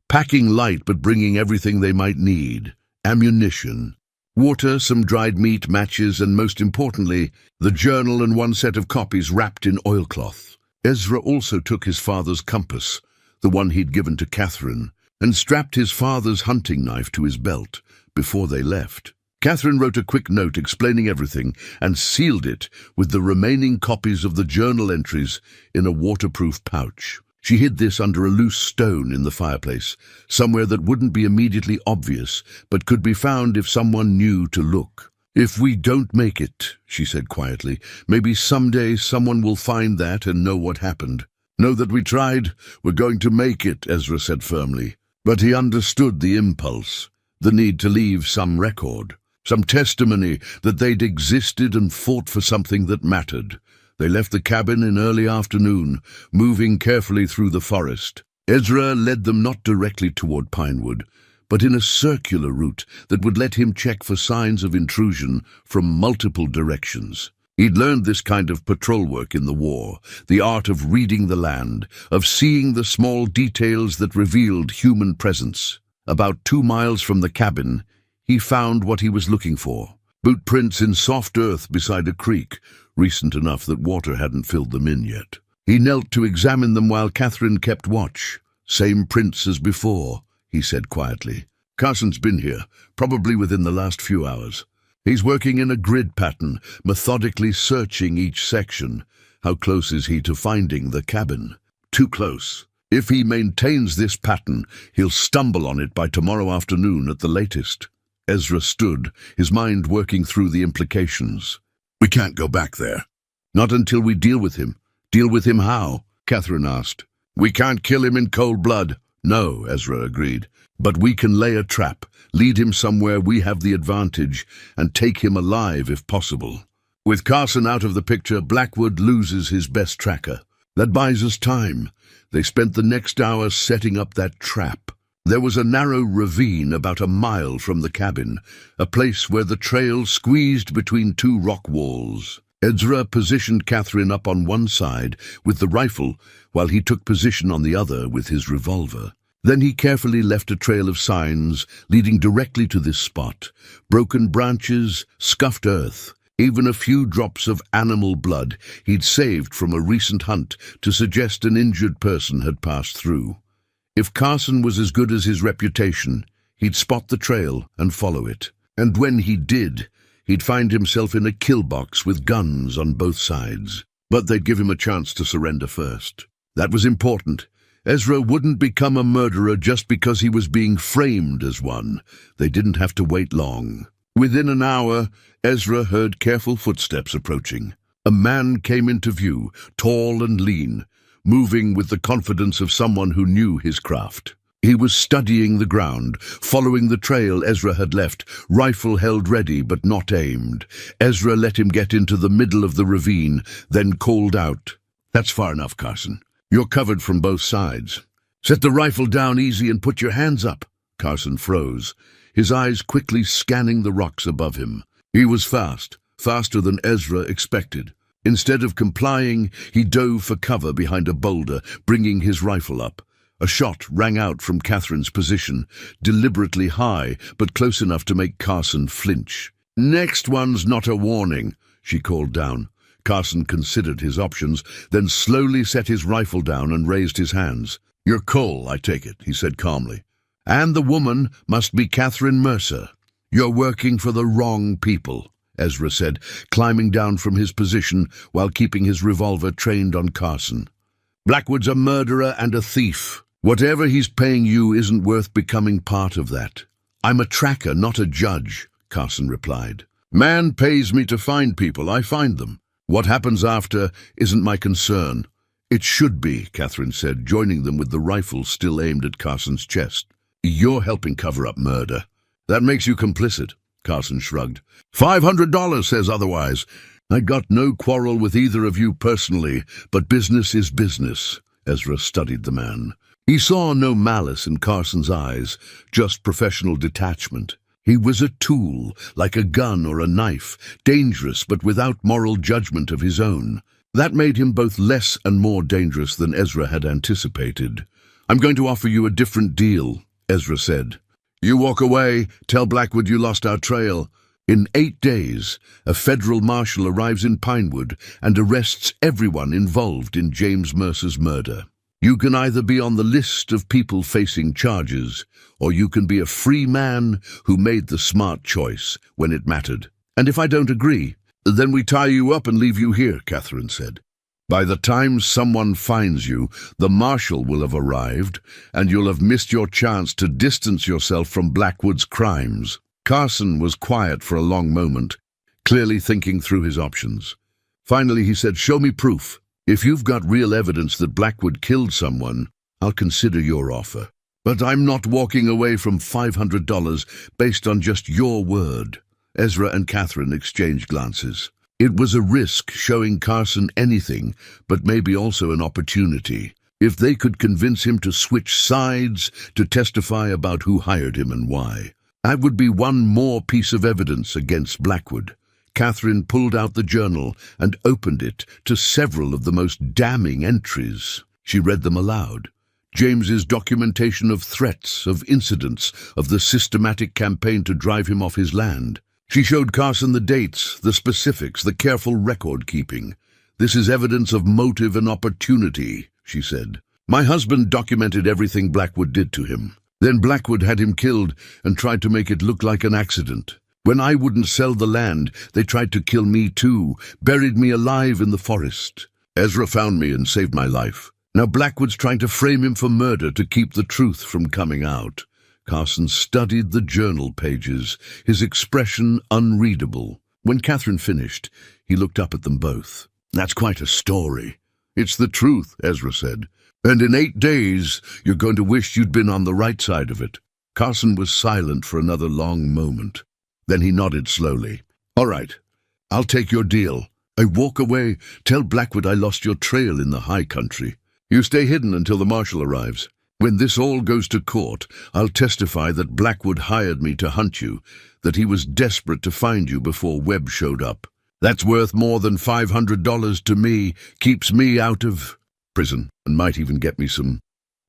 packing light but bringing everything they might need. Ammunition, water, some dried meat, matches, and most importantly, the journal and 1 set of copies wrapped in oilcloth. Ezra also took his father's compass, the one he'd given to Catherine, and strapped his father's hunting knife to his belt before they left. Catherine wrote a quick note explaining everything and sealed it with the remaining copies of the journal entries in a waterproof pouch. She hid this under a loose stone in the fireplace, somewhere that wouldn't be immediately obvious, but could be found if someone knew to look. "If we don't make it," she said quietly, "maybe someday someone will find that and know what happened." "Know that we tried. We're going to make it," Ezra said firmly. But he understood the impulse, the need to leave some record, some testimony that they'd existed and fought for something that mattered. They left the cabin in early afternoon, moving carefully through the forest. Ezra led them not directly toward Pinewood, but in a circular route that would let him check for signs of intrusion from multiple directions. He'd learned this kind of patrol work in the war, the art of reading the land, of seeing the small details that revealed human presence. About 2 miles from the cabin, he found what he was looking for. Boot prints in soft earth beside a creek, recent enough that water hadn't filled them in yet. He knelt to examine them while Catherine kept watch. "Same prints as before," he said quietly. "Carson's been here, probably within the last few hours. He's working in a grid pattern, methodically searching each section. How close is he to finding the cabin? Too close. If he maintains this pattern, he'll stumble on it by tomorrow afternoon at the latest." Ezra stood, his mind working through the implications. "We can't go back there." "Not until we deal with him." "Deal with him how?" Catherine asked. "We can't kill him in cold blood." "No," Ezra agreed. "But we can lay a trap, lead him somewhere we have the advantage, and take him alive if possible." With Carson out of the picture, Blackwood loses his best tracker. That buys us time. They spent the next hour setting up that trap. There was a narrow ravine about a mile from the cabin, a place where the trail squeezed between two rock walls. Ezra positioned Catherine up on one side with the rifle, while he took position on the other with his revolver. Then he carefully left a trail of signs leading directly to this spot. Broken branches, scuffed earth, even a few drops of animal blood he'd saved from a recent hunt to suggest an injured person had passed through. If Carson was as good as his reputation, he'd spot the trail and follow it. And when he did, he'd find himself in a kill box with guns on both sides. But they'd give him a chance to surrender first. That was important. Ezra wouldn't become a murderer just because he was being framed as one. They didn't have to wait long. Within an hour, Ezra heard careful footsteps approaching. A man came into view, tall and lean, moving with the confidence of someone who knew his craft. He was studying the ground, following the trail Ezra had left, rifle held ready but not aimed. Ezra let him get into the middle of the ravine, then called out, "That's far enough, Carson. You're covered from both sides. Set the rifle down easy and put your hands up." Carson froze, his eyes quickly scanning the rocks above him. He was fast, faster than Ezra expected. Instead of complying, he dove for cover behind a boulder, bringing his rifle up. A shot rang out from Catherine's position, deliberately high, but close enough to make Carson flinch. "Next one's not a warning," she called down. Carson considered his options, then slowly set his rifle down and raised his hands. "You're Cole, I take it," he said calmly. "And the woman must be Catherine Mercer. You're working for the wrong people," Ezra said, climbing down from his position while keeping his revolver trained on Carson. "Blackwood's a murderer and a thief. Whatever he's paying you isn't worth becoming part of that." "I'm a tracker, not a judge," Carson replied. "Man pays me to find people, I find them. What happens after isn't my concern." "It should be," Catherine said, joining them with the rifle still aimed at Carson's chest. "You're helping cover up murder." "That makes you complicit," Carson shrugged. $500 says otherwise. "I got no quarrel with either of you personally, but business is business." Ezra studied the man. He saw no malice in Carson's eyes, just professional detachment. He was a tool, like a gun or a knife, dangerous but without moral judgment of his own. That made him both less and more dangerous than Ezra had anticipated. "I'm going to offer you a different deal," Ezra said. "You walk away, tell Blackwood you lost our trail. In 8 days, a federal marshal arrives in Pinewood and arrests everyone involved in James Mercer's murder. You can either be on the list of people facing charges, or you can be a free man who made the smart choice when it mattered. And if I don't agree, then we tie you up and leave you here," Catherine said. "By the time someone finds you, the marshal will have arrived, and you'll have missed your chance to distance yourself from Blackwood's crimes." Carson was quiet for a long moment, clearly thinking through his options. Finally he said, "Show me proof. If you've got real evidence that Blackwood killed someone, I'll consider your offer. But I'm not walking away from $500 based on just your word." Ezra and Catherine exchanged glances. It was a risk showing Carson anything, but maybe also an opportunity. If they could convince him to switch sides, to testify about who hired him and why. That would be one more piece of evidence against Blackwood. Catherine pulled out the journal and opened it to several of the most damning entries. She read them aloud. James's documentation of threats, of incidents, of the systematic campaign to drive him off his land. She showed Carson the dates, the specifics, the careful record-keeping. "This is evidence of motive and opportunity," she said. "My husband documented everything Blackwood did to him. Then Blackwood had him killed and tried to make it look like an accident. When I wouldn't sell the land, they tried to kill me too, buried me alive in the forest. Ezra found me and saved my life. Now Blackwood's trying to frame him for murder to keep the truth from coming out." Carson studied the journal pages, his expression unreadable. When Catherine finished, he looked up at them both. "That's quite a story." "It's the truth," Ezra said. "And in 8 days, you're going to wish you'd been on the right side of it." Carson was silent for another long moment. Then he nodded slowly. "All right, I'll take your deal. I walk away. Tell Blackwood I lost your trail in the high country. You stay hidden until the marshal arrives. When this all goes to court, I'll testify that Blackwood hired me to hunt you, that he was desperate to find you before Webb showed up. That's worth more than $500 to me, keeps me out of prison, and might even get me some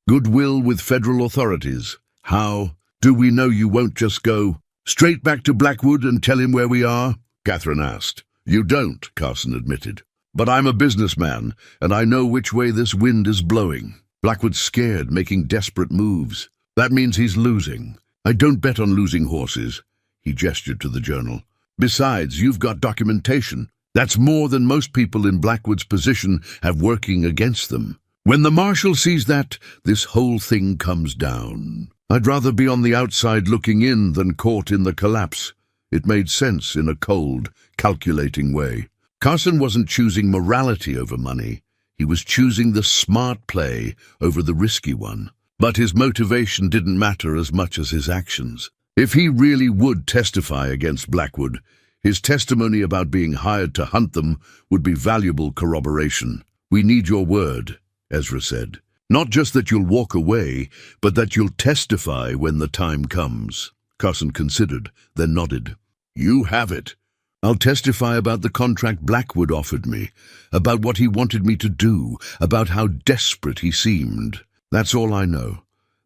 goodwill with federal authorities. How? Do we know you won't just go straight back to Blackwood and tell him where we are? Catherine asked. You don't, Carson admitted. But I'm a businessman, and I know which way this wind is blowing. Blackwood's scared, making desperate moves. That means he's losing. I don't bet on losing horses. He gestured to the journal. Besides, you've got documentation. That's more than most people in Blackwood's position have working against them. When the marshal sees that, this whole thing comes down. I'd rather be on the outside looking in than caught in the collapse. It made sense in a cold, calculating way. Carson wasn't choosing morality over money. He was choosing the smart play over the risky one. But his motivation didn't matter as much as his actions. If he really would testify against Blackwood, his testimony about being hired to hunt them would be valuable corroboration. We need your word, Ezra said. Not just that you'll walk away, but that you'll testify when the time comes. Carson considered, then nodded. You have it. I'll testify about the contract Blackwood offered me, about what he wanted me to do, about how desperate he seemed. That's all I know.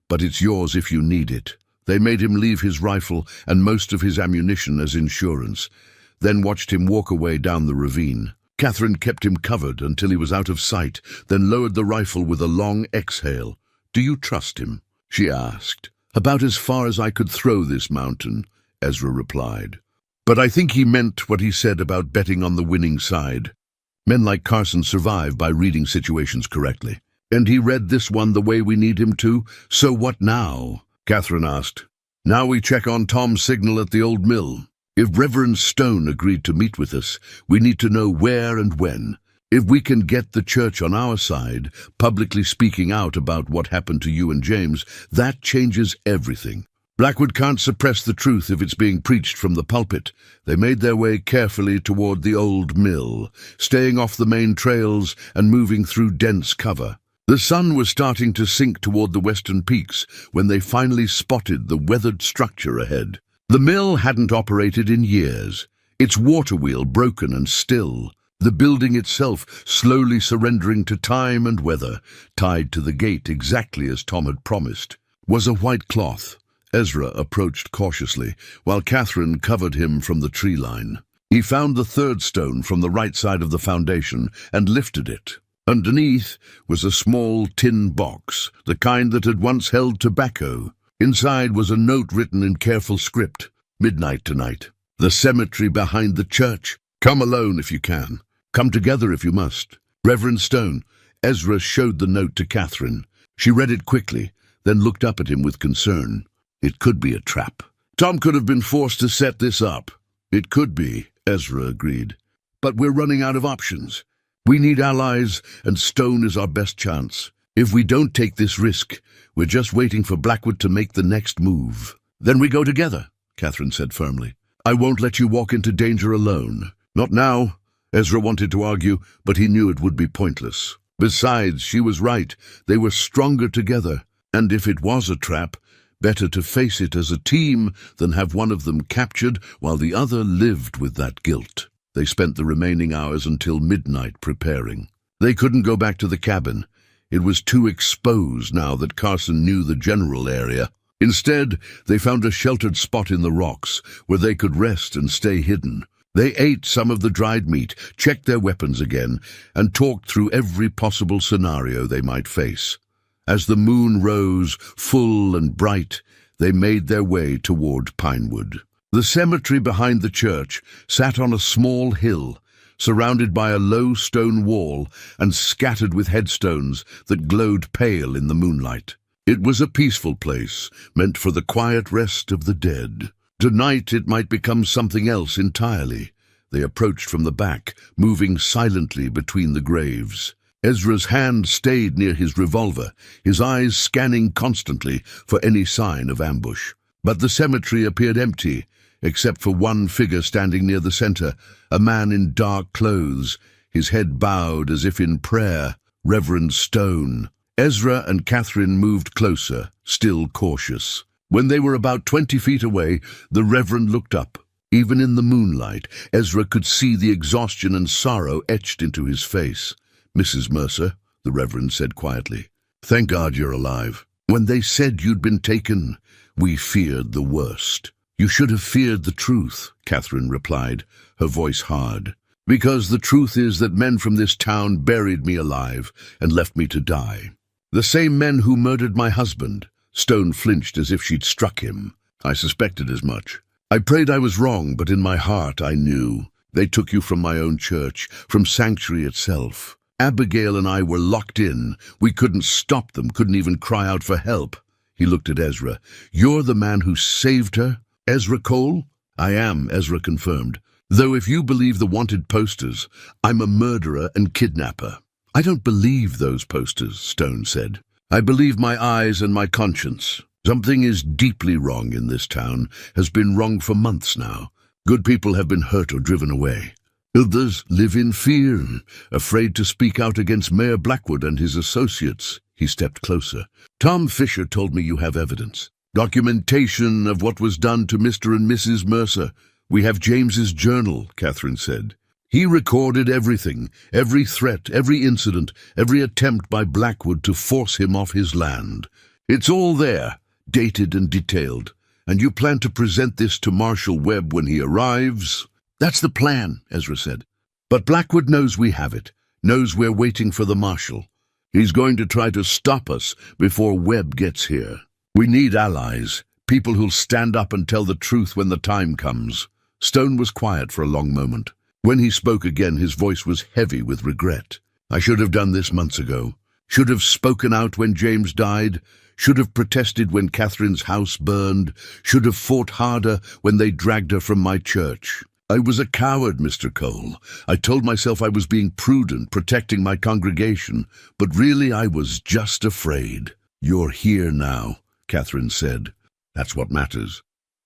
But it's yours if you need it. They made him leave his rifle and most of his ammunition as insurance, then watched him walk away down the ravine. Catherine kept him covered until he was out of sight, then lowered the rifle with a long exhale. Do you trust him? She asked. About as far as I could throw this mountain, Ezra replied. But I think he meant what he said about betting on the winning side. Men like Carson survive by reading situations correctly. And he read this one the way we need him to, so what now? Catherine asked. Now we check on Tom's signal at the old mill. If Reverend Stone agreed to meet with us, we need to know where and when. If we can get the church on our side, publicly speaking out about what happened to you and James, that changes everything. Blackwood can't suppress the truth if it's being preached from the pulpit. They made their way carefully toward the old mill, staying off the main trails and moving through dense cover. The sun was starting to sink toward the western peaks when they finally spotted the weathered structure ahead. The mill hadn't operated in years, its water wheel broken and still, the building itself slowly surrendering to time and weather, tied to the gate exactly as Tom had promised. Was a white cloth. Ezra approached cautiously, while Catherine covered him from the tree line. He found the third stone from the right side of the foundation and lifted it. Underneath was a small tin box, the kind that had once held tobacco. Inside was a note written in careful script. Midnight tonight. The cemetery behind the church. Come alone if you can. Come together if you must. Reverend Stone. Ezra showed the note to Catherine. She read it quickly, then looked up at him with concern. It could be a trap. Tom could have been forced to set this up. It could be, Ezra agreed. But we're running out of options. We need allies, and Stone is our best chance. If we don't take this risk, we're just waiting for Blackwood to make the next move. Then we go together, Catherine said firmly. I won't let you walk into danger alone. Not now, Ezra wanted to argue, but he knew it would be pointless. Besides, she was right. They were stronger together. And if it was a trap, better to face it as a team than have one of them captured while the other lived with that guilt. They spent the remaining hours until midnight preparing. They couldn't go back to the cabin. It was too exposed now that Carson knew the general area. Instead, they found a sheltered spot in the rocks where they could rest and stay hidden. They ate some of the dried meat, checked their weapons again, and talked through every possible scenario they might face. As the moon rose, full and bright, they made their way toward Pinewood. The cemetery behind the church sat on a small hill, surrounded by a low stone wall and scattered with headstones that glowed pale in the moonlight. It was a peaceful place, meant for the quiet rest of the dead. Tonight it might become something else entirely. They approached from the back, moving silently between the graves. Ezra's hand stayed near his revolver, his eyes scanning constantly for any sign of ambush. But the cemetery appeared empty, except for one figure standing near the center, a man in dark clothes, his head bowed as if in prayer, Reverend Stone. Ezra and Catherine moved closer, still cautious. When they were about 20 feet away, the Reverend looked up. Even in the moonlight, Ezra could see the exhaustion and sorrow etched into his face. "Mrs. Mercer," the Reverend said quietly, "thank God you're alive. When they said you'd been taken, we feared the worst." "You should have feared the truth," Catherine replied, her voice hard. "Because the truth is that men from this town buried me alive and left me to die. The same men who murdered my husband." Stone flinched as if she'd struck him. "I suspected as much. I prayed I was wrong, but in my heart I knew. They took you from my own church, from sanctuary itself. Abigail and I were locked in. We couldn't stop them, couldn't even cry out for help." He looked at Ezra. "You're the man who saved her, Ezra Cole?" "I am," Ezra confirmed. "Though if you believe the wanted posters, I'm a murderer and kidnapper." "I don't believe those posters," Stone said. "I believe my eyes and my conscience. Something is deeply wrong in this town, has been wrong for months now. Good people have been hurt or driven away. Others live in fear, afraid to speak out against Mayor Blackwood and his associates." He stepped closer. "Tom Fisher told me you have evidence. Documentation of what was done to Mr. and Mrs. Mercer. We have James's journal," Catherine said. "He recorded everything, every threat, every incident, every attempt by Blackwood to force him off his land. It's all there, dated and detailed. And you plan to present this to Marshal Webb when he arrives?" "That's the plan," Ezra said. "But Blackwood knows we have it, knows we're waiting for the Marshal. He's going to try to stop us before Webb gets here. We need allies, people who'll stand up and tell the truth when the time comes." Stone was quiet for a long moment. When he spoke again, his voice was heavy with regret. "I should have done this months ago. Should have spoken out when James died. Should have protested when Catherine's house burned. Should have fought harder when they dragged her from my church. I was a coward, Mr. Cole. I told myself I was being prudent, protecting my congregation, but really I was just afraid." "You're here now," Catherine said. "That's what matters."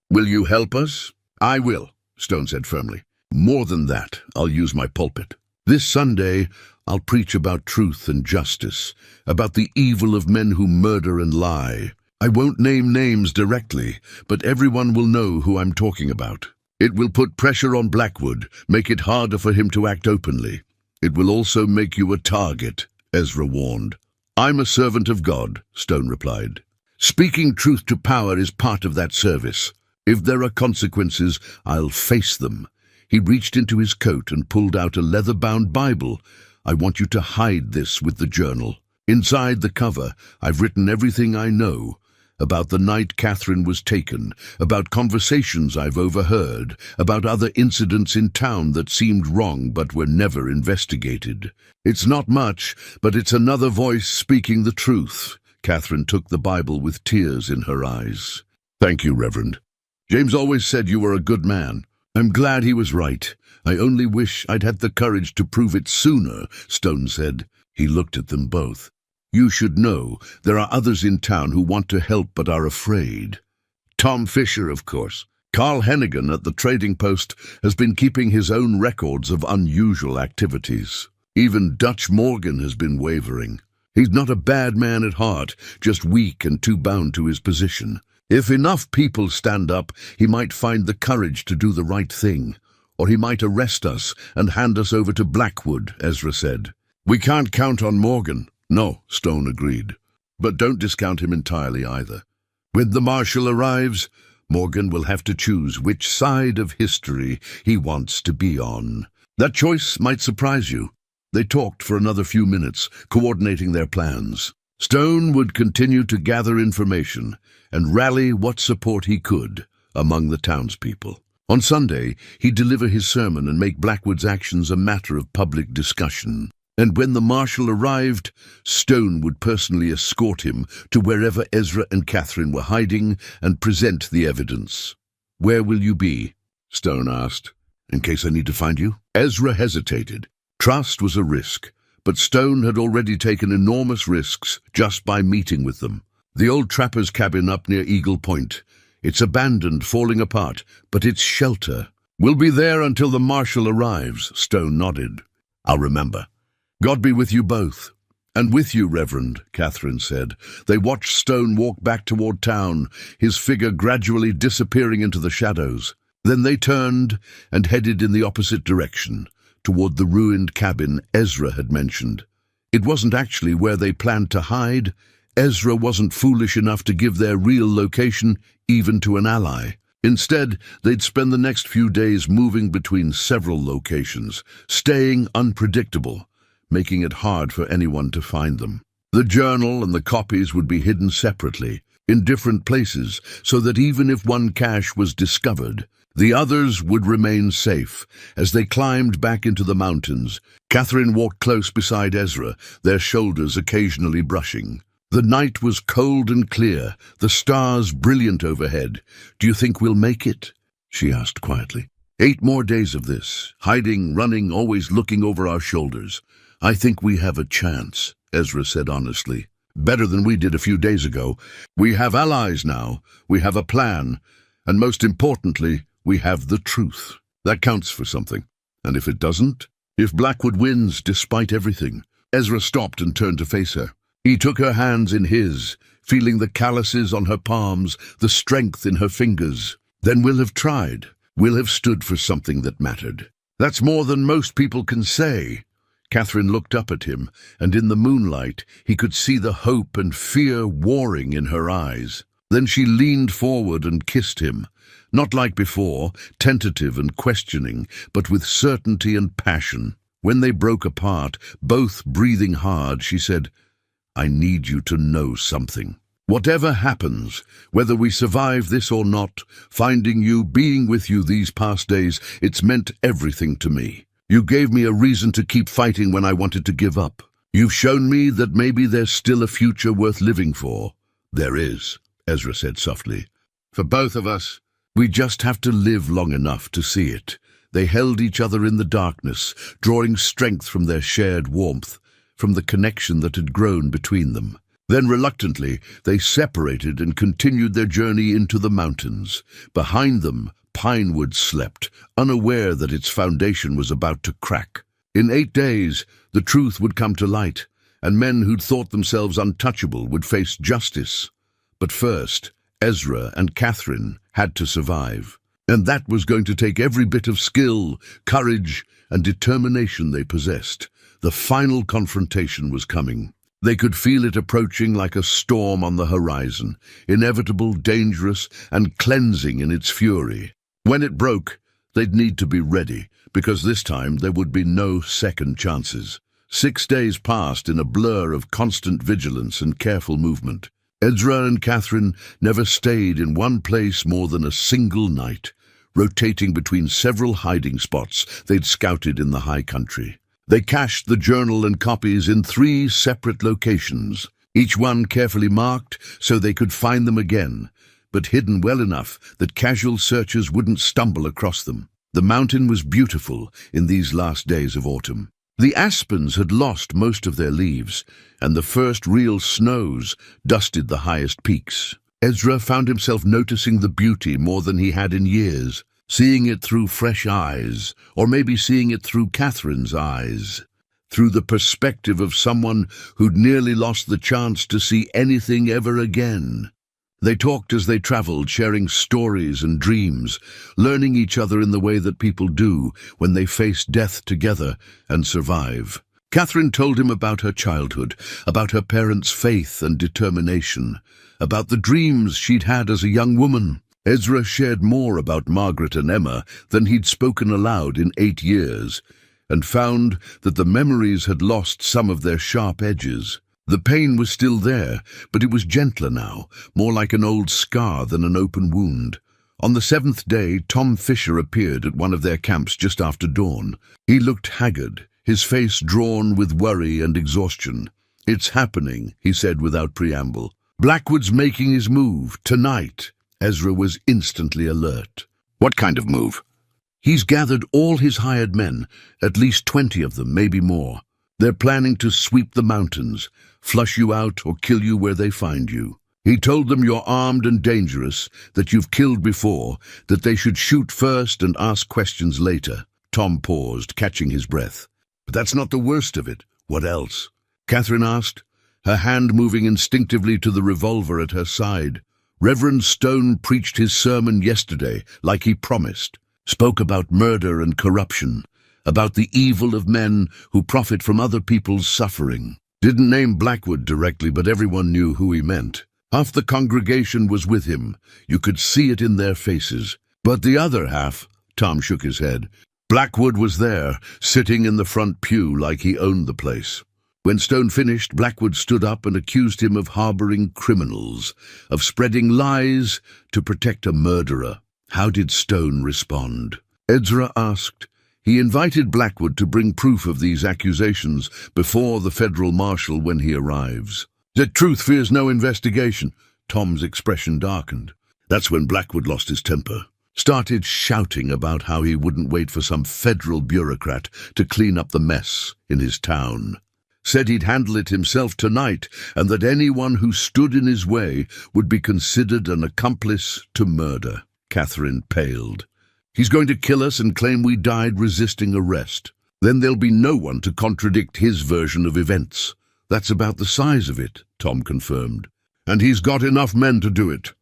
"Will you help us?" "I will," Stone said firmly. "More than that, I'll use my pulpit. This Sunday, I'll preach about truth and justice, about the evil of men who murder and lie. I won't name names directly, but everyone will know who I'm talking about. It will put pressure on Blackwood, make it harder for him to act openly. It will also make you a target," Ezra warned. "I'm a servant of God," Stone replied. "Speaking truth to power is part of that service. If there are consequences, I'll face them." He reached into his coat and pulled out a leather-bound Bible. "I want you to hide this with the journal. Inside the cover, I've written everything I know, about the night Catherine was taken, about conversations I've overheard, about other incidents in town that seemed wrong but were never investigated. It's not much, but it's another voice speaking the truth." Catherine took the Bible with tears in her eyes. "Thank you, Reverend. James always said you were a good man. I'm glad he was right. I only wish I'd had the courage to prove it sooner," Stone said. He looked at them both. "You should know there are others in town who want to help but are afraid. Tom Fisher, of course. Carl Hennigan at the trading post has been keeping his own records of unusual activities. Even Dutch Morgan has been wavering. He's not a bad man at heart, just weak and too bound to his position. If enough people stand up, he might find the courage to do the right thing. Or he might arrest us and hand us over to Blackwood," Ezra said. "We can't count on Morgan." "No," Stone agreed. "But don't discount him entirely either. When the Marshal arrives, Morgan will have to choose which side of history he wants to be on. That choice might surprise you." They talked for another few minutes, coordinating their plans. Stone would continue to gather information and rally what support he could among the townspeople. On Sunday, he'd deliver his sermon and make Blackwood's actions a matter of public discussion. And when the Marshal arrived, Stone would personally escort him to wherever Ezra and Catherine were hiding and present the evidence. "Where will you be?" Stone asked. "In case I need to find you?" Ezra hesitated. Trust was a risk, but Stone had already taken enormous risks just by meeting with them. The old trapper's cabin up near Eagle Point. It's abandoned, falling apart, but it's shelter. We'll be there until the marshal arrives, Stone nodded. I'll remember. God be with you both. And with you, Reverend, Catherine said. They watched Stone walk back toward town, his figure gradually disappearing into the shadows. Then they turned and headed in the opposite direction, toward the ruined cabin Ezra had mentioned. It wasn't actually where they planned to hide. Ezra wasn't foolish enough to give their real location even to an ally. Instead, they'd spend the next few days moving between several locations, staying unpredictable, making it hard for anyone to find them. The journal and the copies would be hidden separately, in different places, so that even if one cache was discovered, the others would remain safe. As they climbed back into the mountains, Catherine walked close beside Ezra, their shoulders occasionally brushing. The night was cold and clear, the stars brilliant overhead. Do you think we'll make it? She asked quietly. 8 more days of this, hiding, running, always looking over our shoulders. I think we have a chance, Ezra said honestly. Better than we did a few days ago. We have allies now, we have a plan, and most importantly, we have the truth. That counts for something. And if it doesn't? If Blackwood wins despite everything? Ezra stopped and turned to face her. He took her hands in his, feeling the calluses on her palms, the strength in her fingers. Then we'll have tried. We'll have stood for something that mattered. That's more than most people can say. Catherine looked up at him, and in the moonlight he could see the hope and fear warring in her eyes. Then she leaned forward and kissed him, not like before, tentative and questioning, but with certainty and passion. When they broke apart, both breathing hard, she said, I need you to know something. Whatever happens, whether we survive this or not, finding you, being with you these past days, it's meant everything to me. You gave me a reason to keep fighting when I wanted to give up. You've shown me that maybe there's still a future worth living for. There is, Ezra said softly. For both of us, we just have to live long enough to see it. They held each other in the darkness, drawing strength from their shared warmth, from the connection that had grown between them. Then reluctantly, they separated and continued their journey into the mountains. Behind them, Pinewood slept, unaware that its foundation was about to crack. In 8 days, the truth would come to light, and men who'd thought themselves untouchable would face justice. But first, Ezra and Catherine had to survive. And that was going to take every bit of skill, courage, and determination they possessed. The final confrontation was coming. They could feel it approaching like a storm on the horizon, inevitable, dangerous, and cleansing in its fury. When it broke, they'd need to be ready, because this time there would be no second chances. 6 days passed in a blur of constant vigilance and careful movement. Ezra and Catherine never stayed in one place more than a single night, rotating between several hiding spots they'd scouted in the high country. They cached the journal and copies in 3 separate locations, each one carefully marked so they could find them again, but hidden well enough that casual searchers wouldn't stumble across them. The mountain was beautiful in these last days of autumn. The aspens had lost most of their leaves, and the first real snows dusted the highest peaks. Ezra found himself noticing the beauty more than he had in years, seeing it through fresh eyes, or maybe seeing it through Catherine's eyes, through the perspective of someone who'd nearly lost the chance to see anything ever again. They talked as they traveled, sharing stories and dreams, learning each other in the way that people do when they face death together and survive. Catherine told him about her childhood, about her parents' faith and determination, about the dreams she'd had as a young woman. Ezra shared more about Margaret and Emma than he'd spoken aloud in 8 years, and found that the memories had lost some of their sharp edges. The pain was still there, but it was gentler now, more like an old scar than an open wound. On the 7th day, Tom Fisher appeared at one of their camps just after dawn. He looked haggard, his face drawn with worry and exhaustion. "It's happening," he said without preamble. "Blackwood's making his move, tonight." Ezra was instantly alert. "What kind of move?" "He's gathered all his hired men, at least 20 of them, maybe more. They're planning to sweep the mountains, flush you out or kill you where they find you." He told them you're armed and dangerous, that you've killed before, that they should shoot first and ask questions later. Tom paused, catching his breath. But that's not the worst of it. What else? Catherine asked, her hand moving instinctively to the revolver at her side. Reverend Stone preached his sermon yesterday, like he promised. Spoke about murder and corruption, about the evil of men who profit from other people's suffering. Didn't name Blackwood directly, but everyone knew who he meant. Half the congregation was with him. You could see it in their faces. But the other half, Tom shook his head. Blackwood was there, sitting in the front pew like he owned the place. When Stone finished, Blackwood stood up and accused him of harboring criminals, of spreading lies to protect a murderer. How did Stone respond? Ezra asked. He invited Blackwood to bring proof of these accusations before the federal marshal when he arrives. The truth fears no investigation. Tom's expression darkened. That's when Blackwood lost his temper. Started shouting about how he wouldn't wait for some federal bureaucrat to clean up the mess in his town. Said he'd handle it himself tonight, and that anyone who stood in his way would be considered an accomplice to murder. Catherine paled. He's going to kill us and claim we died resisting arrest. Then there'll be no one to contradict his version of events. That's about the size of it, Tom confirmed. And he's got enough men to do it.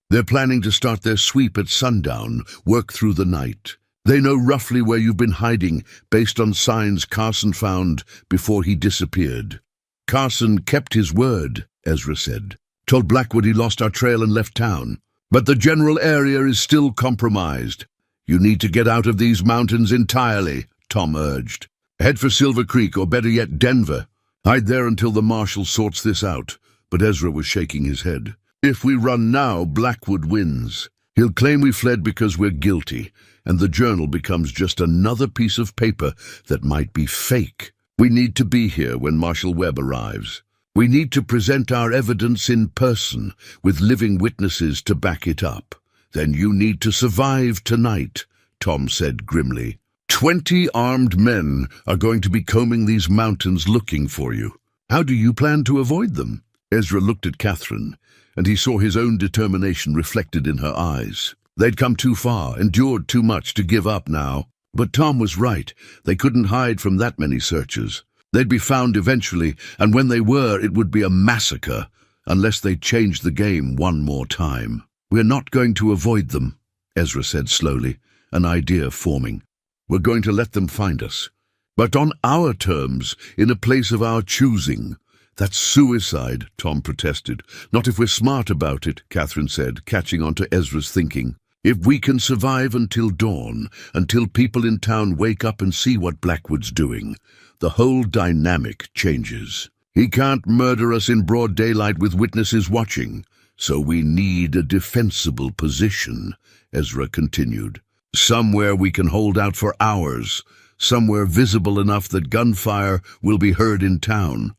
They're planning to start their sweep at sundown, work through the night. They know roughly where you've been hiding, based on signs Carson found before he disappeared. Carson kept his word, Ezra said. Told Blackwood he lost our trail and left town. But the general area is still compromised. You need to get out of these mountains entirely, Tom urged. Head for Silver Creek, or better yet, Denver. Hide there until the marshal sorts this out. But Ezra was shaking his head. If we run now, Blackwood wins. He'll claim we fled because we're guilty, and the journal becomes just another piece of paper that might be fake. We need to be here when Marshal Webb arrives. We need to present our evidence in person, with living witnesses to back it up. Then you need to survive tonight, Tom said grimly. 20 armed men are going to be combing these mountains looking for you. How do you plan to avoid them? Ezra looked at Catherine, and he saw his own determination reflected in her eyes. They'd come too far, endured too much to give up now. But Tom was right. They couldn't hide from that many searchers. They'd be found eventually, and when they were, it would be a massacre, unless they changed the game one more time. We're not going to avoid them, Ezra said slowly, an idea forming. We're going to let them find us. But on our terms, in a place of our choosing. That's suicide, Tom protested. Not if we're smart about it, Catherine said, catching on to Ezra's thinking. If we can survive until dawn, until people in town wake up and see what Blackwood's doing, the whole dynamic changes. He can't murder us in broad daylight with witnesses watching, so we need a defensible position, Ezra continued. Somewhere we can hold out for hours, somewhere visible enough that gunfire will be heard in town.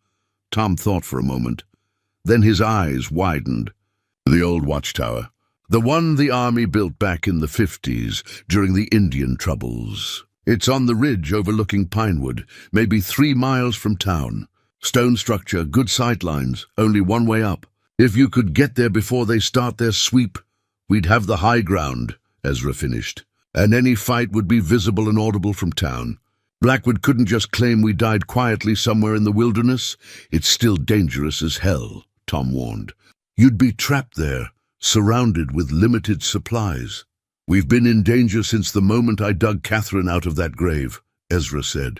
Tom thought for a moment. Then his eyes widened. The old watchtower. The one the army built back in the 50s during the Indian Troubles. It's on the ridge overlooking Pinewood, maybe 3 miles from town. Stone structure, good sight lines, only one way up. If you could get there before they start their sweep, we'd have the high ground, Ezra finished. And any fight would be visible and audible from town. Blackwood couldn't just claim we died quietly somewhere in the wilderness. It's still dangerous as hell, Tom warned. You'd be trapped there, surrounded with limited supplies. We've been in danger since the moment I dug Catherine out of that grave, Ezra said.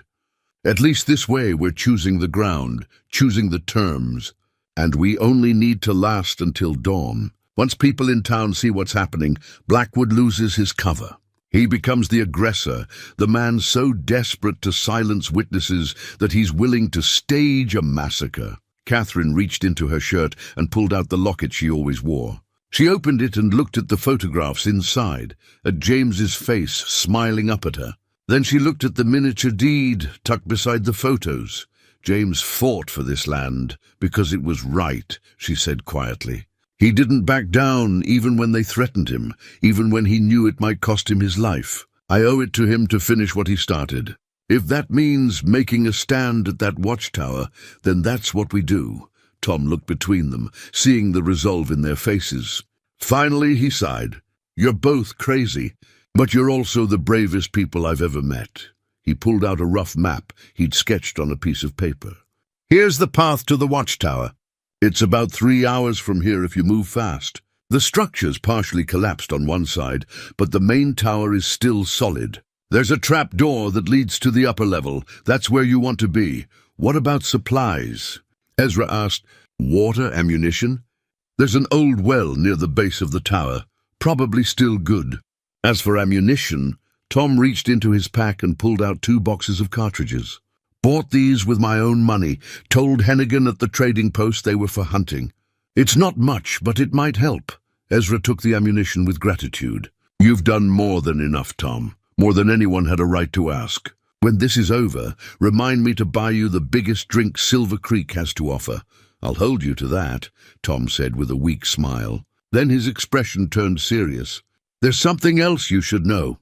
At least this way we're choosing the ground, choosing the terms, and we only need to last until dawn. Once people in town see what's happening, Blackwood loses his cover. He becomes the aggressor, the man so desperate to silence witnesses that he's willing to stage a massacre. Catherine reached into her shirt and pulled out the locket she always wore. She opened it and looked at the photographs inside, at James's face smiling up at her. Then she looked at the miniature deed tucked beside the photos. James fought for this land because it was right, she said quietly. He didn't back down even when they threatened him, even when he knew it might cost him his life. I owe it to him to finish what he started. If that means making a stand at that watchtower, then that's what we do. Tom looked between them, seeing the resolve in their faces. Finally, he sighed. "You're both crazy, but you're also the bravest people I've ever met." He pulled out a rough map he'd sketched on a piece of paper. "Here's the path to the watchtower. It's about 3 hours from here if you move fast. The structure's partially collapsed on one side, but the main tower is still solid. There's a trap door that leads to the upper level. That's where you want to be. What about supplies?" Ezra asked. "Water, ammunition? There's an old well near the base of the tower, probably still good." As for ammunition, Tom reached into his pack and pulled out 2 boxes of cartridges. "Bought these with my own money. Told Hennigan at the trading post they were for hunting. It's not much, but it might help." Ezra took the ammunition with gratitude. "You've done more than enough, Tom. More than anyone had a right to ask. When this is over, remind me to buy you the biggest drink Silver Creek has to offer. I'll hold you to that," Tom said with a weak smile. Then his expression turned serious. "There's something else you should know.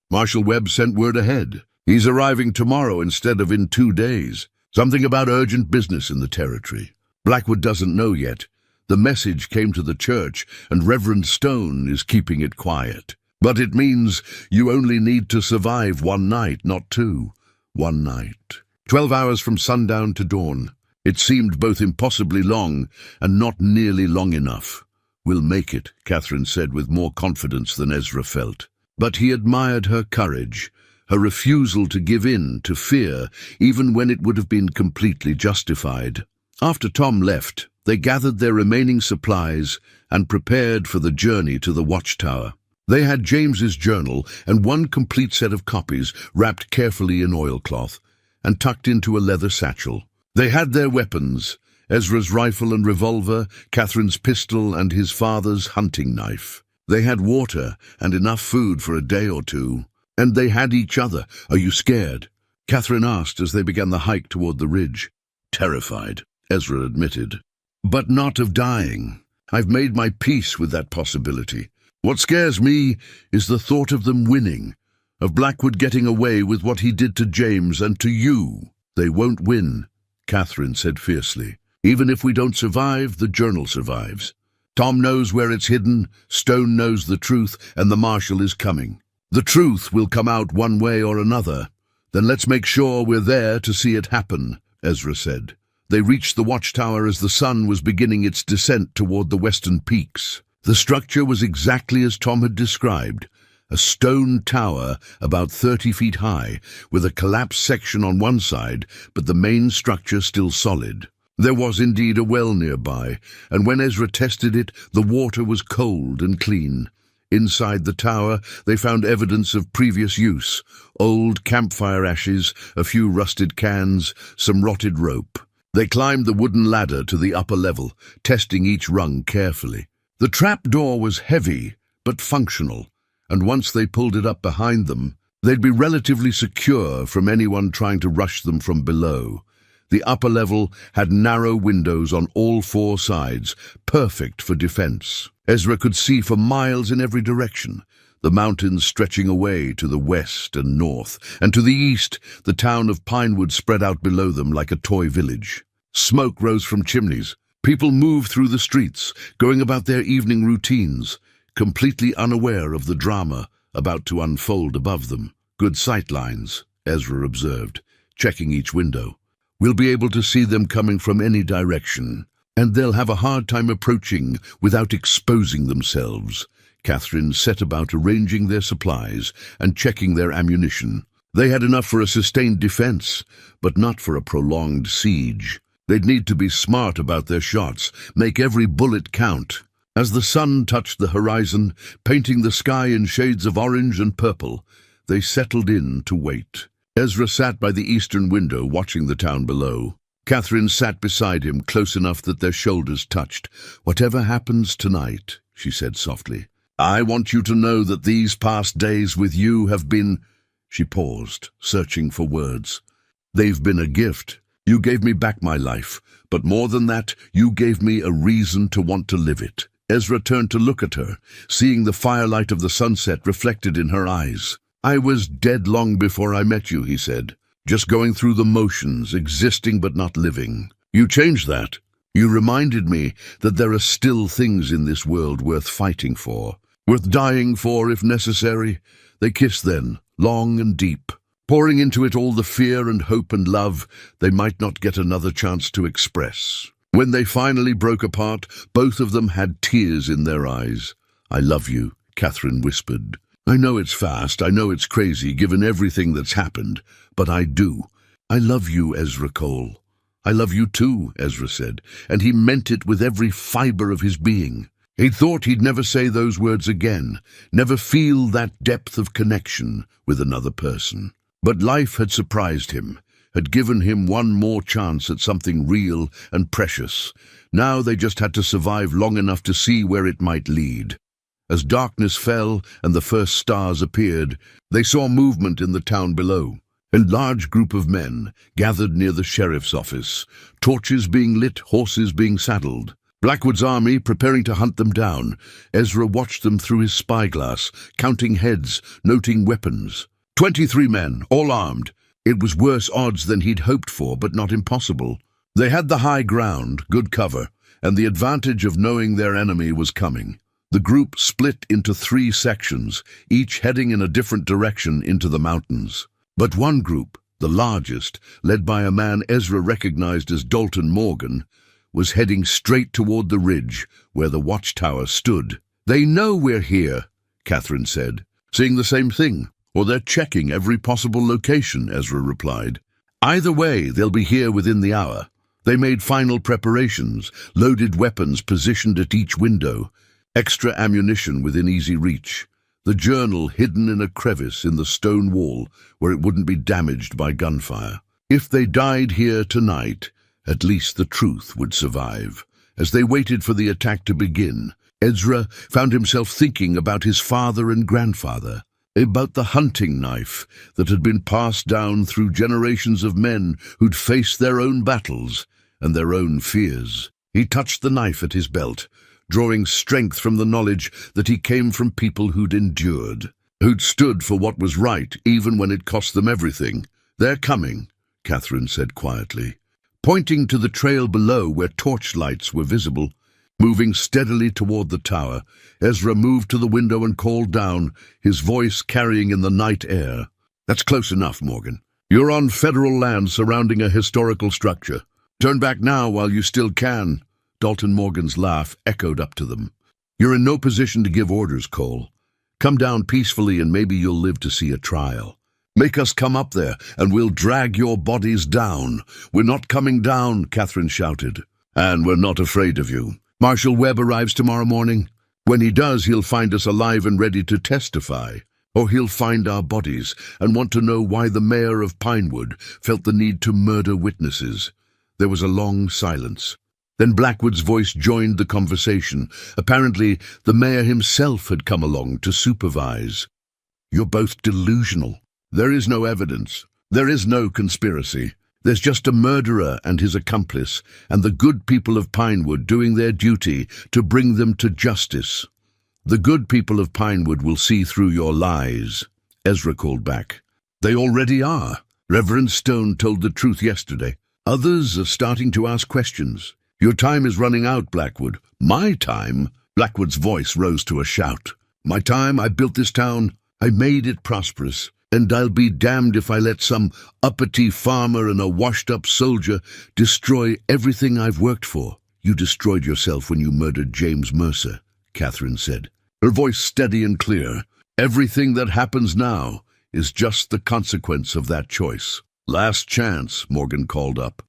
Marshal Webb sent word ahead. He's arriving tomorrow instead of in 2 days. Something about urgent business in the territory. Blackwood doesn't know yet. The message came to the church, and Reverend Stone is keeping it quiet. But it means you only need to survive 1 night, not 2. 1 night. 12 hours from sundown to dawn. It seemed both impossibly long and not nearly long enough. "We'll make it," Catherine said with more confidence than Ezra felt. But he admired her courage, her refusal to give in to fear, even when it would have been completely justified. After Tom left, they gathered their remaining supplies and prepared for the journey to the watchtower. They had James's journal and 1 complete set of copies wrapped carefully in oilcloth and tucked into a leather satchel. They had their weapons, Ezra's rifle and revolver, Catherine's pistol and his father's hunting knife. They had water and enough food for a day or 2. And they had each other. "Are you scared?" Catherine asked as they began the hike toward the ridge. "Terrified," Ezra admitted. "But not of dying. I've made my peace with that possibility. What scares me is the thought of them winning, of Blackwood getting away with what he did to James and to you." "They won't win," Catherine said fiercely. "Even if we don't survive, the journal survives. Tom knows where it's hidden, Stone knows the truth, and the Marshal is coming. The truth will come out one way or another. Then let's make sure we're there to see it happen," Ezra said. They reached the watchtower as the sun was beginning its descent toward the western peaks. The structure was exactly as Tom had described, a stone tower about 30 feet high, with a collapsed section on one side, but the main structure still solid. There was indeed a well nearby, and when Ezra tested it, the water was cold and clean. Inside the tower, they found evidence of previous use: old campfire ashes, a few rusted cans, some rotted rope. They climbed the wooden ladder to the upper level, testing each rung carefully. The trap door was heavy, but functional, and once they pulled it up behind them, they'd be relatively secure from anyone trying to rush them from below. The upper level had narrow windows on all 4 sides, perfect for defense. Ezra could see for miles in every direction, the mountains stretching away to the west and north, and to the east, the town of Pinewood spread out below them like a toy village. Smoke rose from chimneys. People moved through the streets, going about their evening routines, completely unaware of the drama about to unfold above them. "Good sight lines," Ezra observed, checking each window. "We'll be able to see them coming from any direction, and they'll have a hard time approaching without exposing themselves." Catherine set about arranging their supplies and checking their ammunition. They had enough for a sustained defense, but not for a prolonged siege. They'd need to be smart about their shots, make every bullet count. As the sun touched the horizon, painting the sky in shades of orange and purple, they settled in to wait. Ezra sat by the eastern window, watching the town below. Catherine sat beside him, close enough that their shoulders touched. "Whatever happens tonight," she said softly, "I want you to know that these past days with you have been—" She paused, searching for words. "They've been a gift. You gave me back my life, but more than that, you gave me a reason to want to live it." Ezra turned to look at her, seeing the firelight of the sunset reflected in her eyes. "I was dead long before I met you," he said. "Just going through the motions, existing but not living. You changed that." You reminded me that there are still things in this world worth fighting for, worth dying for if necessary. They kissed then, long and deep, pouring into it all the fear and hope and love they might not get another chance to express. When they finally broke apart, both of them had tears in their eyes. "I love you," Catherine whispered. "I know it's fast, I know it's crazy, given everything that's happened, but I do. I love you, Ezra Cole." "I love you too," Ezra said, and he meant it with every fiber of his being. He'd thought he'd never say those words again, never feel that depth of connection with another person. But life had surprised him, had given him one more chance at something real and precious. Now they just had to survive long enough to see where it might lead. As darkness fell and the first stars appeared, they saw movement in the town below. A large group of men gathered near the sheriff's office, torches being lit, horses being saddled. Blackwood's army preparing to hunt them down. Ezra watched them through his spyglass, counting heads, noting weapons. 23 men, all armed. It was worse odds than he'd hoped for, but not impossible. They had the high ground, good cover, and the advantage of knowing their enemy was coming. The group split into 3 sections, each heading in a different direction into the mountains. But one group, the largest, led by a man Ezra recognized as Dalton Morgan, was heading straight toward the ridge where the watchtower stood. "They know we're here," Catherine said. "Seeing the same thing, or they're checking every possible location," Ezra replied. "Either way, they'll be here within the hour." They made final preparations, loaded weapons positioned at each window, extra ammunition within easy reach. The journal hidden in a crevice in the stone wall where it wouldn't be damaged by gunfire. If they died here tonight, at least the truth would survive. As they waited for the attack to begin, Ezra found himself thinking about his father and grandfather, about the hunting knife that had been passed down through generations of men who'd faced their own battles and their own fears. He touched the knife at his belt, drawing strength from the knowledge that he came from people who'd endured, who'd stood for what was right even when it cost them everything. "They're coming," Catherine said quietly, pointing to the trail below where torchlights were visible. Moving steadily toward the tower, Ezra moved to the window and called down, his voice carrying in the night air. "That's close enough, Morgan. You're on federal land surrounding a historical structure. Turn back now while you still can." Dalton Morgan's laugh echoed up to them. "You're in no position to give orders, Cole. Come down peacefully and maybe you'll live to see a trial. Make us come up there and we'll drag your bodies down." "We're not coming down," Catherine shouted. "And we're not afraid of you. Marshal Webb arrives tomorrow morning. When he does, he'll find us alive and ready to testify. Or he'll find our bodies and want to know why the mayor of Pinewood felt the need to murder witnesses." There was a long silence. Then Blackwood's voice joined the conversation. Apparently, the mayor himself had come along to supervise. "You're both delusional. There is no evidence. There is no conspiracy. There's just a murderer and his accomplice, and the good people of Pinewood doing their duty to bring them to justice. The good people of Pinewood will see through your lies," Ezra called back. "They already are. Reverend Stone told the truth yesterday. Others are starting to ask questions. Your time is running out, Blackwood." "My time?" Blackwood's voice rose to a shout. "My time? I built this town. I made it prosperous. And I'll be damned if I let some uppity farmer and a washed-up soldier destroy everything I've worked for." "You destroyed yourself when you murdered James Mercer," Catherine said, her voice steady and clear. "Everything that happens now is just the consequence of that choice." "Last chance," Morgan called up.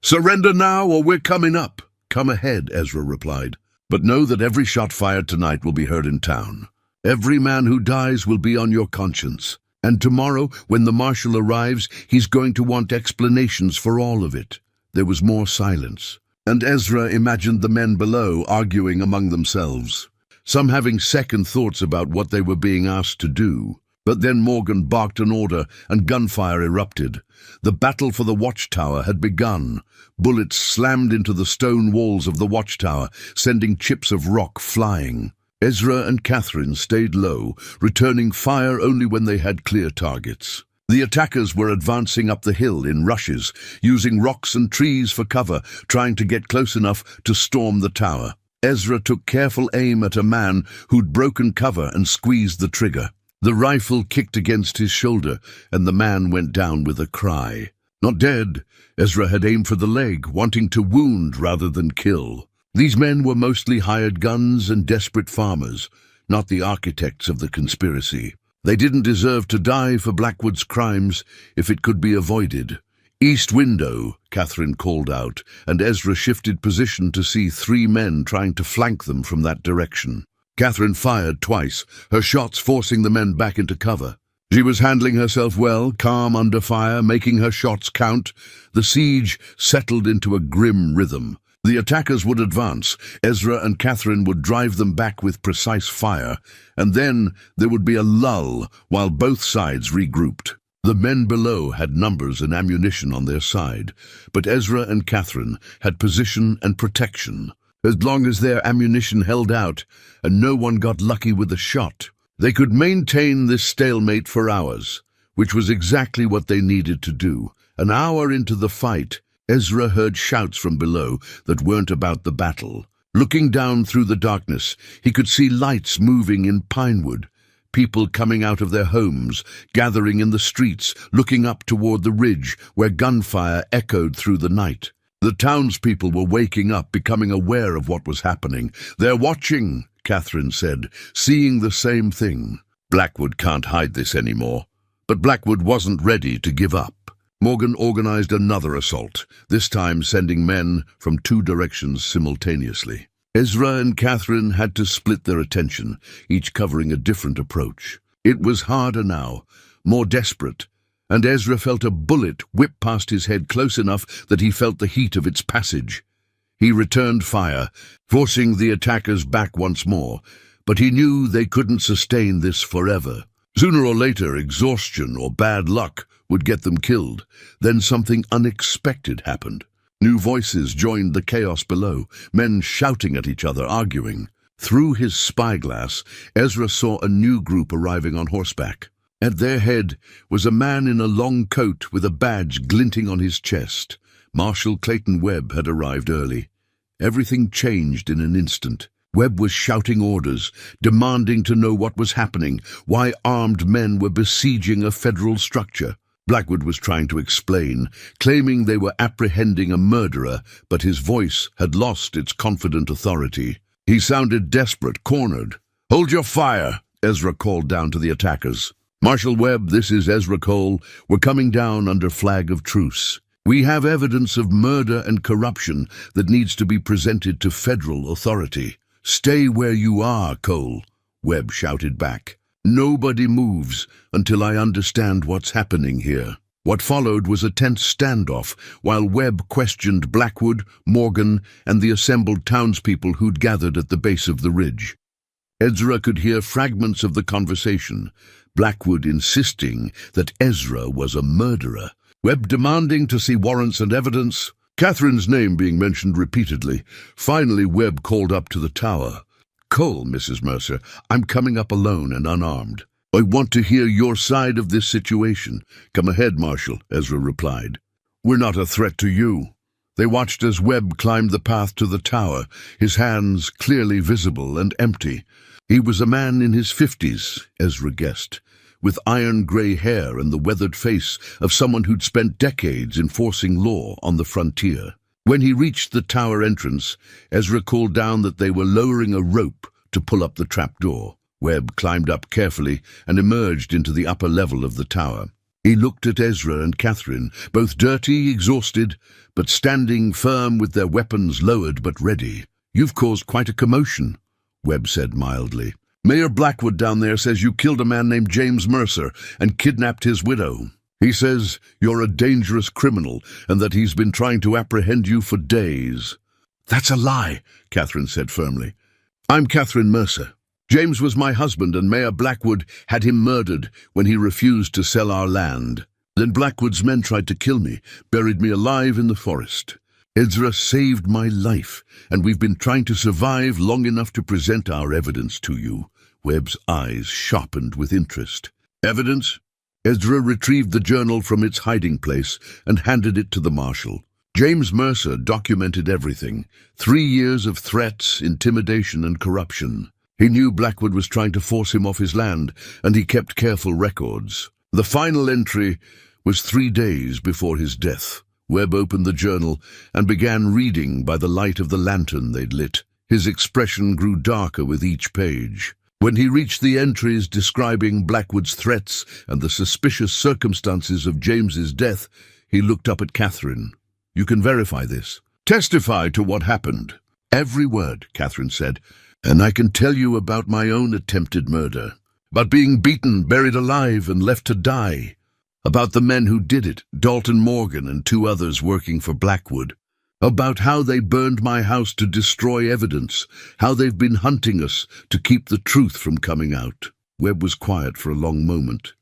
"Surrender now or we're coming up." "Come ahead," Ezra replied. "But know that every shot fired tonight will be heard in town. Every man who dies will be on your conscience. And tomorrow, when the marshal arrives, he's going to want explanations for all of it." There was more silence, and Ezra imagined the men below arguing among themselves, some having second thoughts about what they were being asked to do. But then Morgan barked an order and gunfire erupted. The battle for the watchtower had begun. Bullets slammed into the stone walls of the watchtower, sending chips of rock flying. Ezra and Catherine stayed low, returning fire only when they had clear targets. The attackers were advancing up the hill in rushes, using rocks and trees for cover, trying to get close enough to storm the tower. Ezra took careful aim at a man who'd broken cover and squeezed the trigger. The rifle kicked against his shoulder, and the man went down with a cry. Not dead. Ezra had aimed for the leg, wanting to wound rather than kill. These men were mostly hired guns and desperate farmers, not the architects of the conspiracy. They didn't deserve to die for Blackwood's crimes if it could be avoided. "East window," Catherine called out, and Ezra shifted position to see 3 men trying to flank them from that direction. Catherine fired twice, her shots forcing the men back into cover. She was handling herself well, calm under fire, making her shots count. The siege settled into a grim rhythm. The attackers would advance. Ezra and Catherine would drive them back with precise fire, and then there would be a lull while both sides regrouped. The men below had numbers and ammunition on their side, but Ezra and Catherine had position and protection. As long as their ammunition held out and no one got lucky with a shot, they could maintain this stalemate for hours, which was exactly what they needed to do. An hour into the fight, Ezra heard shouts from below that weren't about the battle. Looking down through the darkness, he could see lights moving in Pinewood, people coming out of their homes, gathering in the streets, looking up toward the ridge where gunfire echoed through the night. The townspeople were waking up, becoming aware of what was happening. "They're watching," Catherine said, seeing the same thing. Blackwood can't hide this anymore. But Blackwood wasn't ready to give up. Morgan organized another assault, this time sending men from 2 directions simultaneously. Ezra and Catherine had to split their attention, each covering a different approach. It was harder now, more desperate, and Ezra felt a bullet whip past his head close enough that he felt the heat of its passage. He returned fire, forcing the attackers back once more, but he knew they couldn't sustain this forever. Sooner or later, exhaustion or bad luck would get them killed. Then something unexpected happened. New voices joined the chaos below, men shouting at each other, arguing. Through his spyglass, Ezra saw a new group arriving on horseback. At their head was a man in a long coat with a badge glinting on his chest. Marshal Clayton Webb had arrived early. Everything changed in an instant. Webb was shouting orders, demanding to know what was happening, why armed men were besieging a federal structure. Blackwood was trying to explain, claiming they were apprehending a murderer, but his voice had lost its confident authority. He sounded desperate, cornered. "Hold your fire," Ezra called down to the attackers. "Marshal Webb, this is Ezra Cole. We're coming down under flag of truce. We have evidence of murder and corruption that needs to be presented to federal authority." "Stay where you are, Cole," Webb shouted back. "Nobody moves until I understand what's happening here." What followed was a tense standoff while Webb questioned Blackwood, Morgan, and the assembled townspeople who'd gathered at the base of the ridge. Ezra could hear fragments of the conversation, Blackwood insisting that Ezra was a murderer, Webb demanding to see warrants and evidence, Catherine's name being mentioned repeatedly. Finally, Webb called up to the tower. "Cole, Mrs. Mercer, I'm coming up alone and unarmed. I want to hear your side of this situation." "Come ahead, Marshal," Ezra replied. "We're not a threat to you." They watched as Webb climbed the path to the tower, his hands clearly visible and empty. He was a man in his 50s, Ezra guessed, with iron-gray hair and the weathered face of someone who'd spent decades enforcing law on the frontier. When he reached the tower entrance, Ezra called down that they were lowering a rope to pull up the trapdoor. Webb climbed up carefully and emerged into the upper level of the tower. He looked at Ezra and Catherine, both dirty, exhausted, but standing firm with their weapons lowered but ready. "You've caused quite a commotion," Webb said mildly. "Mayor Blackwood down there says you killed a man named James Mercer and kidnapped his widow. He says you're a dangerous criminal and that he's been trying to apprehend you for days." "That's a lie," Catherine said firmly. "I'm Catherine Mercer. James was my husband and Mayor Blackwood had him murdered when he refused to sell our land. Then Blackwood's men tried to kill me, buried me alive in the forest. Ezra saved my life, and we've been trying to survive long enough to present our evidence to you." Webb's eyes sharpened with interest. "Evidence?" Ezra retrieved the journal from its hiding place and handed it to the marshal. James Mercer documented everything. 3 years of threats, intimidation, and corruption. He knew Blackwood was trying to force him off his land, and he kept careful records. The final entry was 3 days before his death. Webb opened the journal and began reading by the light of the lantern they'd lit. His expression grew darker with each page. When he reached the entries describing Blackwood's threats and the suspicious circumstances of James's death, he looked up at Catherine. "You can verify this. Testify to what happened." "Every word," Catherine said, "and I can tell you about my own attempted murder, about being beaten, buried alive, and left to die, about the men who did it, Dalton Morgan and 2 others working for Blackwood, about how they burned my house to destroy evidence, how they've been hunting us to keep the truth from coming out." Webb was quiet for a long moment,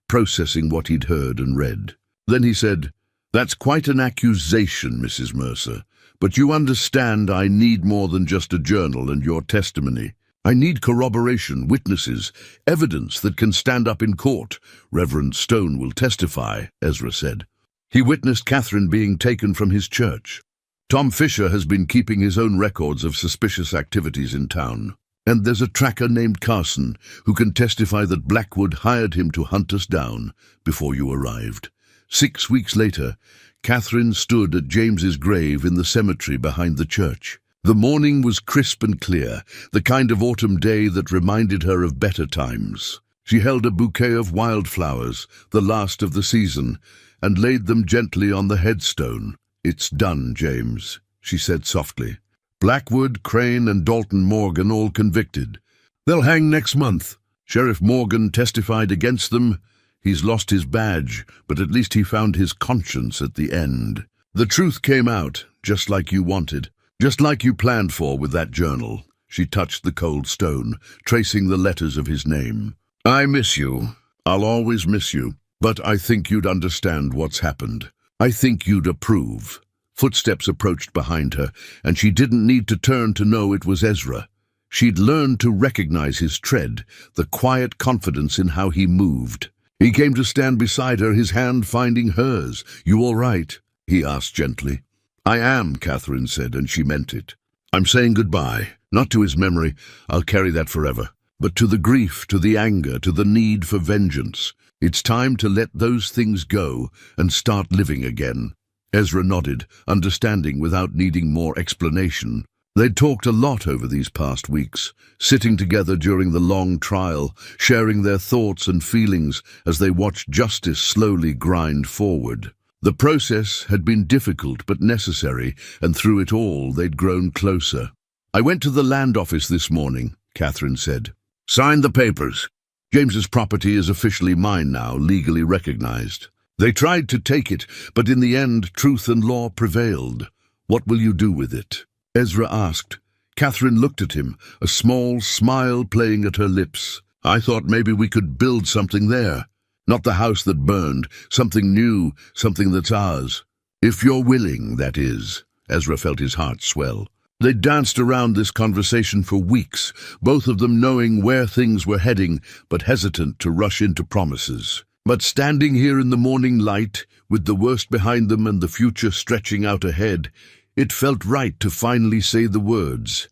processing what he'd heard and read. Then he said, "That's quite an accusation, Mrs. Mercer, but you understand I need more than just a journal and your testimony. I need corroboration, witnesses, evidence that can stand up in court." "Reverend Stone will testify," Ezra said. "He witnessed Catherine being taken from his church. Tom Fisher has been keeping his own records of suspicious activities in town. And there's a tracker named Carson who can testify that Blackwood hired him to hunt us down before you arrived." 6 weeks later, Catherine stood at James's grave in the cemetery behind the church. The morning was crisp and clear, the kind of autumn day that reminded her of better times. She held a bouquet of wildflowers, the last of the season, and laid them gently on the headstone. "It's done, James," she said softly. "Blackwood, Crane, and Dalton Morgan all convicted. They'll hang next month. Sheriff Morgan testified against them. He's lost his badge, but at least he found his conscience at the end. The truth came out, just like you wanted, just like you planned for with that journal." She touched the cold stone, tracing the letters of his name. "I miss you. I'll always miss you. But I think you'd understand what's happened. I think you'd approve." Footsteps approached behind her, and she didn't need to turn to know it was Ezra. She'd learned to recognize his tread, the quiet confidence in how he moved. He came to stand beside her, his hand finding hers. "You all right?" he asked gently. "I am," Catherine said, and she meant it. "I'm saying goodbye, not to his memory, I'll carry that forever, but to the grief, to the anger, to the need for vengeance. It's time to let those things go and start living again." Ezra nodded, understanding without needing more explanation. They'd talked a lot over these past weeks, sitting together during the long trial, sharing their thoughts and feelings as they watched justice slowly grind forward. The process had been difficult but necessary, and through it all they'd grown closer. "I went to the land office this morning," Catherine said. "Signed the papers. James's property is officially mine now, legally recognized. They tried to take it, but in the end truth and law prevailed. What will you do with it?" Ezra asked. Catherine looked at him, a small smile playing at her lips. "I thought maybe we could build something there. Not the house that burned, something new, something that's ours. If you're willing, that is." Ezra felt his heart swell. They danced around this conversation for weeks, both of them knowing where things were heading, but hesitant to rush into promises. But standing here in the morning light, with the worst behind them and the future stretching out ahead, it felt right to finally say the words.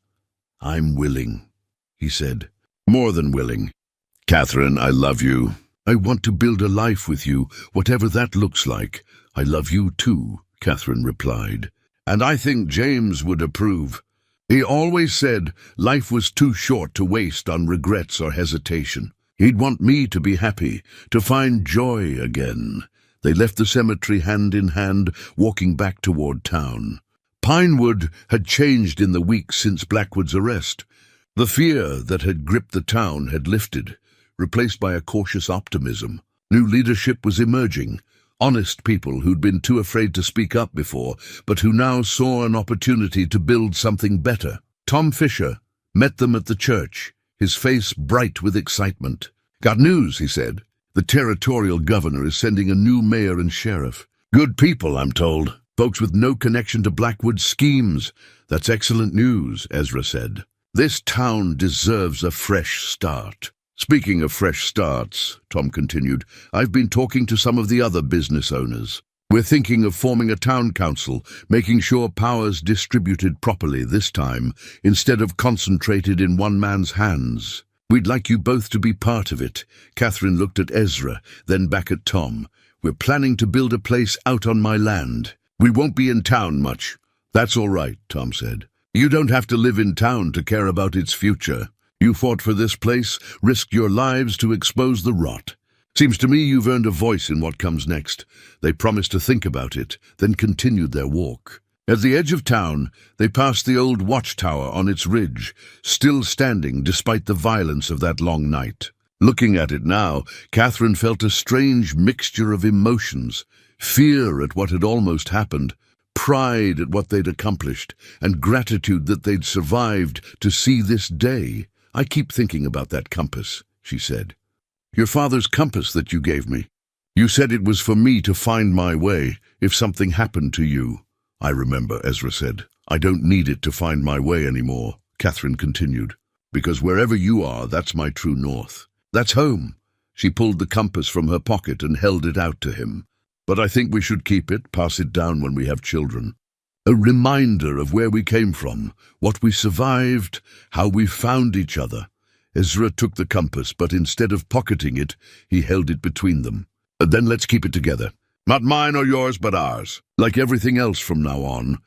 "I'm willing," he said. "More than willing. Catherine, I love you. I want to build a life with you, whatever that looks like." "I love you too," Catherine replied. "And I think James would approve. He always said life was too short to waste on regrets or hesitation. He'd want me to be happy, to find joy again." They left the cemetery hand in hand, walking back toward town. Pinewood had changed in the weeks since Blackwood's arrest. The fear that had gripped the town had lifted, replaced by a cautious optimism. New leadership was emerging. Honest people who'd been too afraid to speak up before, but who now saw an opportunity to build something better. Tom Fisher met them at the church, his face bright with excitement. "Got news," he said. "The territorial governor is sending a new mayor and sheriff. Good people, I'm told. Folks with no connection to Blackwood's schemes." "That's excellent news," Ezra said. "This town deserves a fresh start." Speaking of fresh starts, Tom continued, I've been talking to some of the other business owners. We're thinking of forming a town council, making sure power's distributed properly this time, instead of concentrated in one man's hands. We'd like you both to be part of it. Catherine looked at Ezra, then back at Tom. We're planning to build a place out on my land. We won't be in town much. That's all right, Tom said. You don't have to live in town to care about its future. You fought for this place, risked your lives to expose the rot. Seems to me you've earned a voice in what comes next. They promised to think about it, then continued their walk. At the edge of town, they passed the old watchtower on its ridge, still standing despite the violence of that long night. Looking at it now, Catherine felt a strange mixture of emotions, fear at what had almost happened, pride at what they'd accomplished, and gratitude that they'd survived to see this day. I keep thinking about that compass, she said. Your father's compass that you gave me. You said it was for me to find my way if something happened to you. I remember, Ezra said. I don't need it to find my way anymore, Catherine continued, because wherever you are, that's my true north. That's home. She pulled the compass from her pocket and held it out to him. But I think we should keep it, pass it down when we have children. A reminder of where we came from, what we survived, how we found each other. Ezra took the compass, but instead of pocketing it, he held it between them. Then let's keep it together. Not mine or yours, but ours. Like everything else from now on,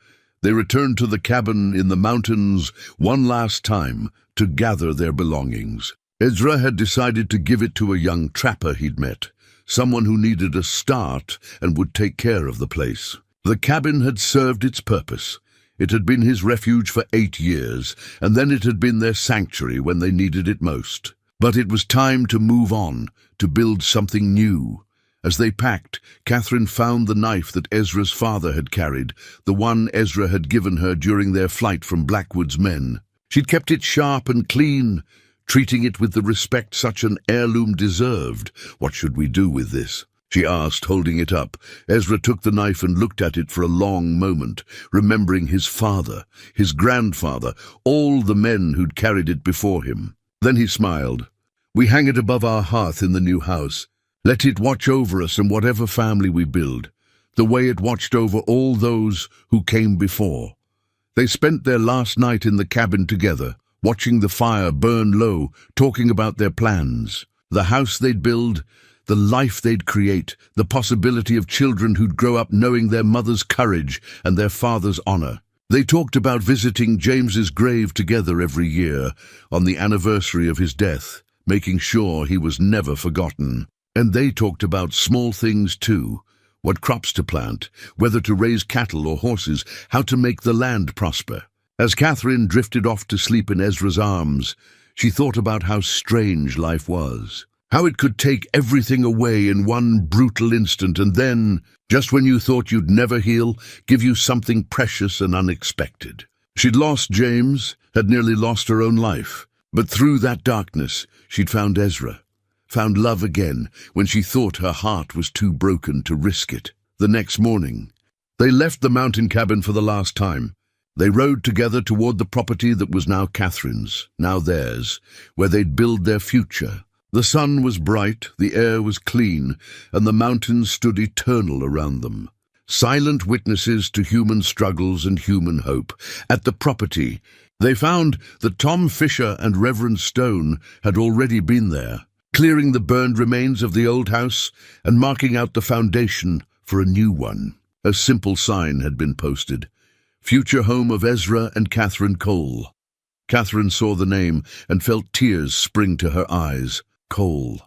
they returned to the cabin in the mountains one last time to gather their belongings. Ezra had decided to give it to a young trapper he'd met, someone who needed a start and would take care of the place. The cabin had served its purpose. It had been his refuge for 8 years, and then it had been their sanctuary when they needed it most. But it was time to move on, to build something new. As they packed, Catherine found the knife that Ezra's father had carried, the one Ezra had given her during their flight from Blackwood's men. She'd kept it sharp and clean, treating it with the respect such an heirloom deserved. What should we do with this? She asked, holding it up. Ezra took the knife and looked at it for a long moment, remembering his father, his grandfather, all the men who'd carried it before him. Then he smiled. We hang it above our hearth in the new house. Let it watch over us and whatever family we build, the way it watched over all those who came before. They spent their last night in the cabin together, watching the fire burn low, talking about their plans, the house they'd build, the life they'd create, the possibility of children who'd grow up knowing their mother's courage and their father's honor. They talked about visiting James's grave together every year on the anniversary of his death, making sure he was never forgotten. And they talked about small things too, what crops to plant, whether to raise cattle or horses, how to make the land prosper. As Catherine drifted off to sleep in Ezra's arms, she thought about how strange life was. How it could take everything away in one brutal instant and then, just when you thought you'd never heal, give you something precious and unexpected. She'd lost James, had nearly lost her own life. But through that darkness, she'd found Ezra. Found love again when she thought her heart was too broken to risk it. The next morning, they left the mountain cabin for the last time. They rode together toward the property that was now Catherine's, now theirs, where they'd build their future. The sun was bright, the air was clean, and the mountains stood eternal around them. Silent witnesses to human struggles and human hope. At the property, they found that Tom Fisher and Reverend Stone had already been there, clearing the burned remains of the old house and marking out the foundation for a new one. A simple sign had been posted. Future home of Ezra and Catherine Cole. Catherine saw the name and felt tears spring to her eyes. Cole.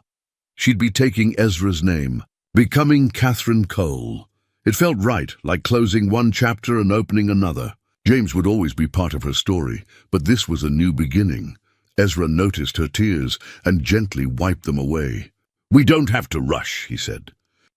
She'd be taking Ezra's name, becoming Catherine Cole. It felt right, like closing one chapter and opening another. James would always be part of her story, but this was a new beginning. Ezra noticed her tears and gently wiped them away. We don't have to rush, he said.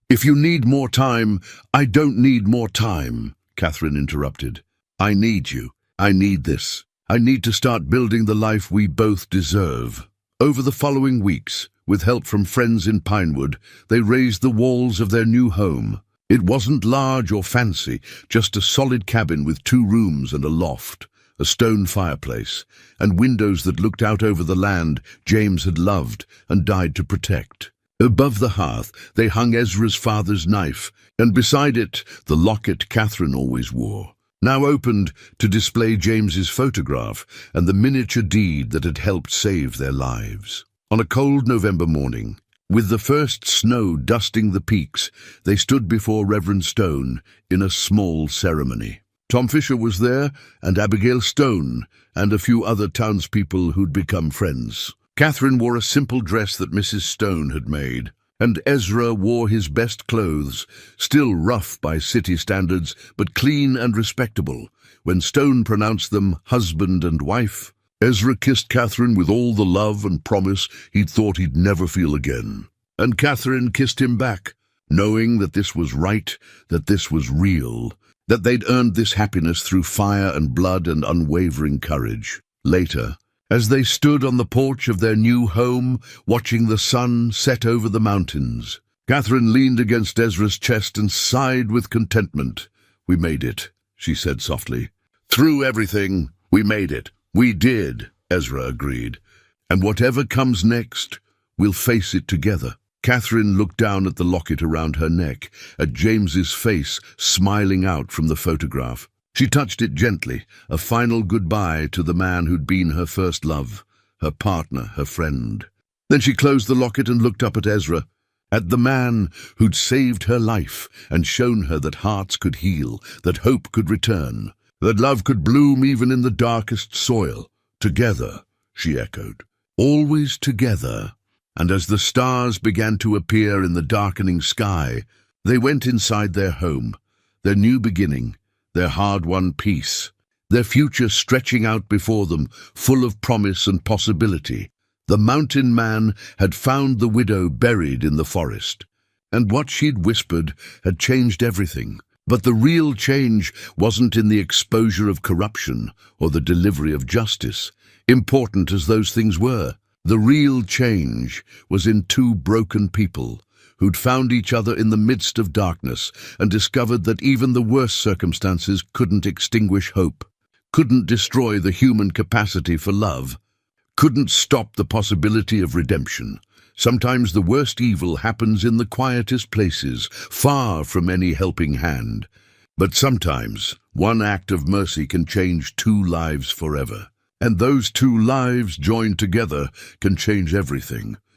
If you need more time, I don't need more time, Catherine interrupted. I need you. I need this. I need to start building the life we both deserve. Over the following weeks, with help from friends in Pinewood, they raised the walls of their new home. It wasn't large or fancy, just a solid cabin with 2 rooms and a loft. a stone fireplace, and windows that looked out over the land James had loved and died to protect. Above the hearth they hung Ezra's father's knife, and beside it the locket Catherine always wore, now opened to display James's photograph and the miniature deed that had helped save their lives. On a cold November morning, with the first snow dusting the peaks, they stood before Reverend Stone in a small ceremony. Tom Fisher was there, and Abigail Stone, and a few other townspeople who'd become friends. Catherine wore a simple dress that Mrs. Stone had made, and Ezra wore his best clothes, still rough by city standards, but clean and respectable. When Stone pronounced them husband and wife, Ezra kissed Catherine with all the love and promise he'd thought he'd never feel again. And Catherine kissed him back, knowing that this was right, that this was real, that they'd earned this happiness through fire and blood and unwavering courage. Later, as they stood on the porch of their new home, watching the sun set over the mountains, Catherine leaned against Ezra's chest and sighed with contentment. "We made it," she said softly. "Through everything, we made it." "We did," Ezra agreed. "And whatever comes next, we'll face it together." Catherine looked down at the locket around her neck, at James's face smiling out from the photograph. She touched it gently, a final goodbye to the man who'd been her first love, her partner, her friend. Then she closed the locket and looked up at Ezra, at the man who'd saved her life and shown her that hearts could heal, that hope could return, that love could bloom even in the darkest soil. "Together," she echoed. "Always together." And as the stars began to appear in the darkening sky, they went inside their home, their new beginning, their hard-won peace, their future stretching out before them, full of promise and possibility. The mountain man had found the widow buried in the forest, and what she'd whispered had changed everything. But the real change wasn't in the exposure of corruption or the delivery of justice, important as those things were. The real change was in two broken people who'd found each other in the midst of darkness and discovered that even the worst circumstances couldn't extinguish hope, couldn't destroy the human capacity for love, couldn't stop the possibility of redemption. Sometimes the worst evil happens in the quietest places, far from any helping hand. But sometimes one act of mercy can change two lives forever. And those two lives joined together can change everything.